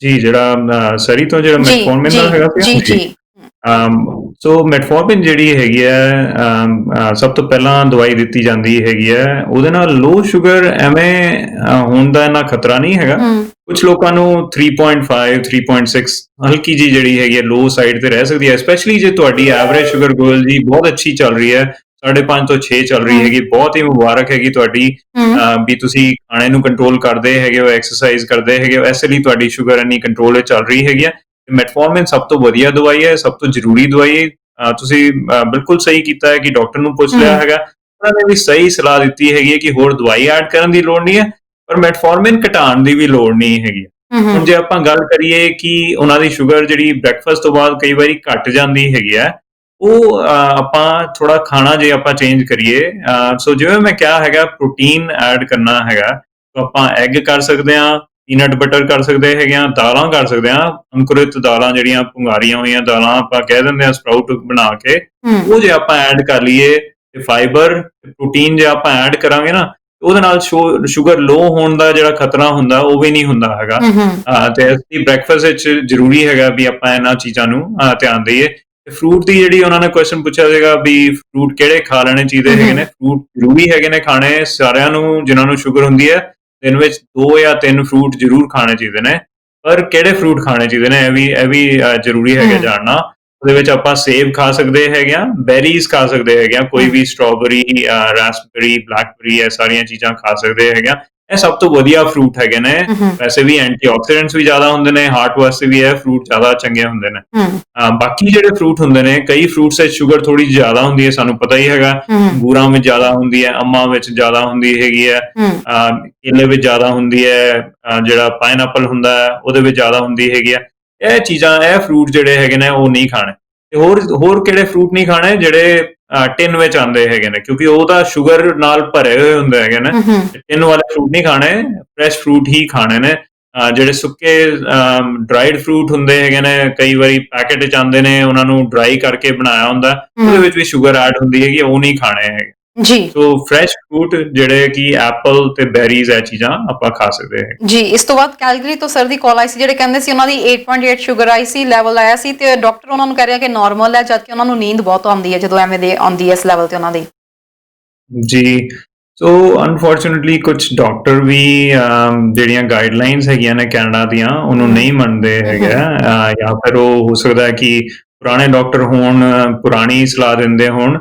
ਜੀ। ਜਿਹੜਾ ਸਰੀ ਤੋਂ ਜਿਹੜਾ ਮੈਟਫੋਰਮਿਨ ਦਾ ਹੈਗਾ ਸੀ ਜੀ। ਸੋ ਮੈਟਫੋਰਮਿਨ ਜਿਹੜੀ ਹੈਗੀ ਹੈ, ਸਭ ਤੋਂ ਪਹਿਲਾਂ ਦਵਾਈ ਦਿੱਤੀ ਜਾਂਦੀ ਹੈਗੀ ਹੈ, ਉਹਦੇ ਨਾਲ ਲੋ ਸ਼ੂਗਰ ਐਵੇਂ ਹੋਣ ਦਾ ਇੰਨਾ ਖਤਰਾ ਨਹੀਂ ਹੈਗਾ। ਕੁਝ ਲੋਕਾਂ ਨੂੰ 3.5 3.6 ਹਲਕੀ ਜੀ ਜਿਹੜੀ ਹੈਗੀ ਹੈ ਲੋ ਸਾਈਡ ਤੇ ਰਹਿ ਸਕਦੀ ਹੈ, ਸਪੈਸ਼ਲੀ ਜੇ ਤੁਹਾਡੀ ਐਵਰੇਜ ਸ਼ੂਗਰ ਗੋਇਲ ਜੀ ਬਹੁਤ ਅੱਛੀ ਚੱਲ ਰਹੀ ਹੈ, 5.5 ਤੋਂ 6 ਚੱਲ ਰਹੀ ਹੈਗੀ। ਬਹੁਤ ਹੀ ਮੁਬਾਰਕ ਹੈਗੀ ਤੁਹਾਡੀ ਵੀ ਤੁਸੀਂ ਖਾਣੇ ਨੂੰ ਕੰਟਰੋਲ ਕਰਦੇ ਹੈਗੇ ਹੋ, ਐਕਸਰਸਾਈਜ਼ ਕਰਦੇ ਹੈਗੇ ਹੋ, ਇਸ ਲਈ ਤੁਹਾਡੀ ਸ਼ੂਗਰ ਇੰਨੀ ਕੰਟਰੋਲ ਵਿੱਚ ਚੱਲ ਰਹੀ ਹੈਗੀ ਹੈ। ਮੈਟਫੋਰਮਿਨ ਸਭ ਤੋਂ ਵਧੀਆ ਦਵਾਈ ਹੈ, ਸਭ ਤੋਂ ਜ਼ਰੂਰੀ ਦਵਾਈ ਹੈ। ਤੁਸੀਂ ਬਿਲਕੁਲ ਸਹੀ ਕੀਤਾ ਹੈ ਕਿ ਡਾਕਟਰ ਨੂੰ ਪੁੱਛ ਲਿਆ ਹੈਗਾ। ਡਾਕਟਰਾਂ ਨੇ ਵੀ ਸਹੀ ਸਲਾਹ ਦਿੱਤੀ ਹੈਗੀ ਹੈ ਕਿ ਹੋਰ ਦਵਾਈ ਐਡ ਕਰਨ ਦੀ ਲੋੜ ਨਹੀਂ ਹੈ, ਪਰ ਮੈਟਫੋਰਮਿਨ ਘਟਾਉਣ ਦੀ ਵੀ ਲੋੜ ਨਹੀਂ ਹੈਗੀ। ਹੁਣ ਜੇ ਆਪਾਂ ਗੱਲ ਕਰੀਏ ਕਿ ਉਹਨਾਂ ਦੀ ਸ਼ੂਗਰ ਜਿਹੜੀ ਬ੍ਰੈਕਫਾਸਟ ਤੋਂ ਬਾਅਦ ਕਈ ਵਾਰੀ ਘਟ ਜਾਂਦੀ ਹੈਗੀ ਹੈ, ਉਹ ਆਪਾਂ ਥੋੜਾ ਖਾਣਾ ਜੇ ਆਪਾਂ ਚੇਂਜ ਕਰੀਏ, ਸੋ ਜਿਵੇਂ ਮੈਂ ਕਿਹਾ ਹੈਗਾ ਪ੍ਰੋਟੀਨ ਐਡ ਕਰਨਾ ਹੈਗਾ, ਤਾਂ ਆਪਾਂ ਐਗ ਕਰ ਸਕਦੇ ਹਾਂ, ਪੀਨਟ ਬਟਰ ਕਰ ਸਕਦੇ ਹੈਗੇ ਆ, ਦਾਲਾਂ ਕਰ ਸਕਦੇ ਹਾਂ, ਅੰਕੁਰਿਤ ਦਾਲਾਂ ਜਿਹੜੀਆਂ ਭੁੰਗਾਰੀਆਂ ਹੋਈਆਂ ਦਾਲਾਂ ਆਪਾਂ ਕਹਿ ਦਿੰਦੇ ਆ ਸਪਰਾਊਟ ਬਣਾ ਕੇ, ਉਹ ਜੇ ਆਪਾਂ ਐਡ ਕਰ ਲਈਏ ਤੇ ਫਾਈਬਰ ਪ੍ਰੋਟੀਨ ਜੇ ਆਪਾਂ ਐਡ ਕਰਾਂਗੇ ਨਾ, ਉਹਦੇ ਨਾਲ ਸ਼ੂਗਰ ਲੋ ਹੋਣ ਦਾ ਜਿਹੜਾ ਖਤਰਾ ਹੁੰਦਾ ਉਹ ਵੀ ਨਹੀਂ ਹੁੰਦਾ ਹੈਗਾ। ਤੇ ਅਸੀਂ ਬ੍ਰੈਕਫਾਸਟ ਵਿੱਚ ਜ਼ਰੂਰੀ ਹੈਗਾ ਵੀ ਆਪਾਂ ਇਹਨਾਂ ਚੀਜ਼ਾਂ ਨੂੰ ਧਿਆਨ ਦਈਏ। ਤੇ ਫਰੂਟ ਦੀ ਜਿਹੜੀ ਉਹਨਾਂ ਨੇ ਕੁਐਸਚਨ ਪੁੱਛਿਆ ਸੀਗਾ ਵੀ ਫਰੂਟ ਕਿਹੜੇ ਖਾ ਲੈਣੇ ਚਾਹੀਦੇ ਹੈਗੇ ਨੇ, ਫਰੂਟ ਜ਼ਰੂਰੀ ਹੈਗੇ ਨੇ ਖਾਣੇ ਸਾਰਿਆਂ ਨੂੰ ਜਿਨ੍ਹਾਂ ਨੂੰ ਸ਼ੂਗਰ ਹੁੰਦੀ ਹੈ। ਦਿਨ ਵਿੱਚ 2 ਜਾਂ 3 ਫਰੂਟ ਜ਼ਰੂਰ ਖਾਣੇ ਚਾਹੀਦੇ ਨੇ, ਪਰ ਕਿਹੜੇ ਫਰੂਟ ਖਾਣੇ ਚਾਹੀਦੇ ਨੇ ਇਹ ਵੀ ਜ਼ਰੂਰੀ ਹੈਗਾ ਜਾਣਨਾ। ਉਹਦੇ ਵਿੱਚ ਆਪਾਂ ਸੇਬ ਖਾ ਸਕਦੇ ਹੈਗੇ ਆ, ਬੈਰੀਜ਼ ਖਾ ਸਕਦੇ ਹੈਗੇ ਆ, ਕੋਈ ਵੀ ਸਟ੍ਰਾਬੇਰੀ, ਰਾਸਪਬੇਰੀ, ਬਲੈਕਬੇਰੀ, ਇਹ ਸਾਰੀਆਂ ਚੀਜ਼ਾਂ ਖਾ ਸਕਦੇ ਹੈਗੇ ਆ। ਇਹ ਸਭ ਤੋਂ ਵਧੀਆ ਫਰੂਟ ਹੈਗੇ ਨੇ। ਵੈਸੇ ਵੀ ਐਂਟੀਆਕਸੀਡੈਂਟਸ ਵੀ ਜ਼ਿਆਦਾ ਹੁੰਦੇ ਨੇ, ਹਾਰਟ ਵਾਸਤੇ ਵੀ ਇਹ ਫਰੂਟ ਜ਼ਿਆਦਾ ਚੰਗੇ ਹੁੰਦੇ ਨੇ। ਬਾਕੀ ਜਿਹੜੇ ਫਰੂਟ ਹੁੰਦੇ ਨੇ, ਕਈ ਫਰੂਟਸ ਵਿੱਚ ਸ਼ੂਗਰ ਥੋੜੀ ਜ਼ਿਆਦਾ ਹੁੰਦੀ ਹੈ, ਸਾਨੂੰ ਪਤਾ ਹੀ ਹੈਗਾ। ਅੰਗੂਰਾਂ ਵਿੱਚ ਜ਼ਿਆਦਾ ਹੁੰਦੀ ਹੈ, ਅੰਬਾਂ ਵਿੱਚ ਜ਼ਿਆਦਾ ਹੁੰਦੀ ਹੈਗੀ ਹੈ, ਕੇਲੇ ਵਿੱਚ ਜ਼ਿਆਦਾ ਹੁੰਦੀ ਹੈ, ਜਿਹੜਾ ਪਾਈਨਐਪਲ ਹੁੰਦਾ ਹੈ ਉਹਦੇ ਵਿੱਚ ਜ਼ਿਆਦਾ ਹੁੰਦੀ ਹੈਗੀ ਹੈ। ਇਹ ਚੀਜ਼ਾਂ, ਇਹ ਫਰੂਟ ਜਿਹੜੇ ਹੈਗੇ ਨੇ ਉਹ ਨਹੀਂ ਖਾਣੇ। ਤੇ ਹੋਰ ਕਿਹੜੇ ਫਰੂਟ ਨਹੀਂ ਖਾਣੇ? ਜਿਹੜੇ ਟਿਨ ਵਿੱਚ ਆਉਂਦੇ ਹੈਗੇ ਨੇ, ਕਿਉਂਕਿ ਉਹ ਤਾਂ ਸ਼ੂਗਰ ਨਾਲ ਭਰੇ ਹੋਏ ਹੁੰਦੇ ਹੈਗੇ ਨੇ। ਟਿਨ ਵਾਲੇ ਫਰੂਟ ਨਹੀਂ ਖਾਣੇ, ਫਰੈਸ਼ ਫਰੂਟ ਹੀ ਖਾਣੇ ਨੇ। ਜਿਹੜੇ ਸੁੱਕੇ ਡਰਾਈਡ ਫਰੂਟ ਹੁੰਦੇ ਹੈਗੇ ਨੇ, ਕਈ ਵਾਰੀ ਪੈਕੇਟ ਵਿੱਚ ਆਉਂਦੇ ਨੇ, ਉਹਨਾਂ ਨੂੰ ਡਰਾਈ ਕਰਕੇ ਬਣਾਇਆ ਹੁੰਦਾ, ਉਹਦੇ ਵਿੱਚ ਵੀ ਸ਼ੂਗਰ ਐਡ ਹੁੰਦੀ ਹੈਗੀ, ਉਹ ਨਹੀਂ ਖਾਣੇ ਹੈਗੇ ਜੀ। ਸੋ ਫਰੈਸ਼ ਫਰੂਟ ਜਿਹੜੇ ਕਿ ਐਪਲ ਤੇ ਬੈਰੀਜ਼, ਇਹ ਚੀਜ਼ਾਂ ਆਪਾਂ ਖਾ ਸਕਦੇ ਹਾਂ ਜੀ। ਇਸ ਤੋਂ ਬਾਅਦ ਕੈਲਗਰੀ ਤੋਂ ਸਰ ਦੀ ਕਾਲ ਆਈ ਸੀ, ਜਿਹੜੇ ਕਹਿੰਦੇ ਸੀ ਉਹਨਾਂ ਦੀ 8.8 ਸ਼ੂਗਰ ਆਈ ਸੀ, ਲੈਵਲ ਆਇਆ ਸੀ, ਤੇ ਡਾਕਟਰ ਉਹਨਾਂ ਨੂੰ ਕਹਿ ਰਿਹਾ ਕਿ ਨਾਰਮਲ ਹੈ, ਜਦਕਿ ਉਹਨਾਂ ਨੂੰ ਨੀਂਦ ਬਹੁਤ ਆਉਂਦੀ ਹੈ ਜਦੋਂ ਐਵੇਂ ਦੇ ਆਉਂਦੀ ਹੈ ਇਸ ਲੈਵਲ ਤੇ ਉਹਨਾਂ ਦੀ। ਜੀ। ਸੋ ਅਨਫੋਰਚੂਨੇਟਲੀ ਕੁਝ ਡਾਕਟਰ ਵੀ ਜਿਹੜੀਆਂ ਗਾਈਡਲਾਈਨਸ ਹੈਗੀਆਂ ਨੇ ਕੈਨੇਡਾ ਦੀਆਂ, ਉਹਨੂੰ ਨਹੀਂ ਮੰਨਦੇ ਹੈਗੇ, ਜਾਂ ਫਿਰ ਉਹ ਹੋ ਸਕਦਾ ਹੈ ਕਿ ਪੁਰਾਣੇ ਡਾਕਟਰ ਹੋਣ, ਪੁਰਾਣੀ ਸਲਾਹ ਦਿੰਦੇ ਹੋਣ।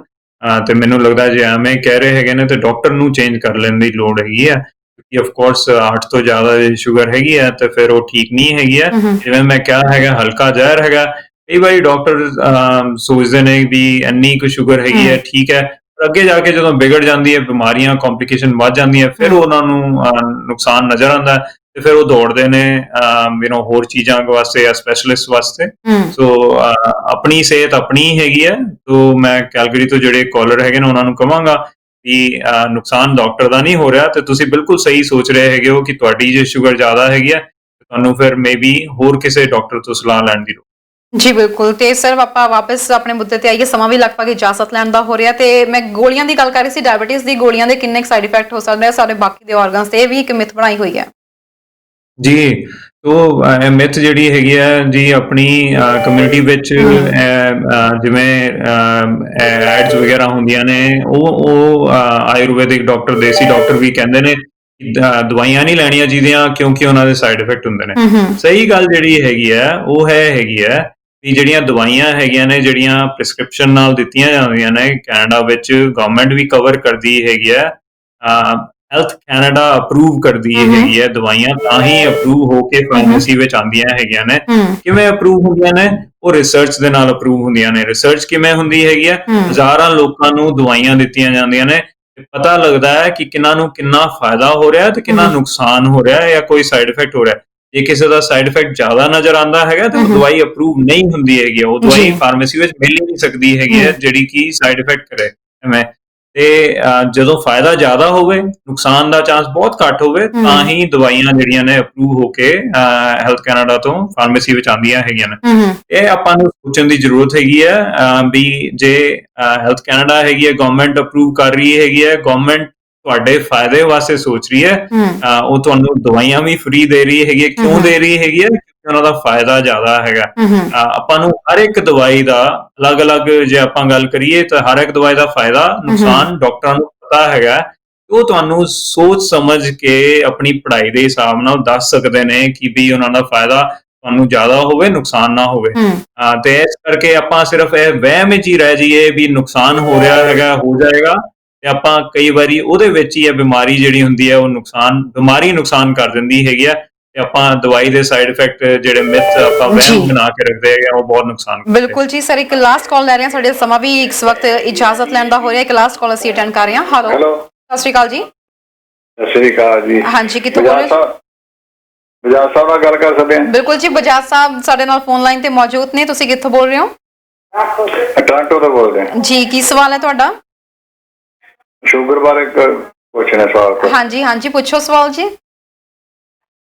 ਤੇ ਮੈਨੂੰ ਲੱਗਦਾ ਜੇ ਐਵੇਂ ਕਹਿ ਰਹੇ ਹੈਗੇ ਨੇ ਤੇ ਡਾਕਟਰ ਨੂੰ ਚੇਂਜ ਕਰ ਲੈਣ ਦੀ ਲੋੜ ਹੈਗੀ ਹੈ, ਕਿਉਂਕਿ ਆਫ ਕੋਰਸ 8 ਤੋਂ ਜ਼ਿਆਦਾ ਸ਼ੂਗਰ ਹੈਗੀ ਹੈ ਤੇ ਫਿਰ ਉਹ ਠੀਕ ਨਹੀਂ ਹੈਗੀ ਹੈ। ਜਿਵੇਂ ਮੈਂ ਕਿਹਾ ਹੈਗਾ, ਹਲਕਾ ਜ਼ਹਿਰ ਹੈਗਾ। ਕਈ ਵਾਰੀ ਡਾਕਟਰ ਸੋਚਦੇ ਨੇ ਵੀ ਇੰਨੀ ਕੁ ਸ਼ੂਗਰ ਹੈਗੀ ਹੈ, ਠੀਕ ਹੈ, ਪਰ ਅੱਗੇ ਜਾ ਕੇ ਜਦੋਂ ਵਿਗੜ ਜਾਂਦੀ ਹੈ, ਬਿਮਾਰੀਆਂ, ਕੰਪਲਿਕੇਸ਼ਨ ਵੱਧ ਜਾਂਦੀਆਂ, ਫਿਰ ਉਹਨਾਂ ਨੂੰ ਨੁਕਸਾਨ ਨਜ਼ਰ ਆਉਂਦਾ ਤੇ ਫਿਰ ਉਹ ਦੌੜਦੇ ਨੇ ਹੋਰ ਚੀਜ਼ਾਂ ਵਾਸਤੇ ਜਾਂ ਸਪੈਸ਼ਲਿਸਟ ਵਾਸਤੇ। ਸੋ ਆਪਣੀ ਸਿਹਤ ਆਪਣੀ ਹੈਗੀ ਹੈ। ਸੋ ਮੈਂ ਕੈਲਗਰੀ ਤੋਂ ਜਿਹੜੇ ਕਾਲਰ ਹੈਗੇ ਨੇ ਉਹਨਾਂ ਨੂੰ ਕਹਾਂਗਾ ਕਿ ਨੁਕਸਾਨ ਡਾਕਟਰ ਦਾ ਨਹੀਂ ਹੋ ਰਿਹਾ, ਤੇ ਤੁਸੀਂ ਬਿਲਕੁਲ ਸਹੀ ਸੋਚ ਰਹੇ ਹੈਗੇ ਹੋ ਕਿ ਤੁਹਾਡੀ ਜੇ ਸ਼ੂਗਰ ਜ਼ਿਆਦਾ ਹੈਗੀ ਹੈ, ਤੁਹਾਨੂੰ ਫਿਰ ਮੇਬੀ ਹੋਰ ਕਿਸੇ ਡਾਕਟਰ ਤੋਂ ਸਲਾਹ ਲੈਣ ਦੀ ਲੋੜ। ਜੀ ਬਿਲਕੁਲ। ਤੇ ਸਰ ਆਪਾਂ ਵਾਪਸ ਆਪਣੇ ਮੁੱਦੇ ਤੇ ਆਈਏ, ਸਮਾਂ ਵੀ ਲਗਭਗ ਇਜਾਜ਼ਤ ਲੈਣ ਦਾ ਹੋ ਰਿਹਾ, ਤੇ ਮੈਂ ਗੋਲੀਆਂ ਦੀ ਗੱਲ ਕਰ ਰਹੀ ਸੀ, ਡਾਇਬੀਟੀਜ਼ ਦੀ ਗੋਲੀਆਂ ਦੇ ਕਿੰਨੇ ਸਾਈਡ ਇਫੈਕਟ ਹੋ ਸਕਦੇ ਆ ਸਾਡੇ ਬਾਕੀ ਦੇ ਆਰਗਨਸ ਤੇ, ਇਹ ਵੀ ਇੱਕ ਮਿਥ ਬਣਾਈ ਹੋਈ ਹੈ। ਜੀ। ਤੋ ਇਹ ਮਿਥ ਜਿਹੜੀ ਹੈਗੀ ਹੈ ਜੀ, ਆਪਣੀ ਕਮਿਊਨਿਟੀ ਵਿੱਚ ਜਿਵੇਂ ਐਡਸ ਵਗੈਰਾ ਹੁੰਦੀਆਂ ਨੇ, ਉਹ ਆਯੁਰਵੈਦਿਕ ਡਾਕਟਰ, ਦੇਸੀ ਡਾਕਟਰ ਵੀ ਕਹਿੰਦੇ ਨੇ ਦਵਾਈਆਂ ਨਹੀਂ ਲੈਣੀਆਂ ਚਾਹੀਦੀਆਂ ਕਿਉਂਕਿ ਉਹਨਾਂ ਦੇ ਸਾਈਡ ਇਫੈਕਟ ਹੁੰਦੇ ਨੇ। ਸਹੀ ਗੱਲ ਜਿਹੜੀ ਹੈਗੀ ਹੈ ਉਹ ਹੈਗੀ ਹੈ ਵੀ ਜਿਹੜੀਆਂ ਦਵਾਈਆਂ ਹੈਗੀਆਂ ਨੇ, ਜਿਹੜੀਆਂ ਪ੍ਰਿਸਕ੍ਰਿਪਸ਼ਨ ਨਾਲ ਦਿੱਤੀਆਂ ਜਾਂਦੀਆਂ ਨੇ, ਕੈਨੇਡਾ ਵਿੱਚ ਗਵਰਨਮੈਂਟ ਵੀ ਕਵਰ ਕਰਦੀ ਹੈਗੀ ਹੈ, ਹੈਲਥ ਕੈਨੇਡਾ ਅਪਰੂਵ ਕਰਦੀ ਹੈਗੀ ਹੈ ਦਵਾਈਆਂ, ਤਾਂ ਹੀ ਅਪਰੂਵ ਹੋ ਕੇ ਫਾਰਮੇਸੀ ਵਿੱਚ ਆਉਂਦੀਆਂ ਹੈਗੀਆਂ ਨੇ। ਕਿਵੇਂ ਅਪਰੂਵ ਹੁੰਦੀਆਂ ਨੇ? ਉਹ ਰਿਸਰਚ ਦੇ ਨਾਲ ਅਪਰੂਵ ਹੁੰਦੀਆਂ ਨੇ। ਰਿਸਰਚ ਕਿਵੇਂ ਹੁੰਦੀ ਹੈਗੀ ਹੈ? ਹਜ਼ਾਰਾਂ ਲੋਕਾਂ ਨੂੰ ਦਵਾਈਆਂ ਦਿੱਤੀਆਂ ਜਾਂਦੀਆਂ ਨੇ, ਪਤਾ ਲੱਗਦਾ ਹੈ ਕਿ ਕਿੰਨਾਂ ਨੂੰ ਕਿੰਨਾ ਫਾਇਦਾ ਹੋ ਰਿਹਾ ਤੇ ਕਿੰਨਾ ਨੁਕਸਾਨ ਹੋ ਰਿਹਾ ਹੈ, ਜਾਂ ਕੋਈ ਸਾਈਡ ਇਫੈਕਟ ਹੋ ਰਿਹਾ। ਜੇ ਕਿਸੇ ਦਾ ਸਾਈਡ ਇਫੈਕਟ ਜ਼ਿਆਦਾ ਨਜ਼ਰ ਆਉਂਦਾ ਹੈਗਾ ਤੇ ਉਹ ਦਵਾਈ ਅਪਰੂਵ ਨਹੀਂ ਹੁੰਦੀ ਹੈਗੀ, ਉਹ ਦਵਾਈ ਫਾਰਮੇਸੀ ਵਿੱਚ ਮਿਲ ਹੀ ਨਹੀਂ ਸਕਦੀ ਹੈਗੀ ਹੈ ਜਿਹੜੀ ਕਿ ਸਾਈਡ ਇਫੈਕਟ ਕਰੇ। ਤੇ ਜਦੋਂ ਫਾਇਦਾ ਜ਼ਿਆਦਾ ਹੋਵੇ, ਨੁਕਸਾਨ ਦਾ ਚਾਂਸ ਬਹੁਤ ਘੱਟ ਹੋਵੇ, ਤਾਂ ਹੀ ਦਵਾਈਆਂ ਜਿਹੜੀਆਂ ਨੇ ਅਪਰੂਵ ਹੋ ਕੇ ਹੈਲਥ ਕੈਨੇਡਾ ਤੋਂ ਫਾਰਮੇਸੀ ਵਿੱਚ ਆਉਂਦੀਆਂ ਹੈਗੀਆਂ ਨੇ। ਇਹ ਆਪਾਂ ਨੂੰ ਸੋਚਣ ਦੀ ਜ਼ਰੂਰਤ ਹੈਗੀ ਹੈ ਵੀ ਜੇ ਹੈਲਥ ਕੈਨੇਡਾ ਹੈਗੀ ਹੈ, ਗਵਰਨਮੈਂਟ ਅਪਰੂਵ ਕਰ ਰਹੀ ਹੈਗੀ ਹੈ, ਗਵਰਨਮੈਂਟ ਤੁਹਾਡੇ ਫਾਇਦੇ ਵਾਸਤੇ ਸੋਚ ਰਹੀ ਹੈ, ਉਹ ਤੁਹਾਨੂੰ ਦਵਾਈਆਂ ਵੀ ਫ੍ਰੀ ਦੇ ਰਹੀ ਹੈਗੀ ਹੈ। ਕਿਉਂ ਦੇ ਰਹੀ ਹੈਗੀ ਹੈ? ਕਿਉਂਕਿ ਉਹਨਾਂ ਦਾ ਫਾਇਦਾ ਜ਼ਿਆਦਾ ਹੈਗਾ। ਆਪਾਂ ਨੂੰ ਹਰ ਇੱਕ ਦਵਾਈ ਦਾ ਅਲੱਗ-ਅਲੱਗ ਜੇ ਆਪਾਂ ਗੱਲ ਕਰੀਏ ਤਾਂ ਹਰ ਇੱਕ ਦਵਾਈ ਦਾ ਫਾਇਦਾ, ਨੁਕਸਾਨ ਡਾਕਟਰਾਂ ਨੂੰ ਪਤਾ ਹੈਗਾ। ਉਹ ਤੁਹਾਨੂੰ ਸੋਚ ਸਮਝ ਕੇ ਆਪਣੀ ਪੜ੍ਹਾਈ ਦੇ ਹਿਸਾਬ ਨਾਲ ਦੱਸ ਸਕਦੇ ਨੇ ਕਿ ਵੀ ਉਹਨਾਂ ਦਾ ਫਾਇਦਾ ਤੁਹਾਨੂੰ ਜ਼ਿਆਦਾ ਹੋਵੇ, ਨੁਕਸਾਨ ਨਾ ਹੋਵੇ। ਤੇ ਇਸ ਕਰਕੇ ਆਪਾਂ ਸਿਰਫ ਇਹ ਵਹਿਮ ਵਿੱਚ ਹੀ ਰਹਿ ਜਾਈਏ ਵੀ ਨੁਕਸਾਨ ਹੋ ਰਿਹਾ ਹੈਗਾ, ਹੋ ਜਾਏਗਾ, ਤੇ ਆਪਾਂ ਕਈ ਵਾਰੀ ਉਹਦੇ ਵਿੱਚ ਹੀ ਇਹ ਬਿਮਾਰੀ ਜਿਹੜੀ ਹੁੰਦੀ ਹੈ ਉਹ ਬਿਮਾਰੀ ਨੁਕਸਾਨ ਕਰ ਦਿੰਦੀ ਹੈਗੀ ਆ, ਤੇ ਆਪਾਂ ਦਵਾਈ ਦੇ ਸਾਈਡ ਇਫੈਕਟ ਜਿਹੜੇ ਮਿਥ ਆਪਾਂ ਵਹਿਮ ਜੀ। ਬਣਾ ਕੇ ਰੱਖਦੇ ਹੈਗੇ ਆ, ਉਹ ਬਹੁਤ ਨੁਕਸਾਨ ਕਰਦੇ ਬਿਲਕੁਲ ਜੀ ਸਰ, ਇੱਕ ਲਾਸਟ ਕਾਲ ਲੈ ਰਹੇ ਹਾਂ, ਸਾਡੇ ਸਮਾਂ ਵੀ ਇਸ ਵਕਤ ਇਜਾਜ਼ਤ ਲੈਣ ਦਾ ਹੋ ਰਿਹਾ। ਇੱਕ ਲਾਸਟ ਕਾਲ ਅਸੀਂ ਅਟੈਂਡ ਕਰ ਰਹੇ ਹਾਂ। ਹੈਲੋ, ਹੈਲੋ, ਸਤਿ ਸ਼੍ਰੀ ਅਕਾਲ ਜੀ। ਸਤਿ ਸ੍ਰੀ ਅਕਾਲ ਜੀ। ਹਾਂਜੀ, ਕਿੱਥੋਂ ਬੋਲ ਰਹੇ ਹੋ? ਬਜਾਜ ਸਾਹਿਬ ਨਾਲ ਗੱਲ ਕਰ ਸਕਦੇ ਹਾਂ? ਬਿਲਕੁਲ ਜੀ, ਬਜਾਜ ਸਾਹਿਬ ਸਾਡੇ ਨਾਲ ਫੋਨ ਲਾਈਨ ਤੇ ਮੌਜੂਦ ਨੇ। ਤੁਸੀਂ ਕਿੱਥੋਂ ਬੋਲ ਰਹੇ ਹੋ? ਟੋਰਾਂਟੋ ਤੋਂ ਬੋਲਦੇ ਹਾਂ ਜੀ, ਕੀ ਸਵਾਲ ਹੈ ਤੁਹਾਡਾ? ਸ਼ੂਗਰ ਬਾਰੇ ਪੁੱਛਣਾ ਸਵਾਲ। ਹਾਂਜੀ ਹਾਂਜੀ, ਪੁੱਛੋ ਸਵਾਲ ਜੀ।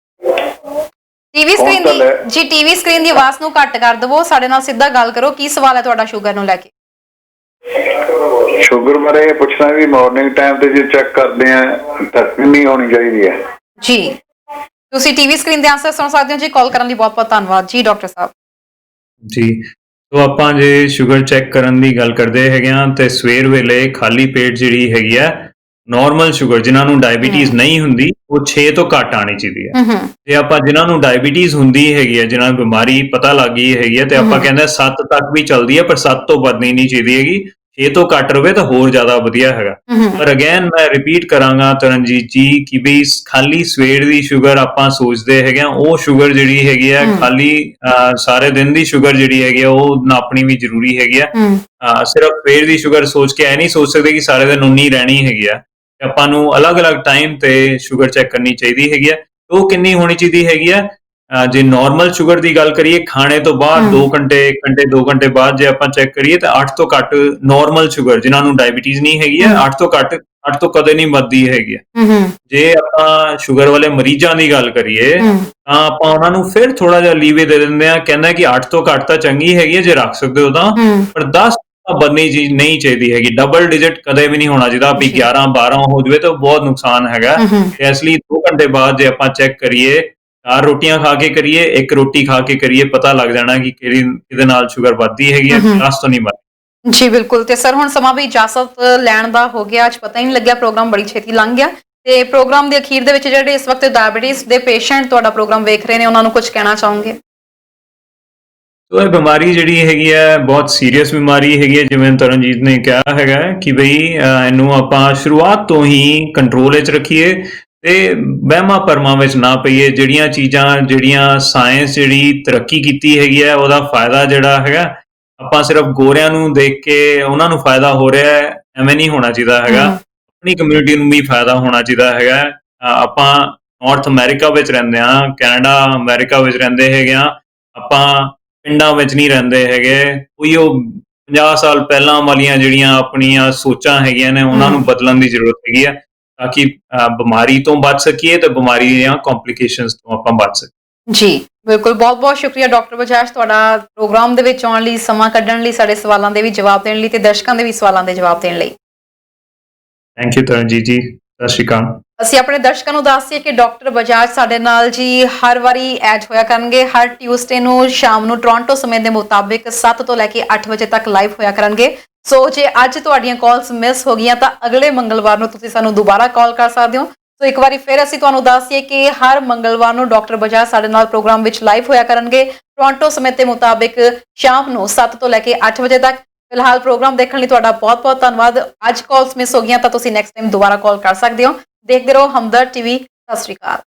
ਟੀਵੀ ਸਕਰੀਨ ਟੀਵੀ ਸਕਰੀਨ ਦੀ ਆਵਾਜ਼ ਨੂੰ ਘੱਟ ਕਰ ਦਵੋ, ਸਾਡੇ ਨਾਲ ਸਿੱਧਾ ਗੱਲ ਕਰੋ। ਕੀ ਸਵਾਲ ਹੈ ਤੁਹਾਡਾ ਸ਼ੂਗਰ ਨੂੰ ਲੈ ਕੇ? ਸ਼ੂਗਰ ਬਾਰੇ ਪੁੱਛਣਾ ਵੀ ਮਾਰਨਿੰਗ ਟਾਈਮ ਤੇ ਜੇ ਚੈੱਕ ਕਰਦੇ ਆ ਤਾਂ ਕਿੰਨੀ ਹੋਣੀ ਚਾਹੀਦੀ ਹੈ ਜੀ? ਤੁਸੀਂ ਟੀਵੀ ਸਕਰੀਨ ਦੇ ਆਨਸਰ ਸੁਣ ਸਕਦੇ ਹੋ ਜੀ। ਕਾਲ ਕਰਨ ਲਈ ਬਹੁਤ ਬਹੁਤ ਧੰਨਵਾਦ ਜੀ ਡਾਕਟਰ ਸਾਹਿਬ। ਜੀ। ਸੋ ਆਪਾਂ ਜੇ ਸ਼ੂਗਰ ਚੈੱਕ ਕਰਨ ਦੀ ਗੱਲ ਕਰਦੇ ਹੈਗੇ ਆ ਤੇ ਸਵੇਰ ਵੇਲੇ ਖਾਲੀ ਪੇਟ ਜਿਹੜੀ ਹੈਗੀ ਆ, ਨਾਰਮਲ ਸ਼ੂਗਰ ਜਿਨ੍ਹਾਂ ਨੂੰ ਡਾਇਬੀਟੀਜ਼ ਨਹੀਂ ਹੁੰਦੀ, ਉਹ 6 ਤੋਂ ਘੱਟ ਆਣੀ ਚਾਹੀਦੀ ਹੈ। ਤੇ ਆਪਾਂ ਜਿਨ੍ਹਾਂ ਨੂੰ ਡਾਇਬੀਟੀਜ਼ ਹੁੰਦੀ ਹੈਗੀ ਹੈ, ਜਿਨ੍ਹਾਂ ਨੂੰ ਬਿਮਾਰੀ ਪਤਾ ਲੱਗ ਗਈ ਹੈਗੀ ਹੈ, ਤੇ ਆਪਾਂ ਕਹਿੰਦੇ 7 ਤੱਕ ਵੀ ਚੱਲਦੀ ਹੈ, ਪਰ 7 ਤੋਂ ਵੱਧ ਨਹੀਂ ਚਾਹੀਦੀ ਹੈਗੀ। 6 ਤੋਂ ਘੱਟ ਰਵੇ ਤਾਂ ਹੋਰ ਜ਼ਿਆਦਾ ਵਧੀਆ ਹੈਗਾ। ਪਰ ਅਗੇਨ ਮੈਂ ਰਿਪੀਟ ਕਰਾਂਗਾ ਤਰਨਜੀਤ ਜੀ ਕਿ ਵੀ ਖਾਲੀ ਸਵੇਰ ਦੀ ਸ਼ੂਗਰ ਆਪਾਂ ਸੋਚਦੇ ਹੈਗੇ ਆ, ਉਹ ਸ਼ੂਗਰ ਜਿਹੜੀ ਹੈਗੀ ਆ ਖਾਲੀ ਸਾਰੇ ਦਿਨ ਦੀ ਸ਼ੂਗਰ ਜਿਹੜੀ ਹੈਗੀ ਆ ਉਹ ਨਾਪਣੀ ਵੀ ਜ਼ਰੂਰੀ ਹੈਗੀ ਆ। ਸਿਰਫ ਸਵੇਰ ਦੀ ਸ਼ੂਗਰ ਸੋਚ ਕੇ ਐ ਨਹੀਂ ਸੋਚ ਸਕਦੇ ਕਿ ਸਾਰੇ ਦਿਨ ਉਨੀ ਰਹਿਣੀ ਹੈਗੀ ਆ। ਆਪਾਂ ਨੂੰ ਅਲੱਗ-ਅਲੱਗ ਟਾਈਮ ਤੇ ਸ਼ੂਗਰ ਚੈੱਕ ਕਰਨੀ ਚਾਹੀਦੀ ਹੈਗੀ ਆ। ਉਹ ਕਿੰਨੀ ਹੋਣੀ ਚਾਹੀਦੀ ਹੈਗੀ ਆ? ਜੇ ਨਾਰਮਲ ਸ਼ੂਗਰ ਦੀ ਗੱਲ ਕਰੀਏ, ਖਾਣੇ ਤੋਂ ਬਾਅਦ 2 ਘੰਟੇ 1 ਘੰਟੇ 2 ਘੰਟੇ ਬਾਅਦ ਜੇ ਆਪਾਂ ਚੈੱਕ ਕਰੀਏ ਤਾਂ 8 ਤੋਂ ਘੱਟ ਨਾਰਮਲ ਸ਼ੂਗਰ ਜਿਨ੍ਹਾਂ ਨੂੰ ਡਾਇਬੀਟੀਜ਼ ਨਹੀਂ ਹੈਗੀ ਆ, 8 ਤੋਂ ਘੱਟ 8 ਤੋਂ ਕਦੇ ਨਹੀਂ ਵੱਧਦੀ ਹੈਗੀ ਆ। ਜੇ ਆਪਾਂ ਸ਼ੂਗਰ ਵਾਲੇ ਮਰੀਜ਼ਾਂ ਦੀ ਗੱਲ ਕਰੀਏ ਤਾਂ ਆਪਾਂ ਉਹਨਾਂ ਨੂੰ ਫਿਰ ਥੋੜਾ ਜਿਹਾ ਲੀਵੇ ਦੇ ਦਿੰਦੇ ਆ, ਕਹਿੰਦਾ ਕਿ 8 ਤੋਂ ਘੱਟ ਤਾਂ ਚੰਗੀ ਹੈਗੀ ਹੈ ਜੇ ਰੱਖ ਸਕਦੇ ਹੋ ਤਾਂ, ਪਰ 10 ਬੰਨੀ ਚੀਜ਼ ਨਹੀਂ ਚਾਹੀਦੀ ਹੈਗੀ। ਡਬਲ ਡਿਜਿਟ ਕਦੇ ਵੀ ਨਹੀਂ ਹੋਣਾ ਚਾਹੀਦਾ। ਵੀ 11 12 ਹੋ ਜਾਵੇ ਤਾਂ ਬਹੁਤ ਨੁਕਸਾਨ ਹੈਗਾ। ਤੇ ਇਸ ਲਈ 2 ਘੰਟੇ ਬਾਅਦ ਜੇ ਆਪਾਂ ਚੈੱਕ ਕਰੀਏ, 4 ਰੋਟੀਆਂ ਖਾ ਕੇ ਕਰੀਏ, 1 ਰੋਟੀ ਖਾ ਕੇ ਕਰੀਏ, ਪਤਾ ਲੱਗ ਜਾਣਾ ਕਿ ਕਿਹਦੇ ਨਾਲ ਸ਼ੂਗਰ ਵੱਧਦੀ ਹੈਗੀ ਹੈ, 10 ਤੋਂ ਨਹੀਂ ਵੱਧਦੀ। ਜੀ ਬਿਲਕੁਲ। ਤੇ ਸਰ ਹੁਣ ਸਮਾਂ ਵੀ ਇਜਾਜ਼ਤ ਲੈਣ ਦਾ ਹੋ ਗਿਆ। ਅੱਜ ਪਤਾ ਹੀ ਨਹੀਂ ਲੱਗਿਆ, ਪ੍ਰੋਗਰਾਮ ਬੜੀ ਛੇਤੀ ਲੰਘ ਗਿਆ। ਤੇ ਪ੍ਰੋਗਰਾਮ ਦੇ ਅਖੀਰ ਦੇ ਵਿੱਚ ਜਿਹੜੇ ਇਸ ਵਕਤ ਡਾਇਬੀਟੀਜ਼ ਦੇ ਪੇਸ਼ੈਂਟ ਤੁਹਾਡਾ ਪ੍ਰੋਗਰਾਮ ਵੇਖ ਰਹੇ ਨੇ, ਉਹਨਾਂ ਨੂੰ ਕੁਝ ਕਹਿਣਾ ਚਾਹੋਗੇ? ਸੋ ਇਹ ਬਿਮਾਰੀ ਜਿਹੜੀ ਹੈਗੀ ਹੈ ਬਹੁਤ ਸੀਰੀਅਸ ਬਿਮਾਰੀ ਹੈਗੀ ਹੈ। ਜਿਵੇਂ ਤਰਨਜੀਤ ਨੇ ਕਿਹਾ ਹੈਗਾ ਕਿ ਬਈ ਇਹਨੂੰ ਆਪਾਂ ਸ਼ੁਰੂਆਤ ਤੋਂ ਹੀ ਕੰਟਰੋਲ ਵਿੱਚ ਰੱਖੀਏ ਤੇ ਵਹਿਮਾਂ ਭਰਮਾਂ ਵਿੱਚ ਨਾ ਪਈਏ। ਜਿਹੜੀਆਂ ਸਾਇੰਸ ਜਿਹੜੀ ਤਰੱਕੀ ਕੀਤੀ ਹੈਗੀ ਹੈ, ਉਹਦਾ ਫਾਇਦਾ ਜਿਹੜਾ ਹੈਗਾ ਆਪਾਂ ਸਿਰਫ ਗੋਰਿਆਂ ਨੂੰ ਦੇਖ ਕੇ ਉਹਨਾਂ ਨੂੰ ਫਾਇਦਾ ਹੋ ਰਿਹਾ ਹੈ, ਐਵੇਂ ਨਹੀਂ ਹੋਣਾ ਚਾਹੀਦਾ ਹੈਗਾ। ਆਪਣੀ ਕਮਿਊਨਿਟੀ ਨੂੰ ਵੀ ਫਾਇਦਾ ਹੋਣਾ ਚਾਹੀਦਾ ਹੈਗਾ। ਆਪਾਂ ਨਾਰਥ ਅਮਰੀਕਾ ਵਿੱਚ ਰਹਿੰਦੇ ਹਾਂ, ਕੈਨੇਡਾ ਅਮਰੀਕਾ ਵਿੱਚ ਰਹਿੰਦੇ ਹੈਗੇ ਆ, ਆਪਾਂ ਪਿੰਡਾਂ ਵਿੱਚ ਨਹੀਂ ਰਹਿੰਦੇ ਹੈਗੇ। ਕੋਈ ਉਹ 50 ਸਾਲ ਪਹਿਲਾਂ ਵਾਲੀਆਂ ਜਿਹੜੀਆਂ ਆਪਣੀਆਂ ਸੋਚਾਂ ਹੈਗੀਆਂ ਨੇ, ਉਹਨਾਂ ਨੂੰ ਬਦਲਣ ਦੀ ਜ਼ਰੂਰਤ ਹੈਗੀ ਆ ਤਾਂ ਕਿ ਬਿਮਾਰੀ ਤੋਂ ਬਚ ਸਕੀਏ ਤੇ ਬਿਮਾਰੀ ਦੀਆਂ ਕੰਪਲਿਕੇਸ਼ਨਸ ਤੋਂ ਆਪਾਂ ਬਚ ਸਕੀਏ। ਜੀ ਬਿਲਕੁਲ, ਬਹੁਤ ਬਹੁਤ ਸ਼ੁਕਰੀਆ ਡਾਕਟਰ ਬਜਾਜ ਤੁਹਾਡਾ ਪ੍ਰੋਗਰਾਮ ਦੇ ਵਿੱਚ ਆਉਣ ਲਈ, ਸਮਾਂ ਕੱਢਣ ਲਈ, ਸਾਡੇ ਸਵਾਲਾਂ ਦੇ ਵੀ ਜਵਾਬ ਦੇਣ ਲਈ ਤੇ ਦਰਸ਼ਕਾਂ ਦੇ ਵੀ ਸਵਾਲਾਂ ਦੇ ਜਵਾਬ ਦੇਣ ਲਈ। ਥੈਂਕ ਯੂ ਤਰਨਜੀਤ ਜੀ, ਸਤਿ ਸ਼੍ਰੀ ਅਕਾਲ। ਅਸੀਂ ਆਪਣੇ ਦਰਸ਼ਕਾਂ ਨੂੰ ਦੱਸ ਦਈਏ ਕਿ ਡਾਕਟਰ ਬਜਾਜ ਸਾਡੇ ਨਾਲ ਜੀ ਹਰ ਵਾਰੀ ਐਡ ਹੋਇਆ ਕਰਨਗੇ। ਹਰ ਟਿਊਜ਼ਡੇ ਨੂੰ ਸ਼ਾਮ ਨੂੰ ਟੋਰਾਂਟੋ ਸਮੇਂ ਦੇ ਮੁਤਾਬਿਕ 7 ਤੋਂ ਲੈ ਕੇ 8 ਵਜੇ ਤੱਕ ਲਾਈਵ ਹੋਇਆ ਕਰਨਗੇ। ਸੋ ਜੇ ਅੱਜ ਤੁਹਾਡੀਆਂ ਕਾਲਸ ਮਿਸ ਹੋ ਗਈਆਂ ਤਾਂ ਅਗਲੇ ਮੰਗਲਵਾਰ ਨੂੰ ਤੁਸੀਂ ਸਾਨੂੰ ਦੁਬਾਰਾ ਕਾਲ ਕਰ ਸਕਦੇ ਹੋ। ਸੋ ਇੱਕ ਵਾਰੀ ਫਿਰ ਅਸੀਂ ਤੁਹਾਨੂੰ ਦੱਸ ਦਈਏ ਕਿ ਹਰ ਮੰਗਲਵਾਰ ਨੂੰ ਡਾਕਟਰ ਬਜਾਜ ਸਾਡੇ ਨਾਲ ਪ੍ਰੋਗਰਾਮ ਵਿੱਚ ਲਾਈਵ ਹੋਇਆ ਕਰਨਗੇ ਟੋਰਾਂਟੋ ਸਮੇਂ ਦੇ ਮੁਤਾਬਿਕ ਸ਼ਾਮ ਨੂੰ 7 ਤੋਂ ਲੈ ਕੇ 8 ਵਜੇ ਤੱਕ। ਫਿਲਹਾਲ ਪ੍ਰੋਗਰਾਮ ਦੇਖਣ ਲਈ ਤੁਹਾਡਾ ਬਹੁਤ ਬਹੁਤ ਧੰਨਵਾਦ। ਅੱਜ ਕਾਲਸ ਮਿਸ ਹੋ ਗਈਆਂ ਤਾਂ ਤੁਸੀਂ ਨੈਕਸਟ ਟਾਈਮ ਦੁਬਾਰਾ ਕਾਲ ਕਰ ਸਕਦੇ ਹੋ। ਦੇਖਦੇ ਰਹੋ ਹਮਦਰਦ ਟੀਵੀ। ਸਤਿ ਸ਼੍ਰੀ ਅਕਾਲ।